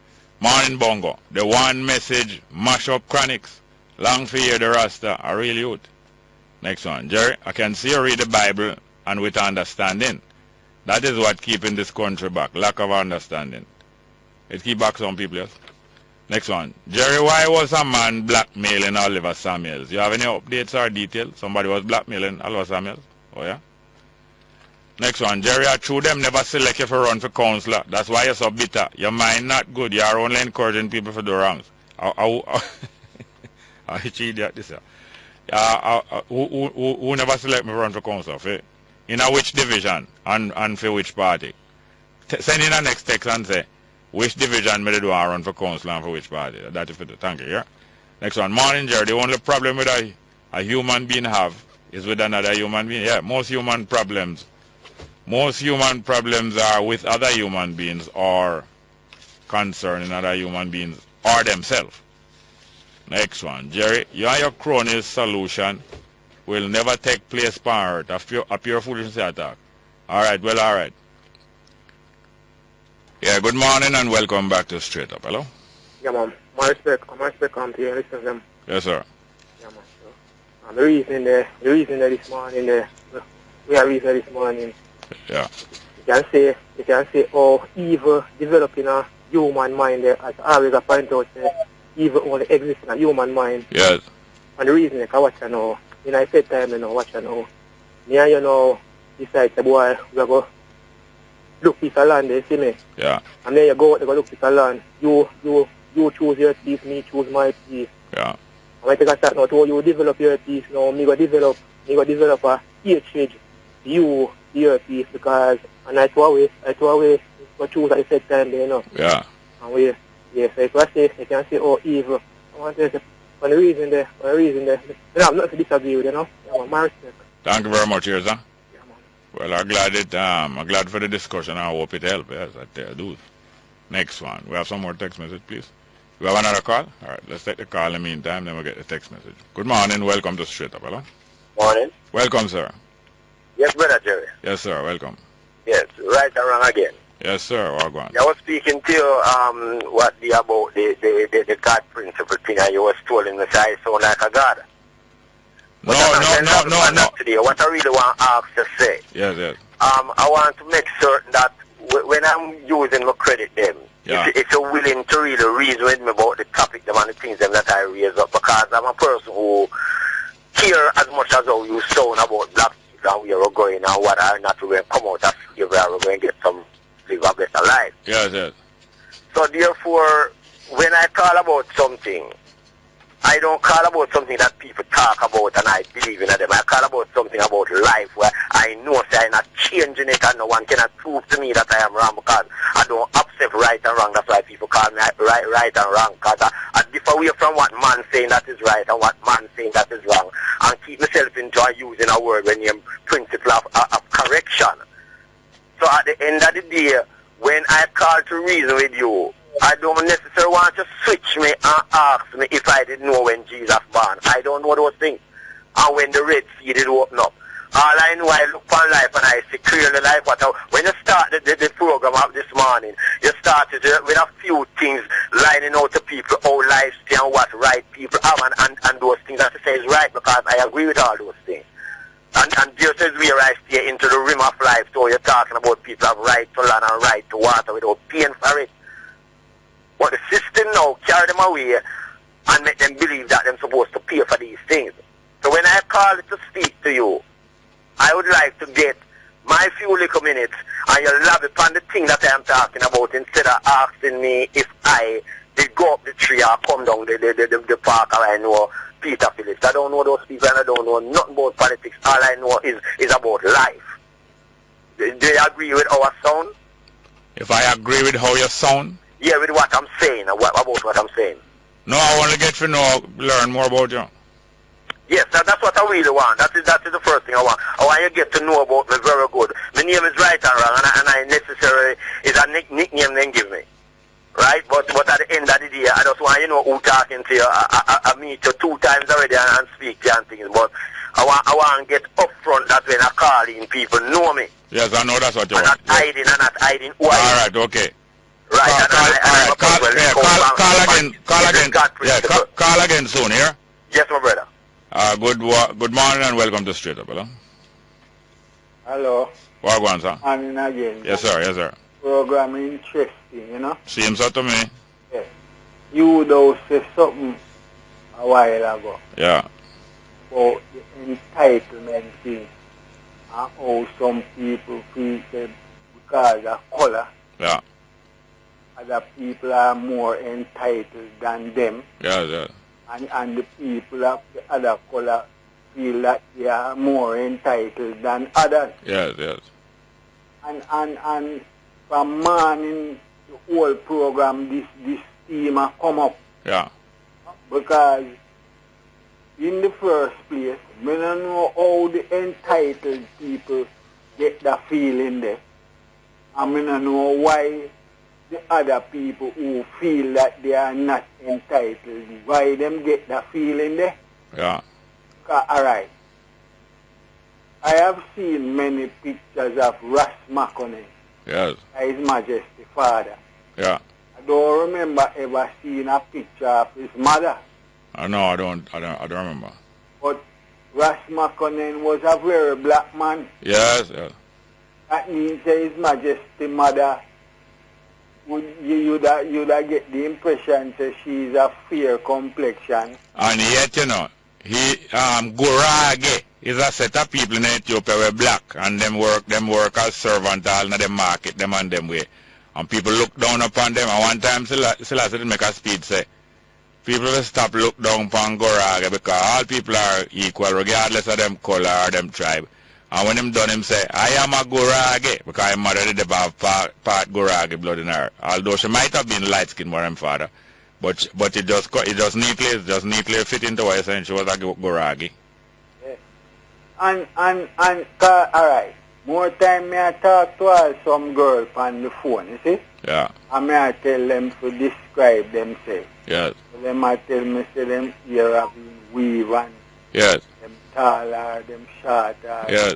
Bongo. The one message, mash up chronics. Long for you, the Rasta, a real youth. Next one. Jerry, I can see you read the Bible and with understanding. That is what keeping this country back, lack of understanding. It keep back some people, yes. Next one. Jerry, why was a man blackmailing Oliver Samuels? You have any updates or details? Somebody was blackmailing Oliver Samuels? Oh, yeah? Next one. Jerry, I true them never select you for run for councillor. That's why you're so bitter. Your mind not good. You are only encouraging people to do wrongs. I cheat that this year. Who never select me for run for councillor? In a which division and for which party? Send in the next text and say, which division may do I run for council and for which party? That is for the thank you, yeah? Next one. Morning, Jerry. The only problem with a human being have is with another human being. Yeah, most human problems are with other human beings or concerning other human beings or themselves. Next one. Jerry, you and your cronies' solution will never take place part of pure foolishness attack. Alright, well, alright. Yeah, good morning and welcome back to Straight Up. Hello? Yeah, man. My respect to you. Listen to them. Yes, sir. Yeah, man. So, the reason that this morning, we have reason this morning. Yeah. You can say, oh, evil developing a human mind there, as always I point out, evil only exists in a human mind. Yes. And the reason I watch now, in I said time, watch now. Me and you know, decide the boy, we go look piece of land, you see me? Yeah. And then you go out, you go look piece of land. You choose your piece, me choose my piece. Yeah. And when I take a start now, to you develop your piece now, me go develop a hatred to you, your piece, because, and I throw away, go choose at the same time, you know. Yeah. And we, yes, so if I say, you can say, oh, evil. I want to say, for the reason there, I'm not to disagree with, you know. Yeah, my respect. Thank you very much, sir. Well, I'm glad for the discussion. I hope it helps. Yes, I do. Next one. We have some more text message, please. We have another call? All right, let's take the call in the meantime, then we'll get the text message. Good morning. Welcome to Straight Up. Hello? Morning. Welcome, sir. Yes, brother Jerry. Yes, sir. Welcome. Yes, right or wrong again. Yes, sir. Wagwan. I was speaking to you about the God principle thing, and you was telling me that I sound like a God. No. Today, what I really want to ask to say. Yes. I want to make certain that when I'm using my credit them, if you're willing to really reason with me about the topic them and the things them that I raise up, because I'm a person who care as much as how you sound about black people and where we're going and what are not going to come out of slavery, we're going to get some live a better life. Yes. So therefore, when I call about something, I don't call about something that people talk about and I believe in them. I call about something about life where I know I'm not changing it and no one cannot prove to me that I am wrong, because I don't accept right and wrong. That's why people call me right and wrong, because I differ away from what man saying that is right and what man saying that is wrong, and keep myself into using a word when you principle of correction. So at the end of the day, when I call to reason with you, I don't necessarily want to switch me and ask me if I didn't know when Jesus born. I don't know those things. And when the Red Sea did open up. All I know, I look upon life and I see clearly life. When you started the program of this morning, you started with a few things lining out to people, how life stay and what right people have and those things that you say is right, because I agree with all those things. And just as where I stay into the rim of life, so you're talking about people have right to land and right to water without paying for it. But the system now carry them away and make them believe that they're supposed to pay for these things. So when I call to speak to you, I would like to get my few little minutes and you love upon the thing that I am talking about, instead of asking me if I did go up the tree or come down the park, or I know Peter Phillips. I don't know those people and I don't know nothing about politics. All I know is about life. Do you agree with our sound? If I agree with how you sound? Yeah, with what I'm saying, about what I'm saying. No, I want to get to learn more about you. Yes, that's what I really want. That is the first thing I want. I want you to get to know about me very good. My name is right and wrong, and I necessarily is a nickname they give me. Right? But at the end of the day, I just want you to know who talking to you. I meet you 2 times already and speak to you and things, but I want to get up front that when I call in, people know me. Yes, I know that's what you want. Not hiding who I am. All right, okay. Right, call again soon, here. Yes, my brother. Good morning and welcome to Straight Up, hello? Hello. Wagwan, sir. And again. Yes, sir. Yes, sir. Program interesting, you know? Seems so to me. Yes. Hugh Dose said something a while ago. Yeah. About the entitlement thing. And how some people feel that because of color. Yeah. Other people are more entitled than them. Yes, yes. And the people of the other color feel that they are more entitled than others. Yes, yes. And from morning the whole program this theme has come up. Yeah. Because in the first place, we don't know how the entitled people get the feeling there. And we don't know why the other people who feel that they are not entitled, why them get the feeling there. Yeah. Alright. I have seen many pictures of Ras McConnell. Yes. His Majesty Father. Yeah. I don't remember ever seeing a picture of his mother. No, I don't remember. But Ras McConnell was a very black man. Yes, yes. That means that His Majesty Mother, you'd get the impression that she's a fair complexion. And yet, you know, Gurage is a set of people in Ethiopia were black and them work as servant all in the market, them and them way. And people look down upon them. And one time Selassie make a speech say, people will stop look down upon Gurage because all people are equal regardless of them color or them tribe. And when him done, him say, I am a Gurage because my mother did have part Gurage blood in her. Although she might have been light skinned more than father. But it just neatly fit into what saying she was a Gurage. Yeah. And alright. More time me I talk to some girl on the phone, you see? Yeah. And me I tell them to describe themselves. Yes. So them I tell me say them ear have been weave and yes. Them taller, them shorter. Yes.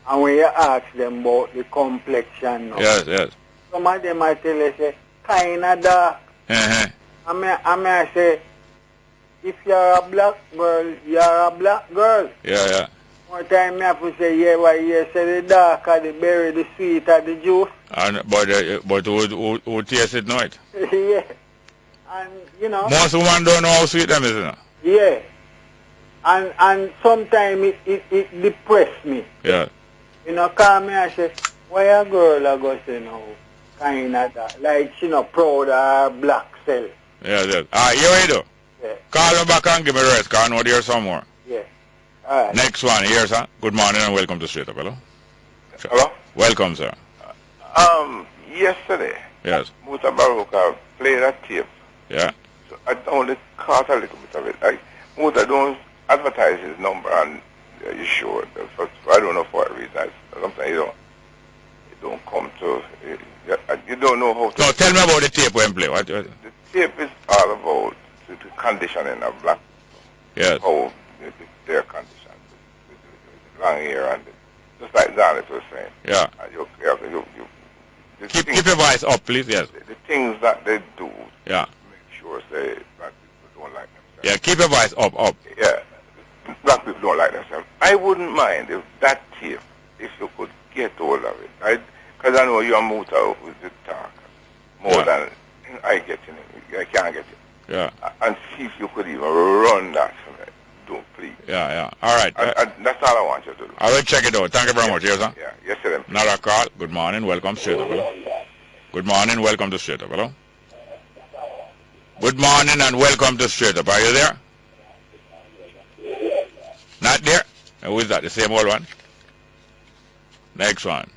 And when you ask them about the complexion now, yes, yes. some of them I tell you say, kinda dark. And I say, if you're a black girl, you're a black girl. Yeah, yeah. More time I have to say, yeah, why you say the darker, the berry, the sweeter, the juice. And but who taste it not? Yeah. And you know. Most women don't know how sweet them is, you know. Yeah. And sometimes it depressed me. Yeah. You know, call me and say, why a girl I go say no, kind of that. Like she not proud of her black self. Yes, yes. Here we do. Yeah. Call me back and give me rest, because I know there's some more. Yeah. All right. Next one here, sir. Good morning and welcome to Straight Up. Hello? Hello? Welcome, sir. Yesterday, yes. Muta Baruka played a tape. Yeah. So I only caught a little bit of it. Muta don't advertise his number and you sure. I don't know for what reason. Sometimes you don't come to, you don't know how to. No, tell me about the tape when play. What? The tape is all about the conditioning of black people. Yes. How their condition, the long hair and just like Zanet was saying. Yeah. Keep your voice up, please. Yes. The things that they do. Yeah. Make sure say black people don't like themselves. Yeah. Keep your voice up. Yeah. Black people don't like themselves. I wouldn't mind if that tape, if you could get hold of it. Because I know you're moved out with the talk more than I get in it. I can't get it. Yeah. And see if you could even run that for me. Don't please. Yeah. All right. That's all I want you to do. I will check it out. Thank you very much. Yes, sir. Yeah. Yes, sir. Another call. Good morning. Welcome to Straight Up. Hello? Good morning. Welcome to Straight Up. Hello? Good morning and welcome to Straight Up. Are you there? Not there? Who is that? The same old one? Next one.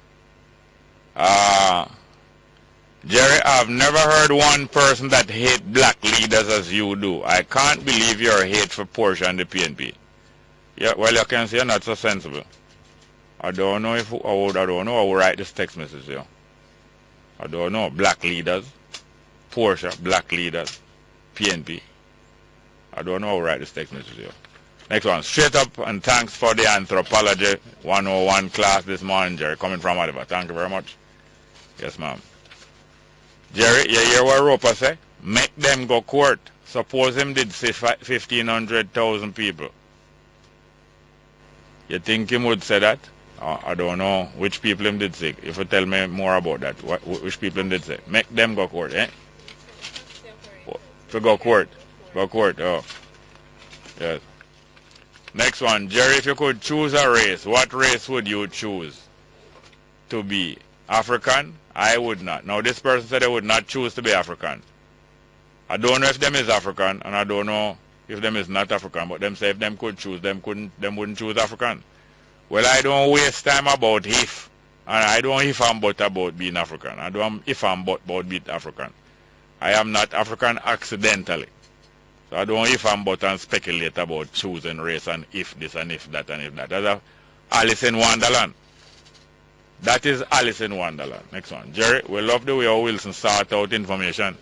Jerry, I've never heard one person that hate black leaders as you do. I can't believe your hate for Porsche and the PNP. Yeah, well, you can say you're not so sensible. I don't know how to write this text message here. I don't know. Black leaders, Porsche, black leaders, PNP. I don't know how to write this text message here. Next one. Straight Up and thanks for the anthropology 101 class this morning, Jerry. Coming from Oliver. Thank you very much. Yes, ma'am. Jerry, you hear what Roper say? Make them go court. Suppose him did say 1,500,000 people. You think him would say that? I don't know which people him did say. If you tell me more about that, which people him did say. Make them go court, eh? To go court. Go court, oh. Yes. Next one. Jerry, if you could choose a race, what race would you choose to be? African? I would not. Now, this person said they would not choose to be African. I don't know if them is African, and I don't know if them is not African, but them say if them could choose, them wouldn't choose African. Well, I don't waste time about if, and I don't if I'm but about being African. I don't if I'm but about being African. I am not African accidentally. So I don't if I'm but and speculate about choosing race and if this and if that and if that. That's Alice in Wonderland. That is Alice in Wonderland. Next one. Jerry, we love the way our Wilson sort out information.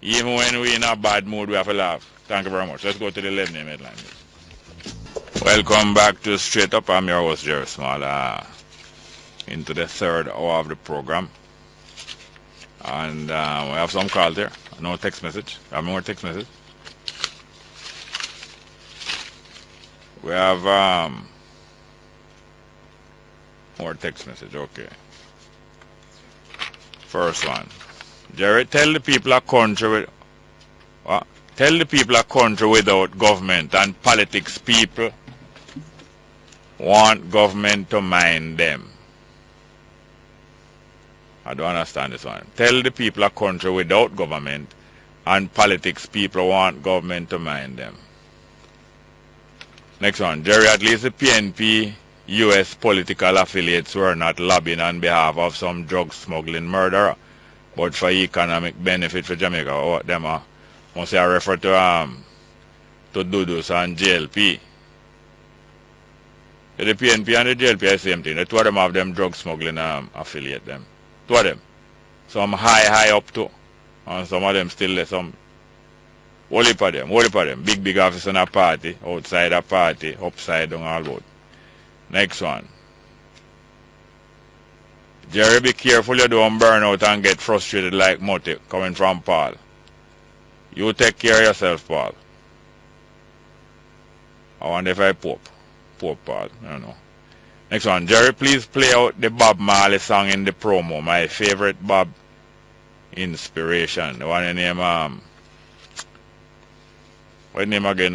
Even when we're in a bad mood, we have to laugh. Thank you very much. Let's go to the 11 a.m. headline. Welcome back to Straight Up. I'm your host, Jerry Small. Into the third hour of the program. And we have some calls there. No text message. We have more text message. We have more text message. Okay. First one. Jerry, tell the people a country with tell the people a country without government and politics people want government to mind them. I don't understand this one. Tell the people a country without government and politics people want government to mind them. Next one. Jerry, at least the PNP U.S. political affiliates were not lobbying on behalf of some drug smuggling murderer, but for economic benefit for Jamaica. What them must I refer to Dudus and JLP. The PNP and the JLP are the same thing. The two of them have them drug smuggling affiliate them. Two of them. Some high up to. And some of them still some whole heap of them. Big office in a party, outside a party, upside down all about. Next one. Jerry, be careful you don't burn out and get frustrated like Moti coming from Paul. You take care of yourself, Paul. I wonder if I Pope Paul. I don't know. Next one. Jerry, please play out the Bob Marley song in the promo. My favorite Bob inspiration. The one named what name again?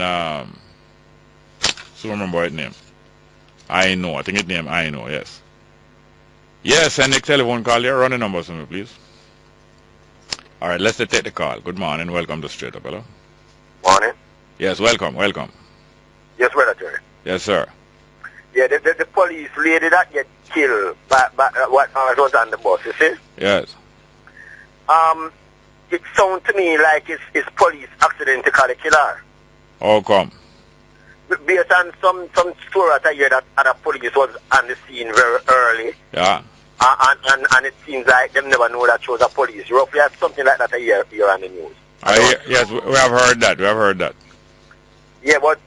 So remember what name. I know. I think it's name I know, yes. Yes, and next telephone call here. Run the numbers for me, please. All right, let's take the call. Good morning. Welcome to Straight Up. Hello. Morning. Yes, welcome. Yes, brother Jerry. Yes, sir. Yeah, the police lady that get killed by what was on the bus, you see? Yes. It sounds to me like it's police accident to call the killer. How come? Based on some story that I hear that other police was on the scene very early. Yeah. And it seems like them never know that she was a police. Roughly something like that I hear on the news. Yes, we have heard that. Yeah, but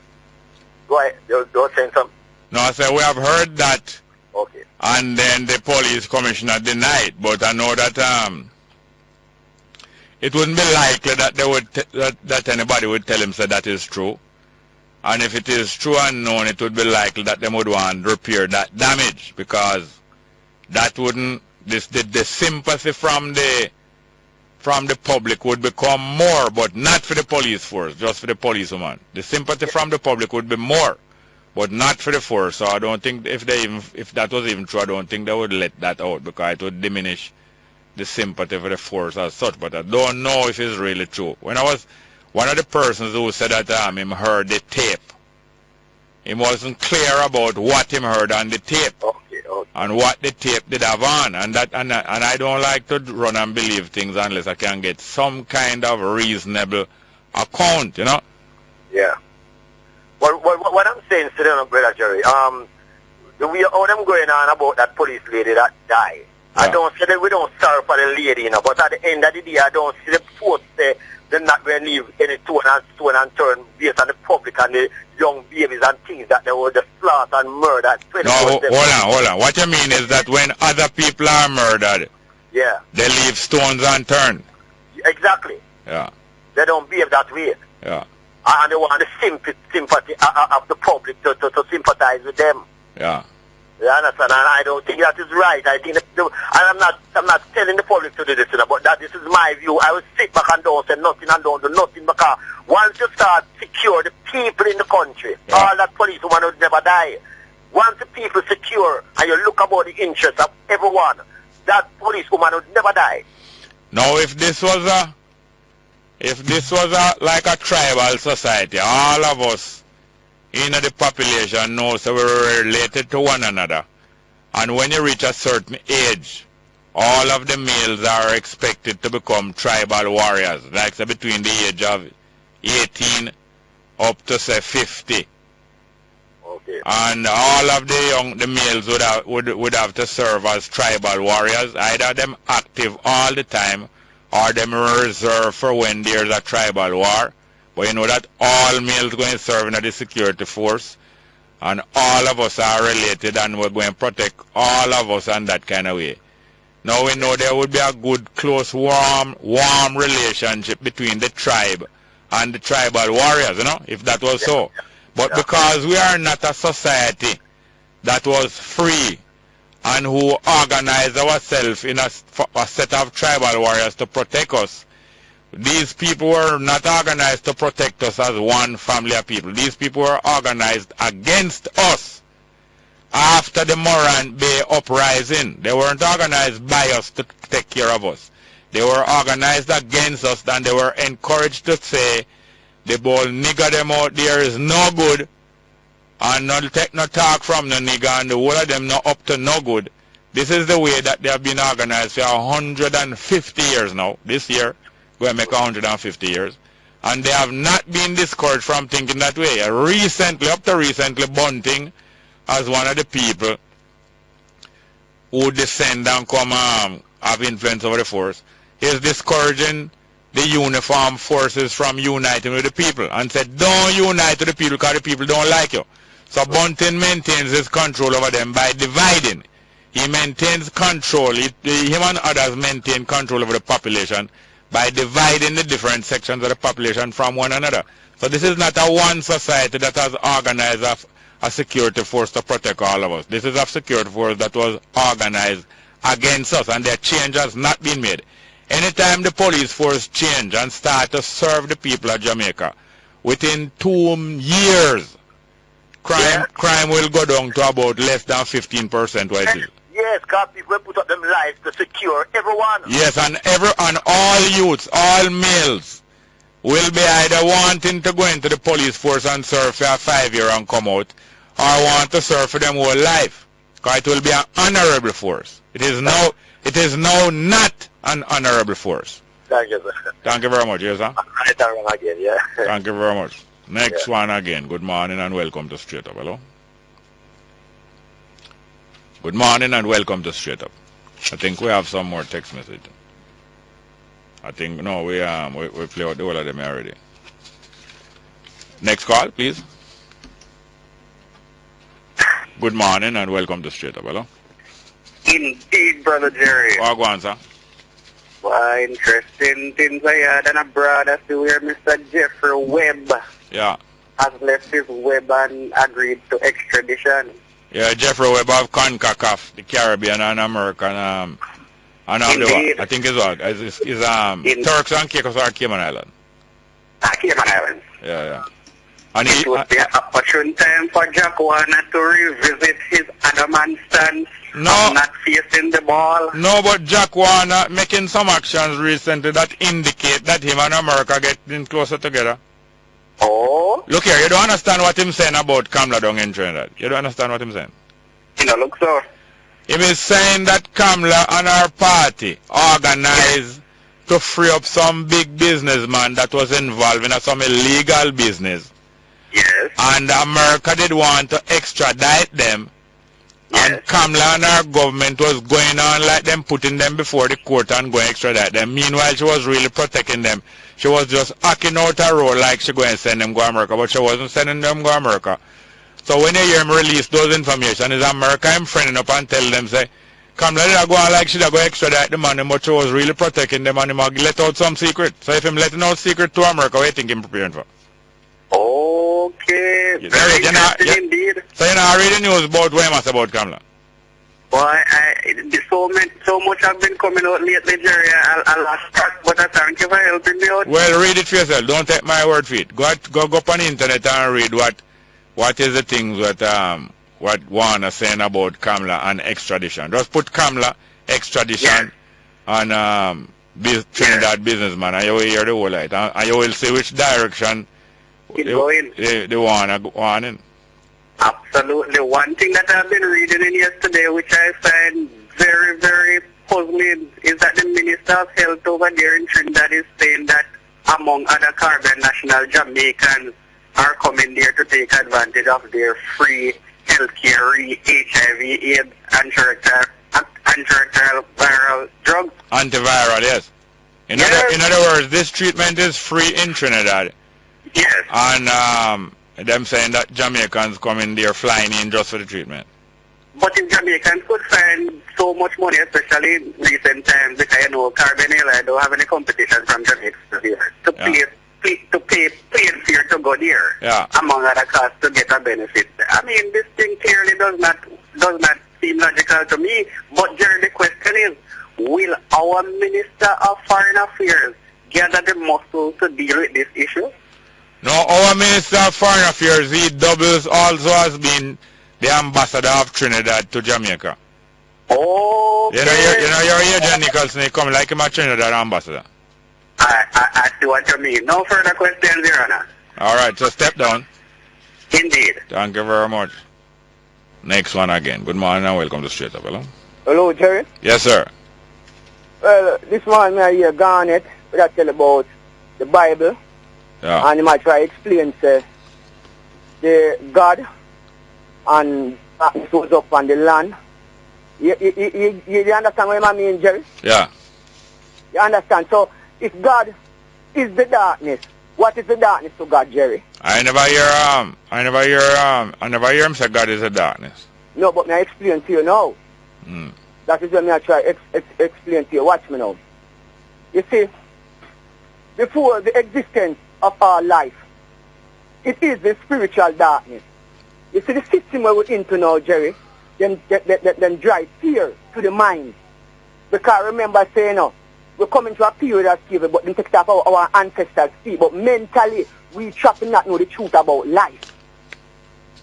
go ahead. You're saying something? No, I said we have heard that. Okay. And then the police commissioner denied, but I know that it wouldn't be likely that they would that anybody would tell him that is true. And if it is true and known, it would be likely that they would want to repair that damage, because that wouldn't the sympathy from the public would become more, but not for the police force, just for the policewoman. The sympathy from the public would be more, but not for the force. So I don't think if that was even true, I don't think they would let that out, because it would diminish the sympathy for the force as such. But I don't know if it's really true. When I was one of the persons who said that him heard the tape, he wasn't clear about what him heard on the tape. Okay. And what the tape did have on, and I don't like to run and believe things unless I can get some kind of reasonable account, you know. Yeah. Well, what I'm saying today, brother Jerry, the way how them going on about that police lady that died, yeah. I don't say that we don't sorry for the lady, you know, but at the end of the day, I don't see the post there. They're not going to leave any stone and turn based on the public and the young babies and things that they were just slaughter and murder. No, hold on. What you mean is that when other people are murdered, yeah, they leave stones unturned. Exactly. Yeah. They don't behave that way. Yeah. And they want the sympathy of the public to sympathize with them. Yeah. You understand? And I don't think that is right. I think I'm not telling the public to do this, but that this is my view. I will sit back and don't say nothing and don't do nothing, because once you start secure the people in the country, all that police woman would never die. Once the people secure and you look about the interests of everyone, that police woman would never die. Now, if this was like a tribal society, all of us in the population knows that we're related to one another. And when you reach a certain age, all of the males are expected to become tribal warriors, like say between the age of 18 up to say 50. Okay. And all of the males would have to serve as tribal warriors, either them active all the time or them reserved for when there's a tribal war. But you know that all males going to serve in the security force, and all of us are related, and we're going to protect all of us in that kind of way. Now we know there would be a good, close, warm relationship between the tribe and the tribal warriors, you know, if that was so. But because we are not a society that was free and who organized ourselves in a set of tribal warriors to protect us, these people were not organized to protect us as one family of people. These people were organized against us after the Moran Bay uprising. They weren't organized by us to take care of us. They were organized against us, and they were encouraged to say, the bold nigger them out there is no good, and not take no talk from the nigger, and the whole of them not up to no good. This is the way that they have been organized for 150 years now. This year, going to make 150 years. And they have not been discouraged from thinking that way. Up to recently, Bunting, as one of the people who descend and come have influence over the force, is discouraging the uniformed forces from uniting with the people, and said, don't unite with the people because the people don't like you. So Bunting maintains his control over them by dividing. He maintains control, him and others maintain control over the population by dividing the different sections of the population from one another. So this is not a one society that has organized a security force to protect all of us. This is a security force that was organized against us, and their change has not been made. Anytime the police force change and start to serve the people of Jamaica, within 2 years, crime will go down to about less than 15% what it is. Yes, because people put up them lives to secure everyone. Yes, and all youths, all males will be either wanting to go into the police force and serve for a 5 year and come out, or want to serve for them whole life. Because it will be an honorable force. It is now not an honorable force. Thank you, sir. Thank you very much, yes, sir. Again, yeah. Thank you very much. Next one again. Good morning and welcome to Straight Up. Hello. Good morning and welcome to Straight Up. I think we have some more text message. I think no, we play out the whole of them already. Next call, please. Good morning and welcome to Straight Up. Hello. Indeed, Brother Jerry. Oh, go on, sir. Why, interesting things I had and abroad as to where Mr. Jeffrey Webb has left his web and agreed to extradition. Yeah, Jeffrey Webb of CONCACAF, the Caribbean and American, and I think is Turks and Caicos or Cayman Island. Cayman Islands. Yeah. And it would be an opportune time for Jack Warner to revisit his adamant stance of not facing the ball. No, but Jack Warner making some actions recently that indicate that him and America getting closer together. Oh? Look here, you don't understand what him saying about Kamala down in Trinidad. You don't understand what him saying. You know, look, sir. He is saying that Kamala and her party organized to free up some big businessman that was involved in some illegal business. Yes. And America did want to extradite them. Yes. And Kamala and her government was going on like them, putting them before the court and going to extradite them. Meanwhile, she was really protecting them. She was just acting out her role like she going to send them to America, but she wasn't sending them to America. So when you hear him release those information, is America him friending up and tell them, say, Kamala did go on like she did go extradite the man, but she was really protecting them and him let out some secret. So if him letting out secret to America, what do you think him preparing for? Okay, very interesting indeed. So you know, I read the news about what he must about Kamala. Boy, so much have been coming out lately, Jerry. I lost track, but I thank you for helping me out. Well, read it for yourself. Don't take my word for it. Go up on the internet and read what is the things that what Warner saying about Kamala and extradition. Just put Kamala extradition on Trinidad businessman, and you will hear the whole light, and you will see which direction the Warner going in. Absolutely. One thing that I've been reading in yesterday, which I find very, very puzzling, is that the Minister of Health over there in Trinidad is saying that, among other Caribbean national Jamaicans are coming there to take advantage of their free healthcare, HIV, AIDS, and antiretroviral drugs. Antiviral, yes. In other words, this treatment is free in Trinidad. Yes. And them saying that Jamaicans come in there flying in just for the treatment. But if Jamaicans could find so much money, especially in recent times, because you know Caribbean Airlines don't have any competition from Jamaica here, to pay plane fare to go there, among other costs, to get a benefit. I mean, this thing clearly does not seem logical to me. But Jerry, the question is, will our Minister of Foreign Affairs gather the muscle to deal with this issue? No, our Minister of Foreign Affairs, he doubles also as being the ambassador of Trinidad to Jamaica. Oh, you know your agent Nicholson, he come like him a Trinidad ambassador. I see what you mean. No further questions, Your Honor. All right, so step down. Indeed. Thank you very much. Next one again. Good morning and welcome to Straight Up. Hello? Hello, Jerry? Yes, sir. Well, this morning I hear Garnet, but I tell about the Bible. Yeah. And you might try to explain, say, the God and darkness was up on the land. You understand what I mean, Jerry? Yeah. You understand? So, if God is the darkness, what is the darkness to God, Jerry? I never hear him say God is the darkness. No, but may I explain to you now? That is when I try to explain to you. Watch me now. You see, before the existence of our life, it is the spiritual darkness. You see, the system we're into now, Jerry, then drive fear to the mind. Because remember saying, we're coming to a period of slavery, but then take off our ancestors' feet. But mentally, we try to not know the truth about life.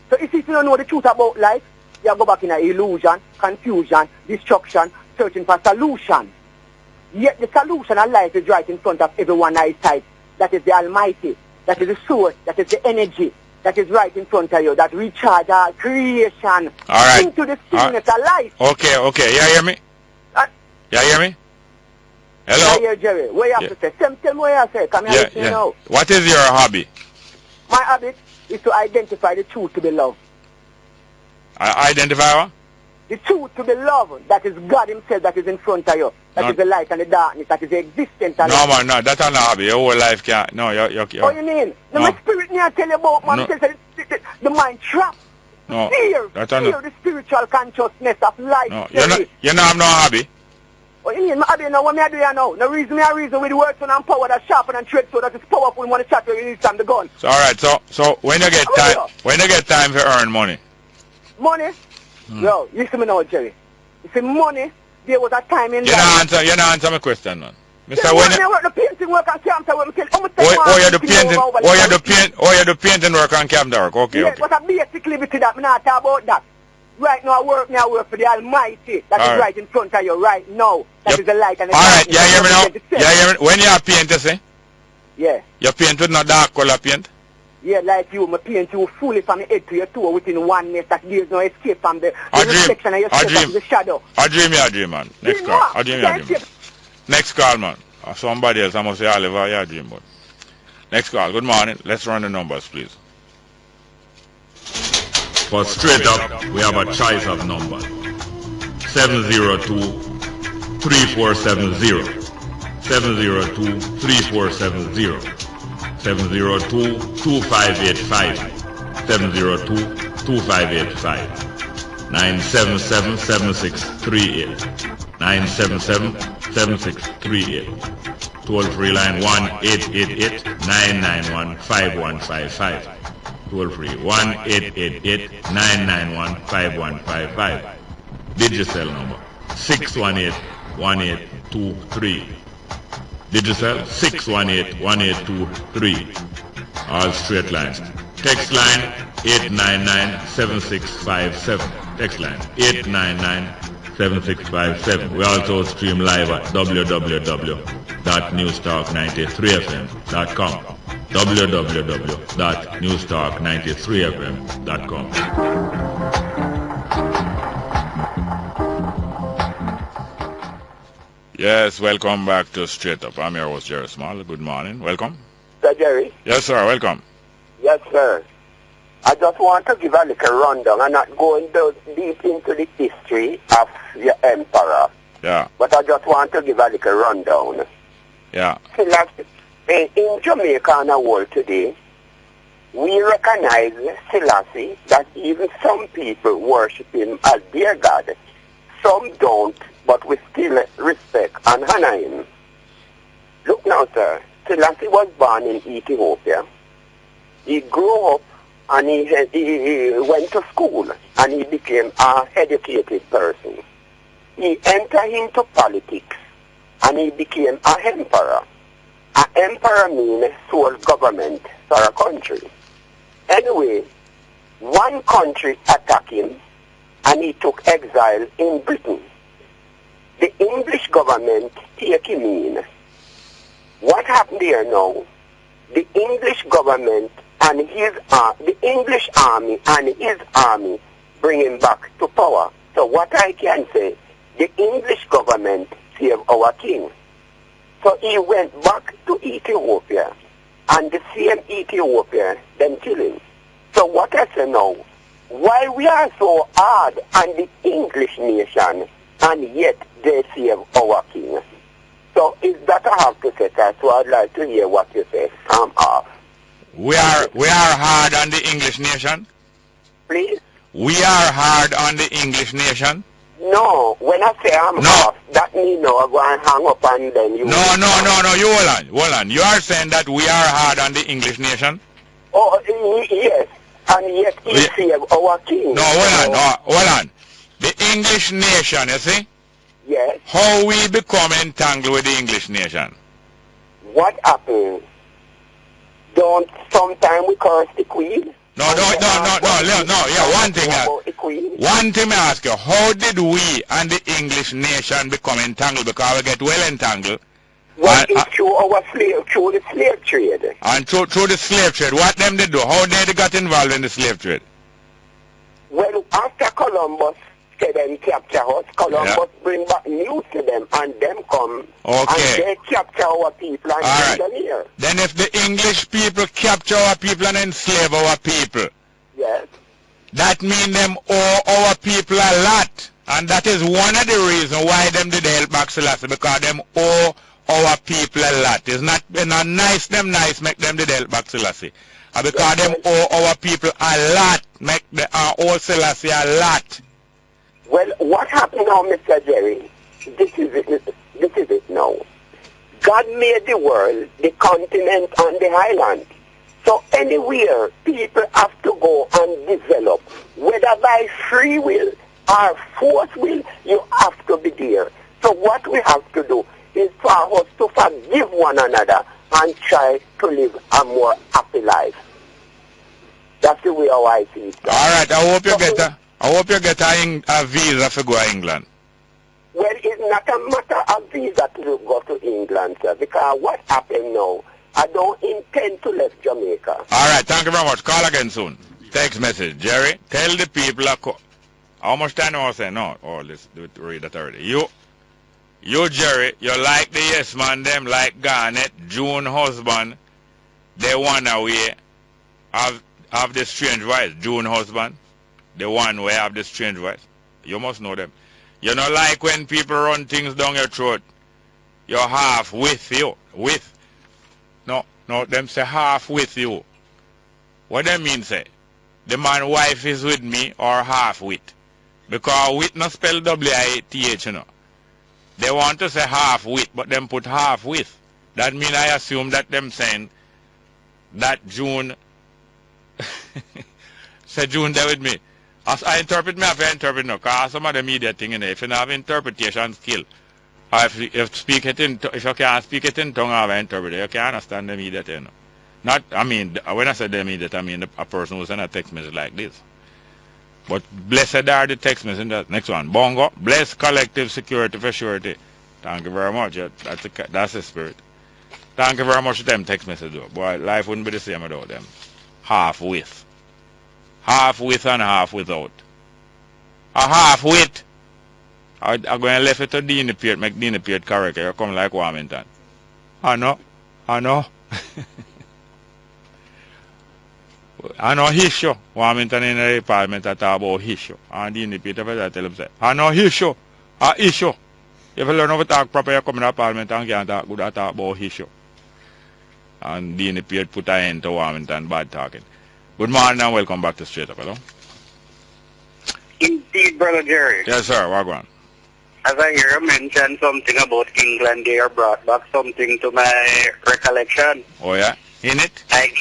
So if you don't know the truth about life, you go back in an illusion, confusion, destruction, searching for solution. Yet the solution of life is right in front of everyone's eyesight. That is the Almighty. That is the source. That is the energy. That is right in front of you. That recharge our creation into the stillness of life. Okay. You hear me? You hear me? Hello? I hear Jerry. What you have to say? Tell me what you have to say. Come here, you know. What is your hobby? My hobby is to identify the truth to be loved. Identify what? The truth to be loved. That is God himself that is in front of you. That is the light and the darkness. That is the existence. And no, man, no. That's not a hobby. Your whole life can't. No, you're. Oh, you mean? No. My spirit me I tell you about, man. No. The mind trap. No. Fear the spiritual consciousness of life. No. You not have no hobby. Oh, you mean? My hobby now, what me I do you now? The reason I reason with the words and power that sharpen and tread so that it's powerful when the shot you release from the gun. So, all right. So when you get time to earn money? Money? Yo, listen me now, Jerry. You see, money, there was a time in life. You not answer my question, man. Mr. When you work the painting work on camera work, you do painting work on camera work. Okay, yes, but I basically with that, me not talk about that. Right now I work for the Almighty. That is right in front of you right now. That is the light and the alright, you hear me now? You hear me? When you paint, you see? Yeah. You paint with no dark color paint? Yeah, like you, I paint you fully from your head to your toe within 1 minute. That there is no escape from the reflection of yourself, the shadow. I dream, man. Next call. I dream. Next call, man. Somebody else, I must say Oliver, you dream, man. Next call. Good morning. Let's run the numbers, please. For straight up, we have a choice of numbers. 702-3470. 702-3470. 702-2585. 702-2585. 977-7638. 977-7638. Toll-free line 1-888-991-5155. Toll-free 1-888-991-5155. Digicel number 618-1823. Digicel 618-1823. All straight lines. Text line 899-7657. Text line 899-7657. We also stream live at www.newstalk93fm.com. www.newstalk93fm.com. Yes, welcome back to Straight Up. I'm your host, Jerry Small. Good morning. Welcome. Sir Jerry? Yes, sir. Welcome. Yes, sir. I just want to give a little rundown. I'm not going deep into the history of the emperor. Yeah. But I just want to give a little rundown. Yeah. In Jamaica and the world today, we recognize Selassie, that even some people worship him as their God. Some don't, but we still respect and honor him. Look now, sir. Selassie was born in Ethiopia. He grew up and he went to school and he became an educated person. He entered into politics and he became an emperor. An emperor means sole government for a country. Anyway, one country attacked him and he took exile in Britain. The English government take him in. What happened there now? The English government and the English army and his army bring him back to power. So what I can say, the English government saved our king. So he went back to Ethiopia, and the same Ethiopia then kill him. So what I say now, why we are so hard on the English nation, and yet they save our king? So is that I have to say that? So I'd like to hear what you say. I'm off. We are hard on the English nation? Please? We are hard on the English nation? No, when I say I'm off, that means no, I go and hang up and then you... No, you hold on. You are saying that we are hard on the English nation? Oh, yes, and yet he saved our king. No, hold on. The English nation, you see? Yes. How we become entangled with the English nation? What happened? Don't sometime we curse the queen? No, yeah, one thing I ask you, how did we and the English nation become entangled? Because we get well entangled. Well, it's through the slave trade. And through the slave trade, what them they do? How they got involved in the slave trade? Well, after Columbus said them capture us, Columbus bring back news to them, and them come, and they capture our people and bring them here. Then if the English people capture our people and enslave our people, yes, that means them owe our people a lot. And that is one of the reasons why them did help back Selassie, because them owe our people a lot. It's not nice make them did help back Selassie. Because them owe our people a lot, make the owe Selassie a lot. Well, what happened now, Mr. Jerry? This is it now. God made the world, the continent, and the island. So anywhere people have to go and develop, whether by free will or force will, you have to be there. So what we have to do is for us to forgive one another and try to live a more happy life. That's the way how I see it. All right, I hope you get a visa to go to England. Well, it's not a matter of visa to go to England, sir, because what happened now, I don't intend to leave Jamaica. All right, thank you very much. Call again soon. Text message. Jerry, tell the people how much time I was saying? No, let's read that already. You, Jerry, you like the yes man, them like Garnet, June husband, they one away of the strange voice, June husband, the one way have the strange voice. You must know them. You know, like when people run things down your throat, you're half with you. No, them say half with you. What they mean say? The man wife is with me or half with. Because with no spell W-I-T-H, you know. They want to say half with, but them put half with. That mean I assume that them saying that June, say June there with me. As I interpret, me have to interpret now, because some of the media thing, if you don't have interpretation skill, or if you can't speak it in tongue or interpret it, you can't understand the media thing. Not, I mean, when I say the media, I mean a person who sends a text message like this. But blessed are the text message. Next one, Bongo, bless collective security for surety. Thank you very much. That's the spirit. Thank you very much for them text message though. Boy, life wouldn't be the same without them. Half with. Half with and half without. A half with. I'm going to left it to Dean Piet, make Dean Piet correct. You come like Warmington. I know. I know issue. Warmington in the department that talk about issue. And Dean Piet ever tell him say, I know issue. A issue. If you learn how to talk proper, you come in the parliament and can't talk good at talk about issue. And Dean Piet put an end to Warmington bad talking. Good morning and welcome back to Straight Up, hello? Indeed, Brother Jerry. Yes, sir. What going on? As I hear you mention something about England, they brought back something to my recollection. Oh, yeah? In it? I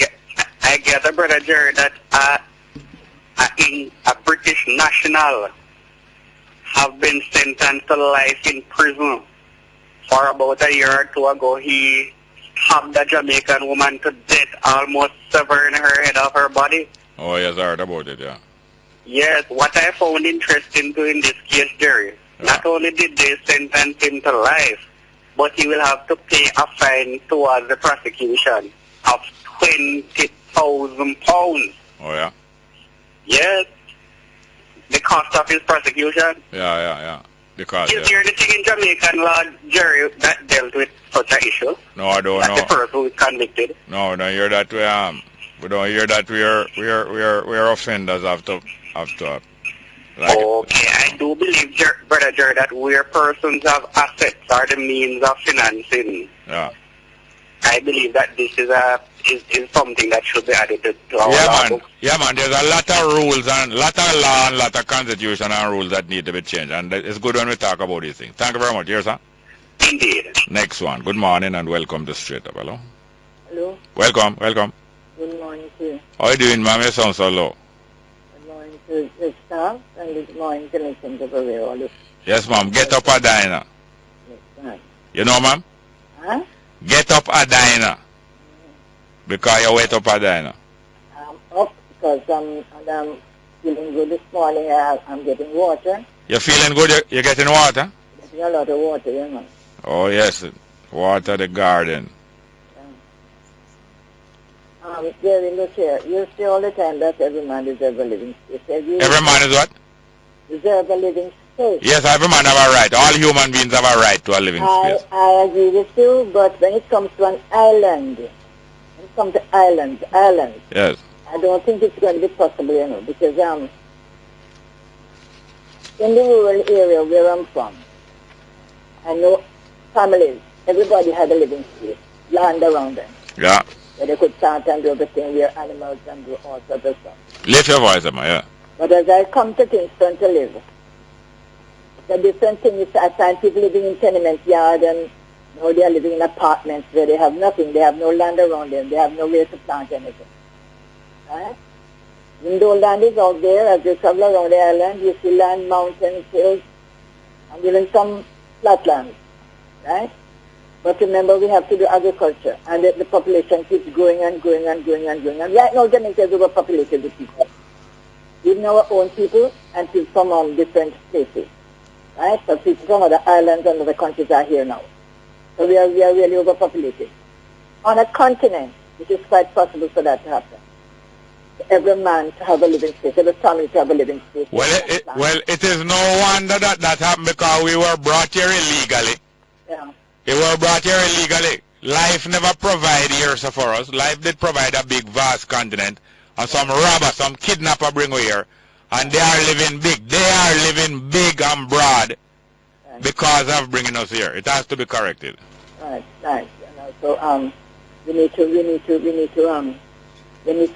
get Brother Jerry, that a British national have been sentenced to life in prison. For about a year or two ago, he stabbed a Jamaican woman to death, almost severing her head off her body. Oh, yes, I heard about it, yeah. Yes, what I found interesting too in this case, Jerry, not only did they sentence him to life, but he will have to pay a fine towards the prosecution of £20,000. Oh, yeah? Yes. The cost of his prosecution. Yeah. Because, is there anything in Jamaican law, Jerry, that dealt with such an issue? No, I don't know. The person who is convicted. No, we don't hear that we don't hear that we are offenders have to like okay, I do believe, Brother Jerry, that where persons have assets or the means of financing. Yeah. I believe that this is something that should be added to our law books. Yeah, man. There's a lot of rules and lot of law and lot of constitution and rules that need to be changed, and it's good when we talk about these things. Thank you very much. Yes, sir. Indeed. Next one. Good morning and welcome to Straight Up. Hello. Hello. Welcome. Good morning to you. How are you doing, ma'am? You sound so low. Good morning to the staff and good morning to listen to the Yes, ma'am. Get up a diner. Yes, ma'am. You know, ma'am? Huh? Get up a diner. Because you wait up a diner. I'm up because I'm feeling good this morning. I'm getting water. You're feeling good? You're getting water? Getting a lot of water, you know. Oh, yes. Water the garden. Jerry, look here. You say all the time that every man deserves a living space. Every man is what? Deserve a living space. Yes, every man have a right. All human beings have a right to a living space. I agree with you, but when it comes to an island, when it comes to islands, yes, I don't think it's going to be possible, you know, because in the rural area where I'm from, I know families, everybody had a living space, land around them. Yeah. Where they could plant and do everything, where animals and do all sorts of stuff. Lift your voice, Emma, yeah. But as I come to Kingston to live, the different thing is I find people living in tenement yard and now they are living in apartments where they have nothing, they have no land around them, they have nowhere to plant anything. Right? Even though land is out there, as you travel around the island, you see land, mountains, hills, and even some flatlands. Right? But remember, we have to do agriculture, and the population keeps growing and growing and growing and growing. And right now, Jamaica is overpopulated with people. Even our own people and people from different places. Right? So people from other islands and other countries are here now. So we are really overpopulated. On a continent, it is quite possible for that to happen. For every man to have a living space, every family to have a living space. Well, it is no wonder that happened because we were brought here illegally. Yeah. We were brought here illegally. Life never provided here for us. Life did provide a big, vast continent. And some robber, some kidnapper bring we here. And they are living big. They are living big and broad because of bringing us here. It has to be corrected. Right. So we need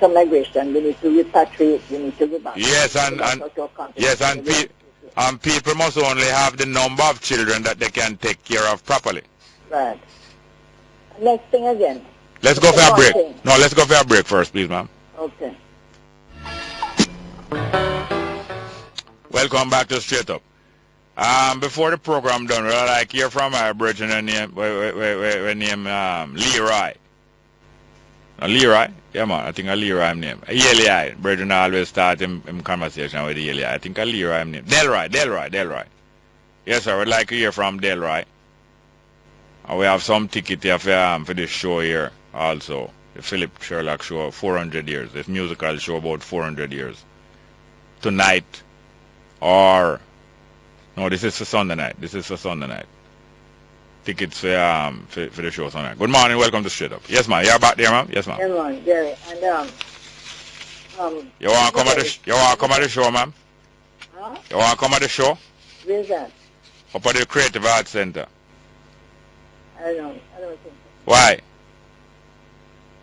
some migration. We need to repatriate. We need to go back. Yes, and people must only have the number of children that they can take care of properly. Right. Next thing again. Let's go for a break. No, let's go for a break first, please, ma'am. Okay. Welcome back to Straight Up. Before the program done, we'd like hear from our brethren name Leroy. Leroy? Yeah, man. I think Leroy name. Eli. Brethren always start him conversation with Eli. I think Leroy name. Delroy. Yes, sir. We'd like to hear from Delroy. And we have some ticket here for this show here also. The Philip Sherlock show, 400 years. This musical show about 400 years. Tonight or... No, this is for Sunday night. Tickets for the show tonight. Good morning, welcome to Straight Up. Yes, ma'am. You're back there, ma'am? Yes, ma'am. Yeah, man, Jerry. And, you want to come at the show, ma'am? Huh? You want to come at the show? Where's that? Up at the Creative Arts Center. I don't think so. Why?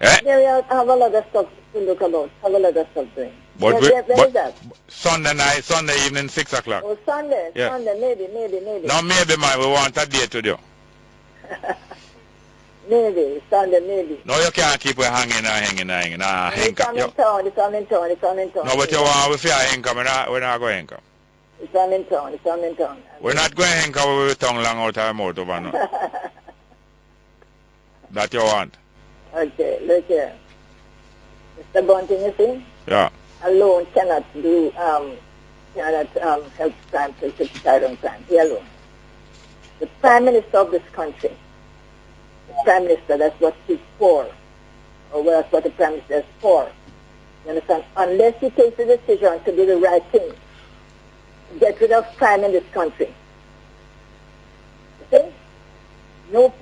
Eh? Jerry, I have a lot of stuff to look about. Have a lot of stuff doing. But where is that? Sunday evening, 6 o'clock. Oh, Sunday. Yeah. Maybe. No, maybe, man. We want a date with you. Maybe. Sunday, maybe. No, you can't keep it hanging. It's on in town. No, but you want if you hang we're not going to. It's on in town. We're not going to hang with the tongue long out of our mouth over now. That you want. Okay, look here. Mr. Bunting, you see? Yeah. Alone cannot do help crime to silent crime. He alone. The Prime Minister of this country, the Prime Minister, that's what he's for, or that's what the Prime Minister is for. You understand? Unless he takes the decision to do the right thing, to get rid of crime in this country. You see? No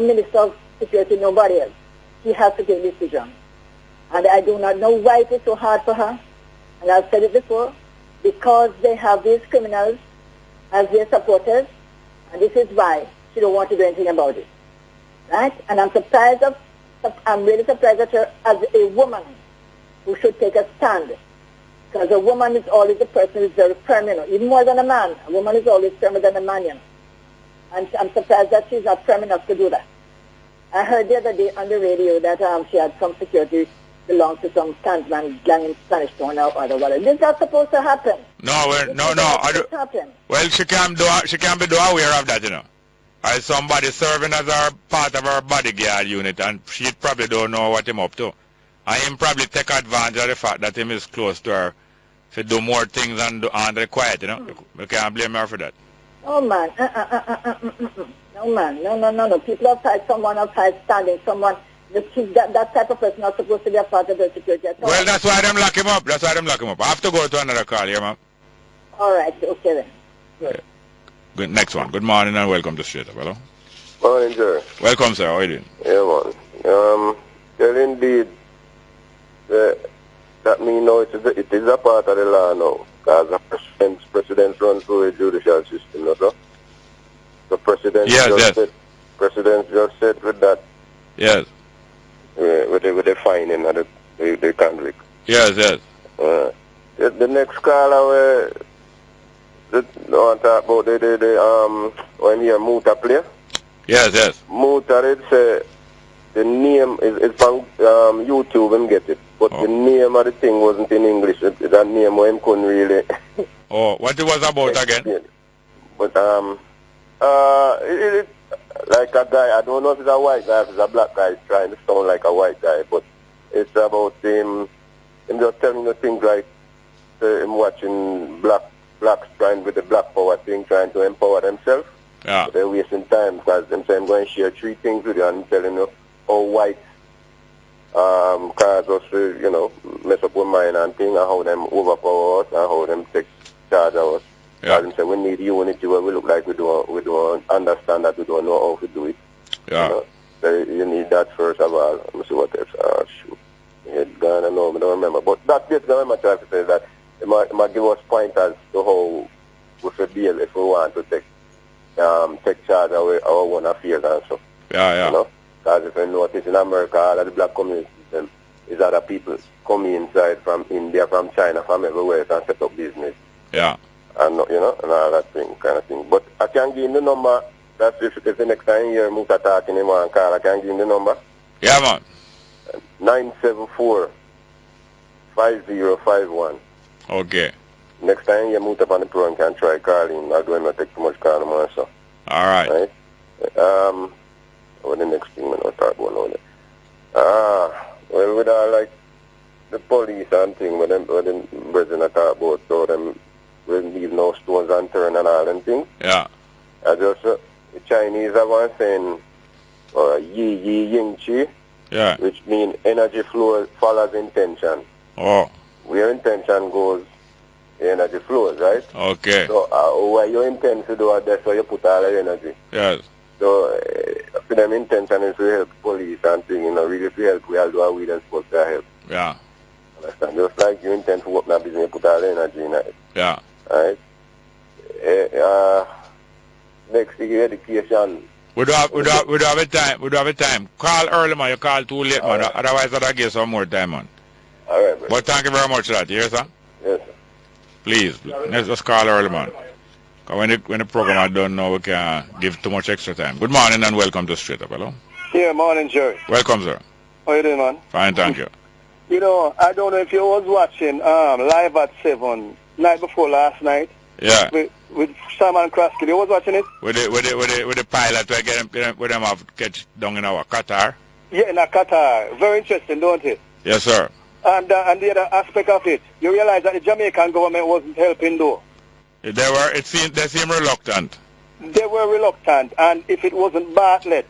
Minister of Security, nobody else. He has to take a decision. And I do not know why it is so hard for her. And I've said it before, because they have these criminals as their supporters, and this is why she don't want to do anything about it. Right? And I'm really surprised at her as a woman who should take a stand. Because a woman is always a person who is very firm, even more than a man. A woman is always firmer than a man, And I'm surprised that she's not firm enough to do that. I heard the other day on the radio that she had some security belongs to some Klansman gang in Spanish Town or whatever. This is not supposed to happen. No. Well, she can be aware of that, As somebody serving as our part of our bodyguard unit, and she probably don't know what him up to. And him probably take advantage of the fact that him is close to her to do more things and the quiet, We can't blame her for that. Oh, man. No, man. No. People outside, someone outside standing, someone... That type of person is not supposed to be a part of the security at all. Well, that's why them lock him up. I have to go to another call here, ma'am. All right. Okay, then. Good. Good. Next one. Good morning and welcome to Straight Up. Hello? Morning, sir. Welcome, sir. How are you doing? Yeah, man. Well, indeed, that means now it is a part of the law now. Because the president runs through a judicial system, sir? The president President just said with that. Yes. With the fining of the convict. Yes. The next caller want to talk about when you Muta play. Yes. Muta, it say the name is from YouTube and get it, but the name of the thing wasn't in English. That name him couldn't really. What it was about again? But it like a guy, I don't know if it's a white guy, if it's a black guy, it's trying to sound like a white guy, but it's about him just telling the things like him watching blacks trying with the black power thing, trying to empower themselves. Yeah. But they're wasting time because them saying I'm going to share 3 things with you and telling you how white cause us to, mess up with mine and thing, and how them overpower us and how them take charge of us. Yeah. And say we need unity where we look like we don't understand that we don't know how to do it. Yeah. You need that first of all. Let me see what else. Shoot. Head gone, I don't remember. But that bit I'm trying to say that it might give us pointers to how we should deal if we want to take charge of our own affairs and stuff. Yeah. Because if you notice in America, all of the black communities is other people coming inside from India, from China, from everywhere and set up business. Yeah. And and all that kind of thing. But I can give him the number. That's if the next time you hear Muta talking him and call, I can give him the number. Yeah, man. 974-5051. Okay. Next time you move up on the pro and can try calling. I don't take too much call, man, so. All right. Right? What the next thing we'll talk about now then? Well, with all like the police and thing, what them president talk about, so them will leave no stones unturned and all them things. Yeah. I just, the Chinese have one saying, yi yi ying chi, yeah, which means energy flow follows intention. Oh. Where intention goes, energy flows, right? Okay. So, what you intend to do, that's where you put all the energy. Yes. So, for them intention is to help police and things, you know, really to help, we all do what we are supposed to help. Yeah. Understand? Just like you intend to open a business, you put all the energy in it. Yeah. Alright? Next thing, education. We do have a time. Call early, man. You call too late, man. Right. Otherwise, I'll give some more time, man. All right, but thank you very much for that. You hear, sir? Yes, sir. Please, let's just call early, man. Because when the program is done now, we can give too much extra time. Good morning and welcome to Straight Up. Hello? Yeah, morning, Jerry. Welcome, sir. How you doing, man? Fine, thank you. You know, I don't know if you was watching Live at 7, night before last night. Yeah. With Simon Krasky. You was watching it? With the pilot, we get them have catch down in our Qatar. Yeah, in Qatar. Very interesting, don't it? Yes, sir. And the other aspect of it, you realize that the Jamaican government wasn't helping, though. They seem reluctant. They were reluctant, and if it wasn't Bartlett,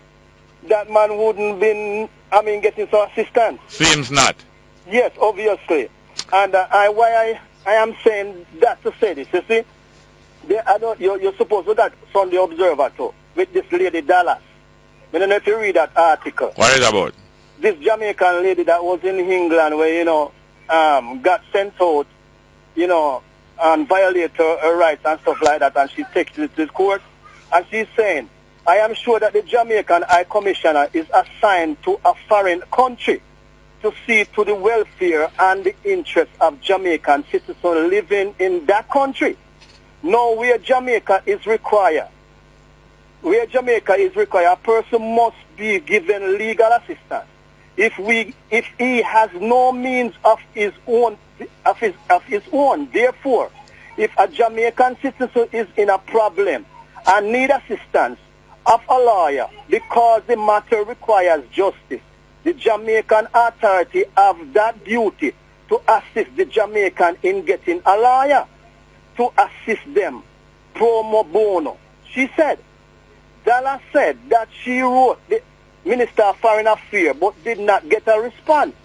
that man wouldn't been, getting some assistance. Seems not. Yes, obviously. And why I am saying that to say this, you see, you're supposed to that Sunday Observer too, with this lady Dallas. I don't know if you read that article. What is it about? This Jamaican lady that was in England where, got sent out, and violated her rights and stuff like that, and she takes it to court, and she's saying, I am sure that the Jamaican High Commissioner is assigned to a foreign country to see to the welfare and the interests of Jamaican citizens living in that country. Now, where Jamaica is required, a person must be given legal assistance. If he has no means of his own, therefore, if a Jamaican citizen is in a problem and need assistance of a lawyer because the matter requires justice, the Jamaican authority have that duty to assist the Jamaican in getting a lawyer, to assist them pro bono. She said, Dallas said that she wrote the Minister of Foreign Affairs but did not get a response.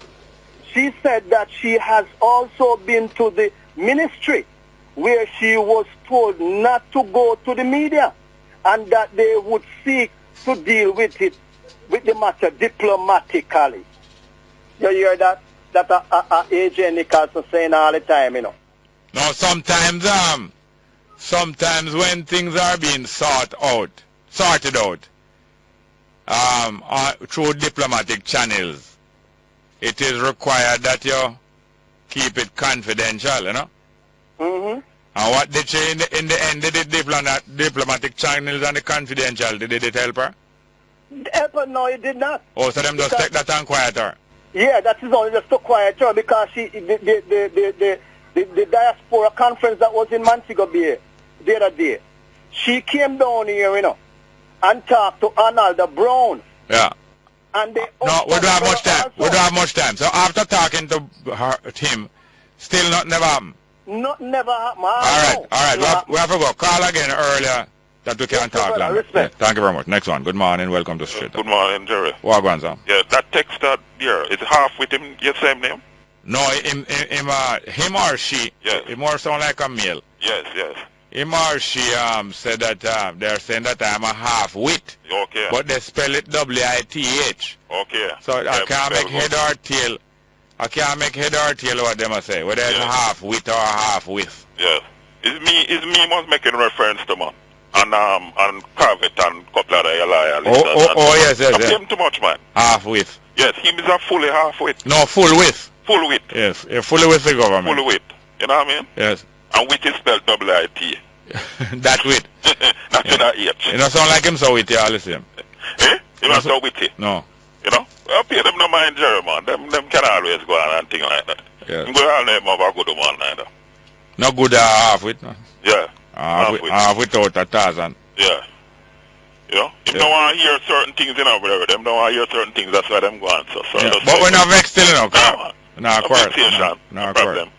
She said that she has also been to the ministry where she was told not to go to the media and that they would seek to deal with the matter diplomatically. You hear that? That A.J. Nicholson saying all the time, No, sometimes when things are being sorted out, through diplomatic channels, it is required that you keep it confidential, Mm-hmm. And what did she, in the end, did the diplomatic channels and the confidential, did it help her? Help her? No, it did not. Oh, so them just take that and quiet her? Yeah, that is only just to quiet her because the diaspora conference that was in Montego Bay the other day, she came down here, and talked to Arnold Brown. Yeah. And they we don't have much time. We don't have much time. So after talking to him, still nothing never happened. Nothing never happened. All right. We have to go. Call again earlier that we can talk longer. Yeah, thank you very much. Next one. Good morning. Welcome to Straight Up. Good morning, Jerry. What on, sir? Yeah, that text that there, is half with him, your same name? No, him or she. Yes. It more sound like a male. Yes. Him or she said that they're saying that I'm a half-wit. Okay. But they spell it W-I-T-H. Okay. So I can't make head or tail. I can't make head or tail what them say. Whether it's a half-wit or a half-with. Yes. It's me was making reference to man. And Carvet and couple of the yes. Him too much, man. Half-with. Yes, him is a fully half-wit. No, full-with. Full-wit. Yes, fully with the government. Full-wit. You know what I mean? Yes. And wit is spelled W-I-T. That wit. Not with that H. You don't sound like him so witty all the same. Eh? You don't so witty? No. I pay them no mind, Jerry, man. Them can always go on and things like that. Yes. I'm going to name of a good one either. No good half with, no? Yeah. Half without 1,000. Yeah. You know? Them don't want to hear certain things, you know, whatever. Them don't want to hear certain things. That's why them going. So Yeah. But we're not vexed still, you know, Carl. No problem.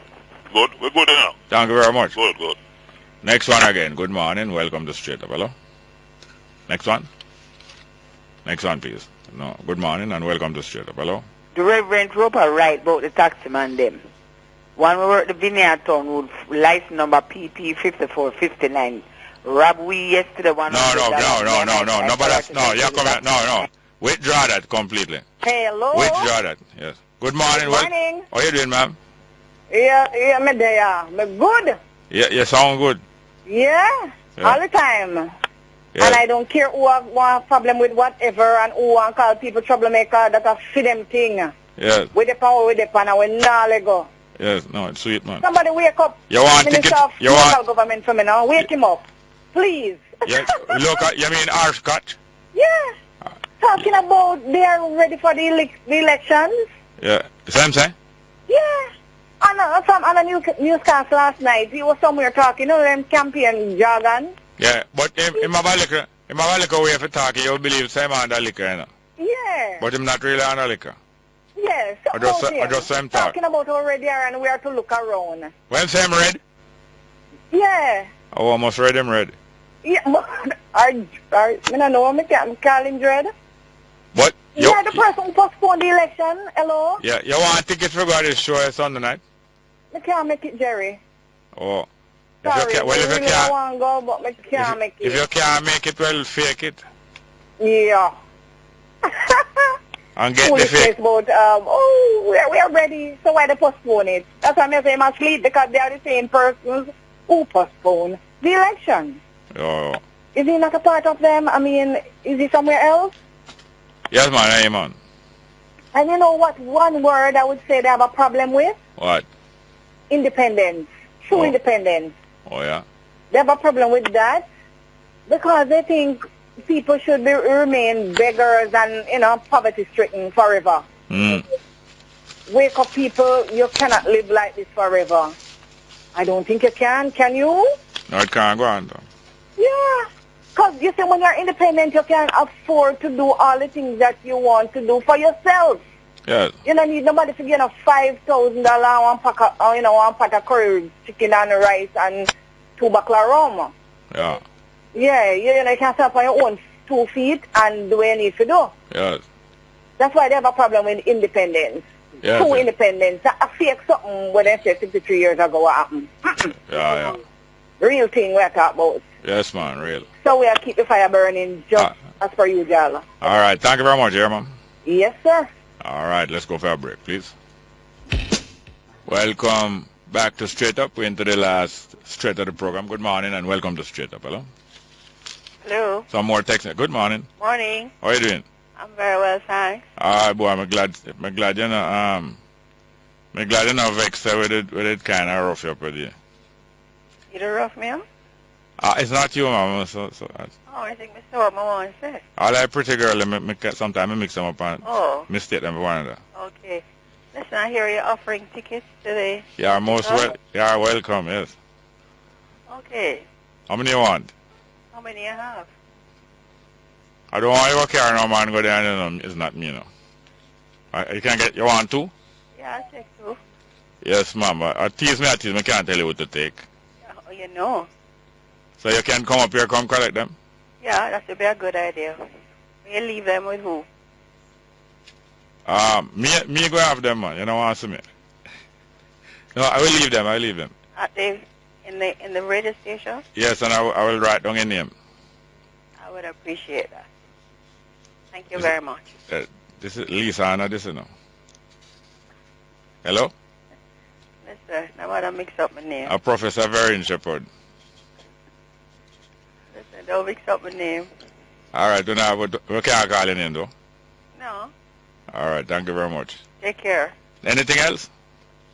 Good. We're good, you know. Thank you very much. Good. Next one again. Good morning. Welcome to Straight Up. Hello? Next one. Next one, please. No. Good morning and welcome to Straight Up. Hello? The Reverend Roper right about the taxi man them. One we work the Vineyard Town Road, license number PP 5459. Rob we yesterday one. No. Nobody. No, you come here. No. Withdraw that completely. Hello. Withdraw that. Yes. Good morning. Good morning. How are you doing, ma'am? Yeah, me there. Me good. Yeah, you sound good. Yeah. All the time. Yeah. And I don't care who want a problem with whatever and who want call people troublemaker. That a for them thing. Yes. With the power, with the pan, and we nah let go. Yes. No, it's sweet, man. Somebody wake up. You want Minister ticket? of You local want? government for me now. Wake him up, please. Yeah. Look, you mean Arscott? Yeah. Talking about they are ready for the elections. Yeah. Same thing? Yeah. On a newscast last night, he was somewhere talking, you know, them campaign jargon. Yeah, but in my liquor way for talking, you believe same on the liquor, you know? Yeah. But I'm not really on the liquor. Yes. I just same talk. Talking about already and we are to look around. When same red? Yeah. I almost read him red. Yeah, but I don't know, I can't call him dread. But you are the person who postponed the election. Hello? Yeah, you want tickets for God this show Sunday night? I can't make it, Jerry. Oh. Sorry, if you can, well, if you really can't, want to go, but I can't make it. If you can't make it, well, fake it. Yeah. And get the fake. About, we are ready, so why they postpone it? That's why I'm saying I'm asleep, because they are the same persons who postpone the election. Oh. Is he not a part of them? I mean, is he somewhere else? Yes, man, hey, man. And you know what one word I would say they have a problem with? What? Independence. True independence. Oh, yeah? They have a problem with that because they think people should remain beggars and, you know, poverty-stricken forever. Wake up, people. You cannot live like this forever. I don't think you can. Can you? No, it can't go on, though. Yeah. Because you see, when you're independent, you can afford to do all the things that you want to do for yourself. Yes. You don't need nobody to give you $5,000 one pot of curry chicken and rice and 2 bottles of rum. Yeah. Yeah, you can stand up on your own 2 feet and do what you need to do. Yes. That's why they have a problem with independence. Yes. True independence. A fake something when they say 63 years ago what happened. Yeah. Real thing we're talking about. Yes, man, real. So we'll keep the fire burning just as per you, Jala. All right, thank you very much, yeah, man. Yes, sir. All right, let's go for a break, please. Welcome back to Straight Up. We're into the last Straight Up the program. Good morning and welcome to Straight Up. Hello? Hello. Some more text. Good morning. Morning. How are you doing? I'm very well, thanks. All right, boy, I'm glad you know, I'm glad you're not vexed with it kind of rough up with you. You don't rough me up? It's not you, mama. So I think Mr. What I want to say. all that pretty girl, sometimes I mix them up and mistake them for one another. Okay. Listen, I hear you're offering tickets today. Yeah, welcome, yes. Okay. How many you want? How many you have? I don't want you to carry no man go there and it's not me, no. You can get, you want 2? Yeah, I'll take 2. Yes, ma'am. Tease me, I can't tell you what to take. Oh, you know. So you can come up here, come collect them? Yeah, that would be a good idea. You leave them with who? Me go have them, man. You don't want to see me. No, I will leave them. In the radio station? Yes, and I will write down your name. I would appreciate that. Thank you very much. This is Lisa, Anna, this is no. Hello? Listen, I want to mix up my name. Professor Verin Shepherd. Listen, don't mix up my name. All right, we can't call your name, though. No. All right, thank you very much. Take care. Anything else?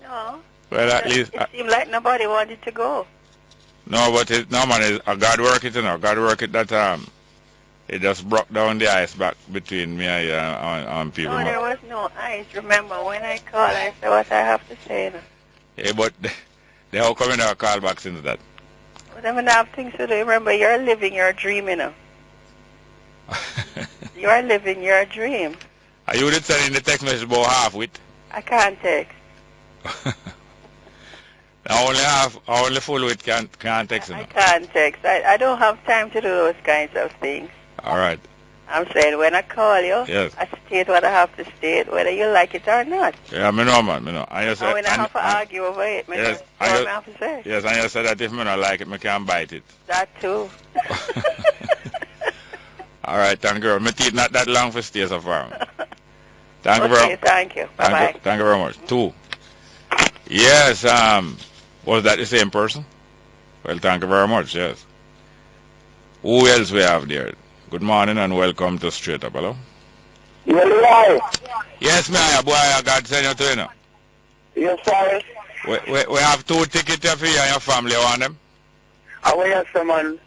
No. Well, at least... It seemed like nobody wanted to go. No, but God work it, you know. God work it that it just broke down the ice back between me and you and people. No, there was no ice. Remember, when I called, I said what I have to say. Hey, but Then how come you never call back since that? But I mean, I have things to do. Remember, you're living your dream, you know. You're living your dream. Are you did send in the text message about half with? I can't text. Only full with can't text him. I can't text. I don't have time to do those kinds of things. All right. I'm saying when I call you, yes. I state what I have to state, whether you like it or not. Yeah, I know, man. I know. And when I have to argue over it, yes, I have to say. Yes, and you said that if I don't like it, I can bite it. That too. All right, thank you. My teeth not that long for stay so far. Thank you very much. Thank you. Bye-bye. Thank you very much. 2. Yes, was that the same person? Well, thank you very much, yes. Who else we have there? Good morning and welcome to Straight Up. Hello? Yes, ma'am. Boy, I got to send you to you now. Yes, sir. We have 2 tickets for you and your family. You want them? I will have someone.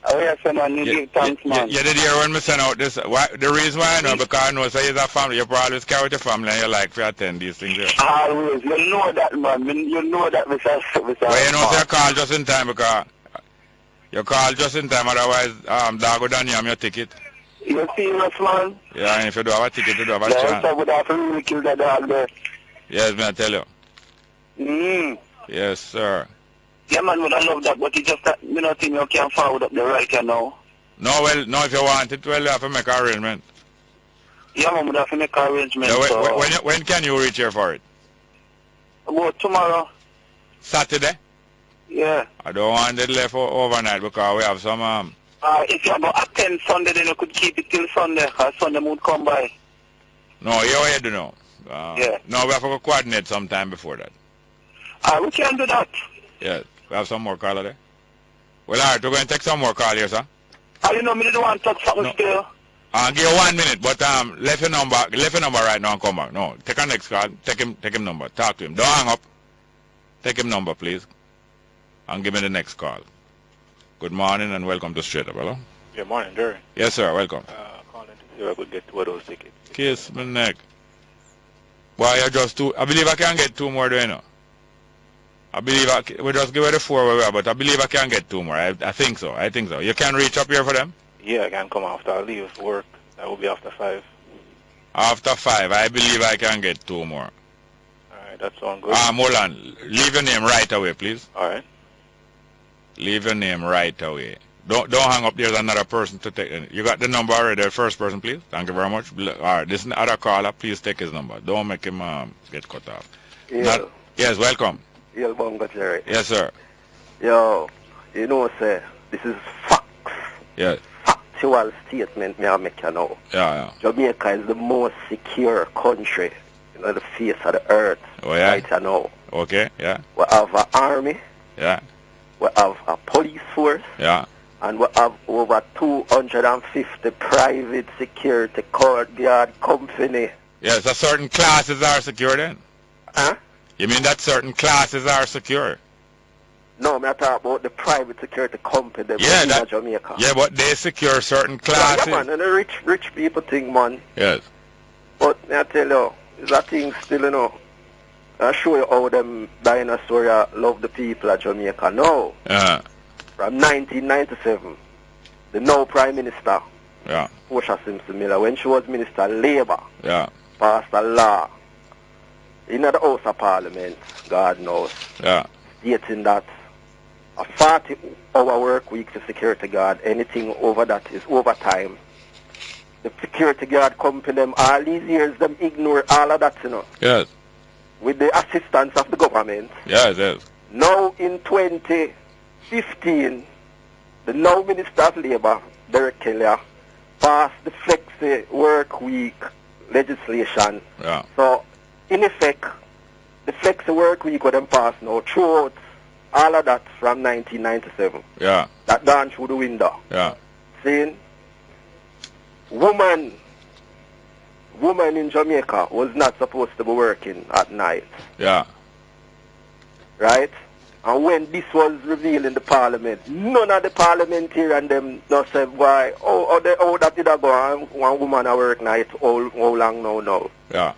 Give thanks, man. You did hear when we send out this. The reason why I know, because I know so you're a family. You probably always carry your family and you like to attend these things here. Always. You know that, man. You know that, Mr. Well, you know, so you call just in time because you call just in time, otherwise, dog would have your ticket. You serious, man? Yeah, and if you do have a ticket, you do have a chance. I would have to really kill that dog there. Yes, man, I tell you. Yes, sir. Yeah, man, would I love that, but it's just that, you know, think you can't forward up the right, you know. No, well, no, if you want it, well, you have to make an arrangement. Yeah, man, would have to make an arrangement. Yeah, when can you reach here for it? About tomorrow. Saturday? Yeah. I don't want it left overnight because we have some... if you about attend Sunday, then you could keep it till Sunday, because Sunday would come by. No, you already know. Yeah. No, we have to coordinate sometime before that. We can do that. Yeah. We have some more caller there. Well, all right, we're going to take some more call here, sir. You know, me didn't want to talk something still. I'll give you 1 minute, but left your number right now and come back. No, take a next call. Take him number. Talk to him. Don't hang up. Take him number, please. And give me the next call. Good morning and welcome to Straight Up. Hello? Good morning, Jerry. Yes, sir. Welcome. Calling to see if I could get 2 of those tickets. Kiss my neck. Why you just 2? I believe I can get 2 more, do you know? I believe we just give it the 4 where we are, but I believe I can get 2 more. I think so. You can reach up here for them? Yeah, I can come after I leave work. That will be after 5. After 5, I believe I can get 2 more. Alright, that sounds good. Hold on. Leave your name right away, please. Alright. Leave your name right away. Don't hang up. There's another person to take. You got the number already, the first person, please? Thank you very much. Alright, this is other caller. Please take his number. Don't make him get cut off. Yeah. Yes, welcome. Yeah, Bongo Jerry. Yes, sir. Yo, you know, sir, this is facts. Yes. Factual statement me I make you know. Yeah. Jamaica is the most secure country on the face of the earth. Oh, yeah? Right now. Okay, yeah. We have an army. Yeah. We have a police force. Yeah. And we have over 250 private security guard company. Yes, so certain classes are secure then? Huh? You mean that certain classes are secure? No, I'm talking about the private security company in Jamaica. Yeah, but they secure certain classes. Yeah, man, and the rich people think, man. Yes. But I tell you, that thing still, you know, I show you how them dinosaurs love the people of Jamaica now. From 1997, the now Prime Minister, Portia Simpson Miller, when she was Minister of Labour, passed a law in the House of Parliament, God knows, stating that a 40-hour work week for security guard, anything over that is overtime. The security guard company, them all these years, them ignore all of that, you know. Yes. With the assistance of the government. Yes. Now in 2015, the now Minister of Labour, Derek Kelly, passed the flexi work week legislation. Yeah. So, in effect, the flexi work week with them passed now throughout all of that from 1997. Yeah. That gone through the window. Yeah. Saying, woman in Jamaica was not supposed to be working at night. Yeah. Right? And when this was revealed in the parliament, none of the parliamentarians them just said, why, that did I go, one woman at work night, how long now? Yeah.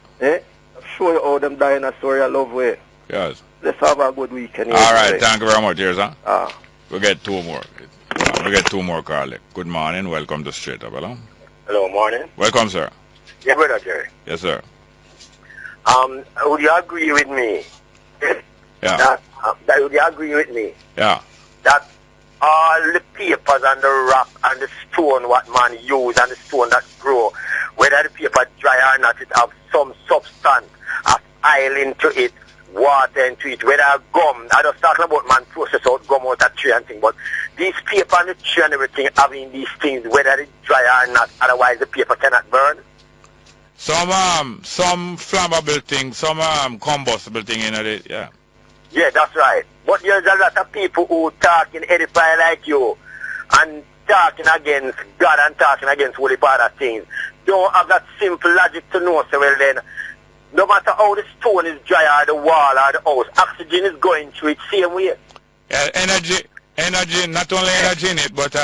Show you how them dinosaurs love way. Yes. Let's have a good weekend. All right, thank you very much, dear son. Ah. We'll get two more. We get two more, Carly. Good morning. Welcome to Straight Up. Hello? Hello, morning. Welcome, sir. Yeah, brother Jerry. Yes, sir. Would you agree with me? Yeah. That would you agree with me? Yeah. That all the papers and the rock and the stone what man use and the stone that grow, whether the paper dry or not, it have some substance of oil into it, water into it, whether gum. I just talking about man process out gum out of tree and thing, but these paper and the tree and everything having these things, whether it dry or not, otherwise the paper cannot burn. Some flammable thing, some combustible thing in it, yeah. Yeah, that's right. But there's a lot of people who talk in edify like you and talking against God and talking against holy other things. Don't have that simple logic to know, so well then, no matter how the stone is dry or the wall or the house, oxygen is going through it same way. Yeah, energy, not only energy in it, but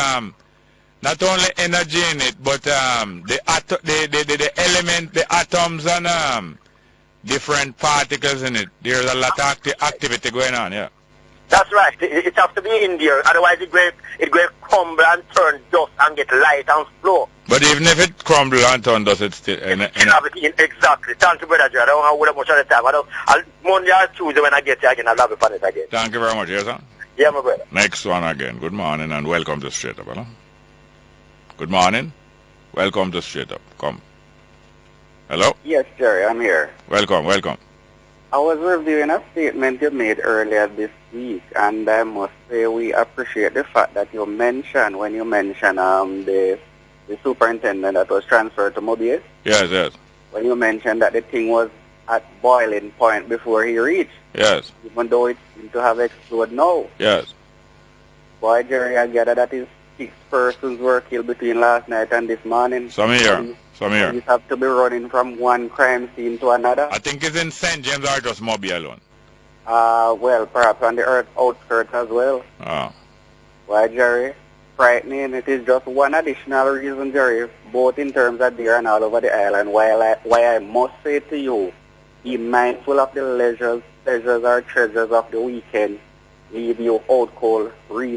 not only energy in it, but the element, the atoms and different particles in it. There's a lot of activity going on, yeah. That's right. It has to be in there. Otherwise it will crumble and turn dust and get light and flow. But even if it crumbles and turn dust, it's still... Exactly. Thank you, Brother Joe. I don't have much of the time. I'll Monday or Tuesday when I get here again, I'll have it again. Thank you very much, yes, sir? Yeah, my brother. Next one again. Good morning and welcome to Straight Up, hello? Good morning. Welcome to Straight Up. Come. Hello? Yes, Jerry, I'm here. Welcome. I was reviewing a statement you made earlier this week, and I must say we appreciate the fact that you mentioned, when you mentioned the superintendent that was transferred to Mobius. Yes. When you mentioned that the thing was at boiling point before he reached. Yes. Even though it seemed to have exploded now. Yes. Boy, Jerry, I gather that is 6 persons were killed between last night and this morning. Some here. You have to be running from one crime scene to another. I think it's in St. James or just Moby alone. Well, perhaps on the outskirts as well. Why, Jerry? Frightening. It is just one additional reason, Jerry, both in terms of there and all over the island, why I must say to you, be mindful of the pleasures or treasures of the weekend. Leave you out cold,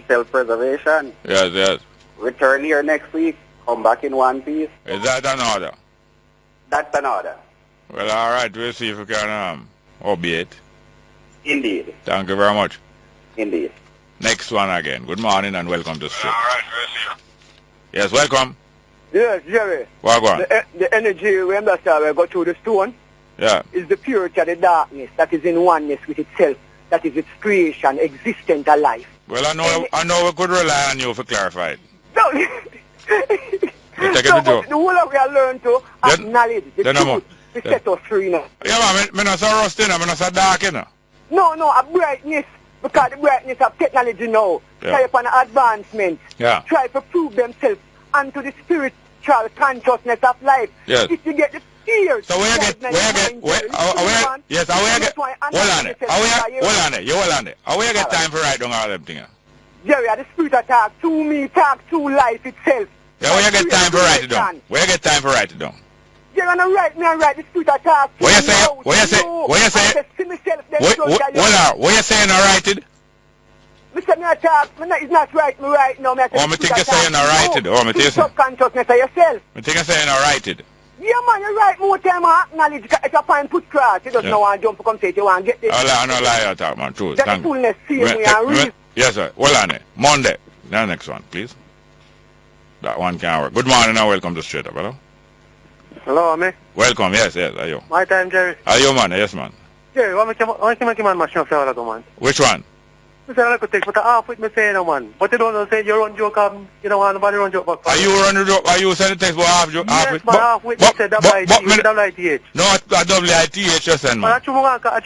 self-preservation. Yes. Return here next week. Come back in one piece. Is that an order? That's an order. Well, all right. We'll see if we can obey it. Indeed. Thank you very much. Indeed. Next one again. Good morning and welcome to Straight. All right. We'll see. Yes, welcome. Yes, Jerry. What on? The energy we understand we go through the stone. Yeah. Is the purity of the darkness that is in oneness with itself. That is its creation, existent, alive. Well, I know we could rely on you for clarify it. No. The whole of we are learned to acknowledge the truth to set us free now. Yeah, man, I'm not so rusty, I'm not so dark, you know. No, a brightness, because the brightness of technology now, try upon advancement, try to prove themselves unto the spiritual consciousness of life. Yes. If you get the fear, so where you get, how you get time for write down all them things? Jerry, the spirit talk to me, talk to life itself. Yeah, where you get time for write it down? Where you get time for write it down? You're gonna write me and write the spirit talk to me. What you say? What you say? What you say? What you saying? I write it. Mr. Me talk. It's not right. Me right now. Me think you saying I write it. Oh, me think you subconsciousness of yourself. Me think you saying I write it. Yeah, man, you right more time I acknowledge if you find put cross. You just don't want to jump for come say you want to get this. I don't lie at all, man. True. That fullness see me and real. Yes, sir. Well on it. Monday. The next one, please. That one can work. Good morning and welcome to Straight Up, hello? Hello, me? Welcome, yes, are you? My time, Jerry. Are you, man? Yes, man. Jerry, why can I man machine of all man? Which one? I said I could take, but I half with me saying, no, man. But you don't know, say you run joke, you don't want nobody run joke back. Are you running joke? Are you sending text for half joke? Yes, but half with me said WITH. No, WITH you send, man. I try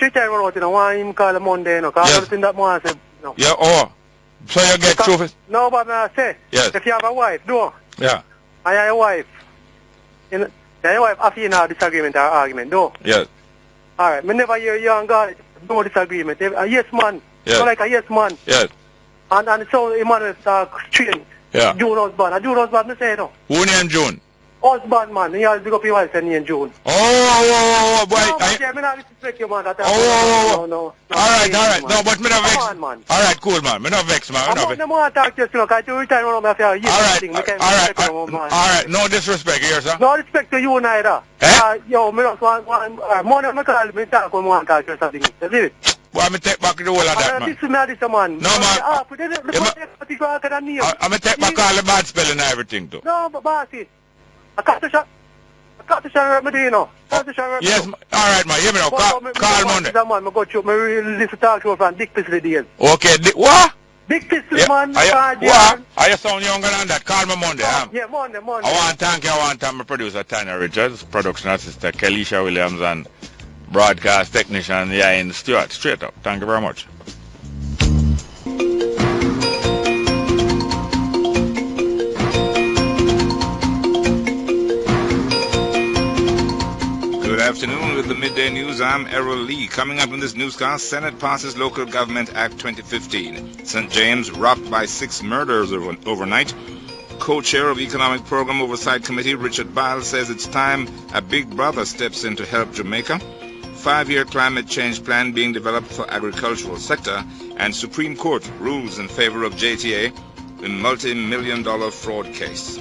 to run out, you know, why him call a Monday, you know, because everything that man said, no. Yeah, oh. So you get through. No, but I say, yes. If you have a wife, do. Yeah. I have a wife. Your wife after you have disagreement or argument, do. Yes. Alright, me never hear you and God no disagreement. Yes, man. Yes. So like a yes, man. Yes. And so Emmanuel train. Yeah. June husband. June husband, me say no. Who named June? Husband, man. You have to pick up your wife and name June. Oh, boy. yeah, me not disrespect you, man. No. All right. No, but me not vex. Come on, man. All right, cool, man. Me not vex, man. I'm not to talk to you, because you return one of my affairs. All right. No disrespect here, sir. No respect to you neither. Yo, me just want money on my call, me talk when I talk to you something. That's it. Well, I'm going to take back the whole of that, man. This is man. No, man. I'm going to take back all the bad spelling and everything, too. No, but bossy. I got to shut. Medina. Yes, all right, man. Hear me now. Call Monday. Man, go to me listen talk to from Big Pistol days. Okay, what? Big Pistol, man. What? Are you sound younger than that? Call me Monday, Yeah, Monday. I want to thank you. I want to thank my producer, Tanya Richards, production assistant, Kelisha Williams, and broadcast technician, Ian Stewart. Straight up. Thank you very much. Good afternoon. With the Midday News, I'm Errol Lee. Coming up in this newscast, Senate passes Local Government Act 2015. St. James rocked by 6 murders overnight. Co-chair of Economic Program Oversight Committee, Richard Biles, says it's time a big brother steps in to help Jamaica. 5-year climate change plan being developed for agricultural sector, and Supreme Court rules in favor of JTA in multi-million-dollar fraud case.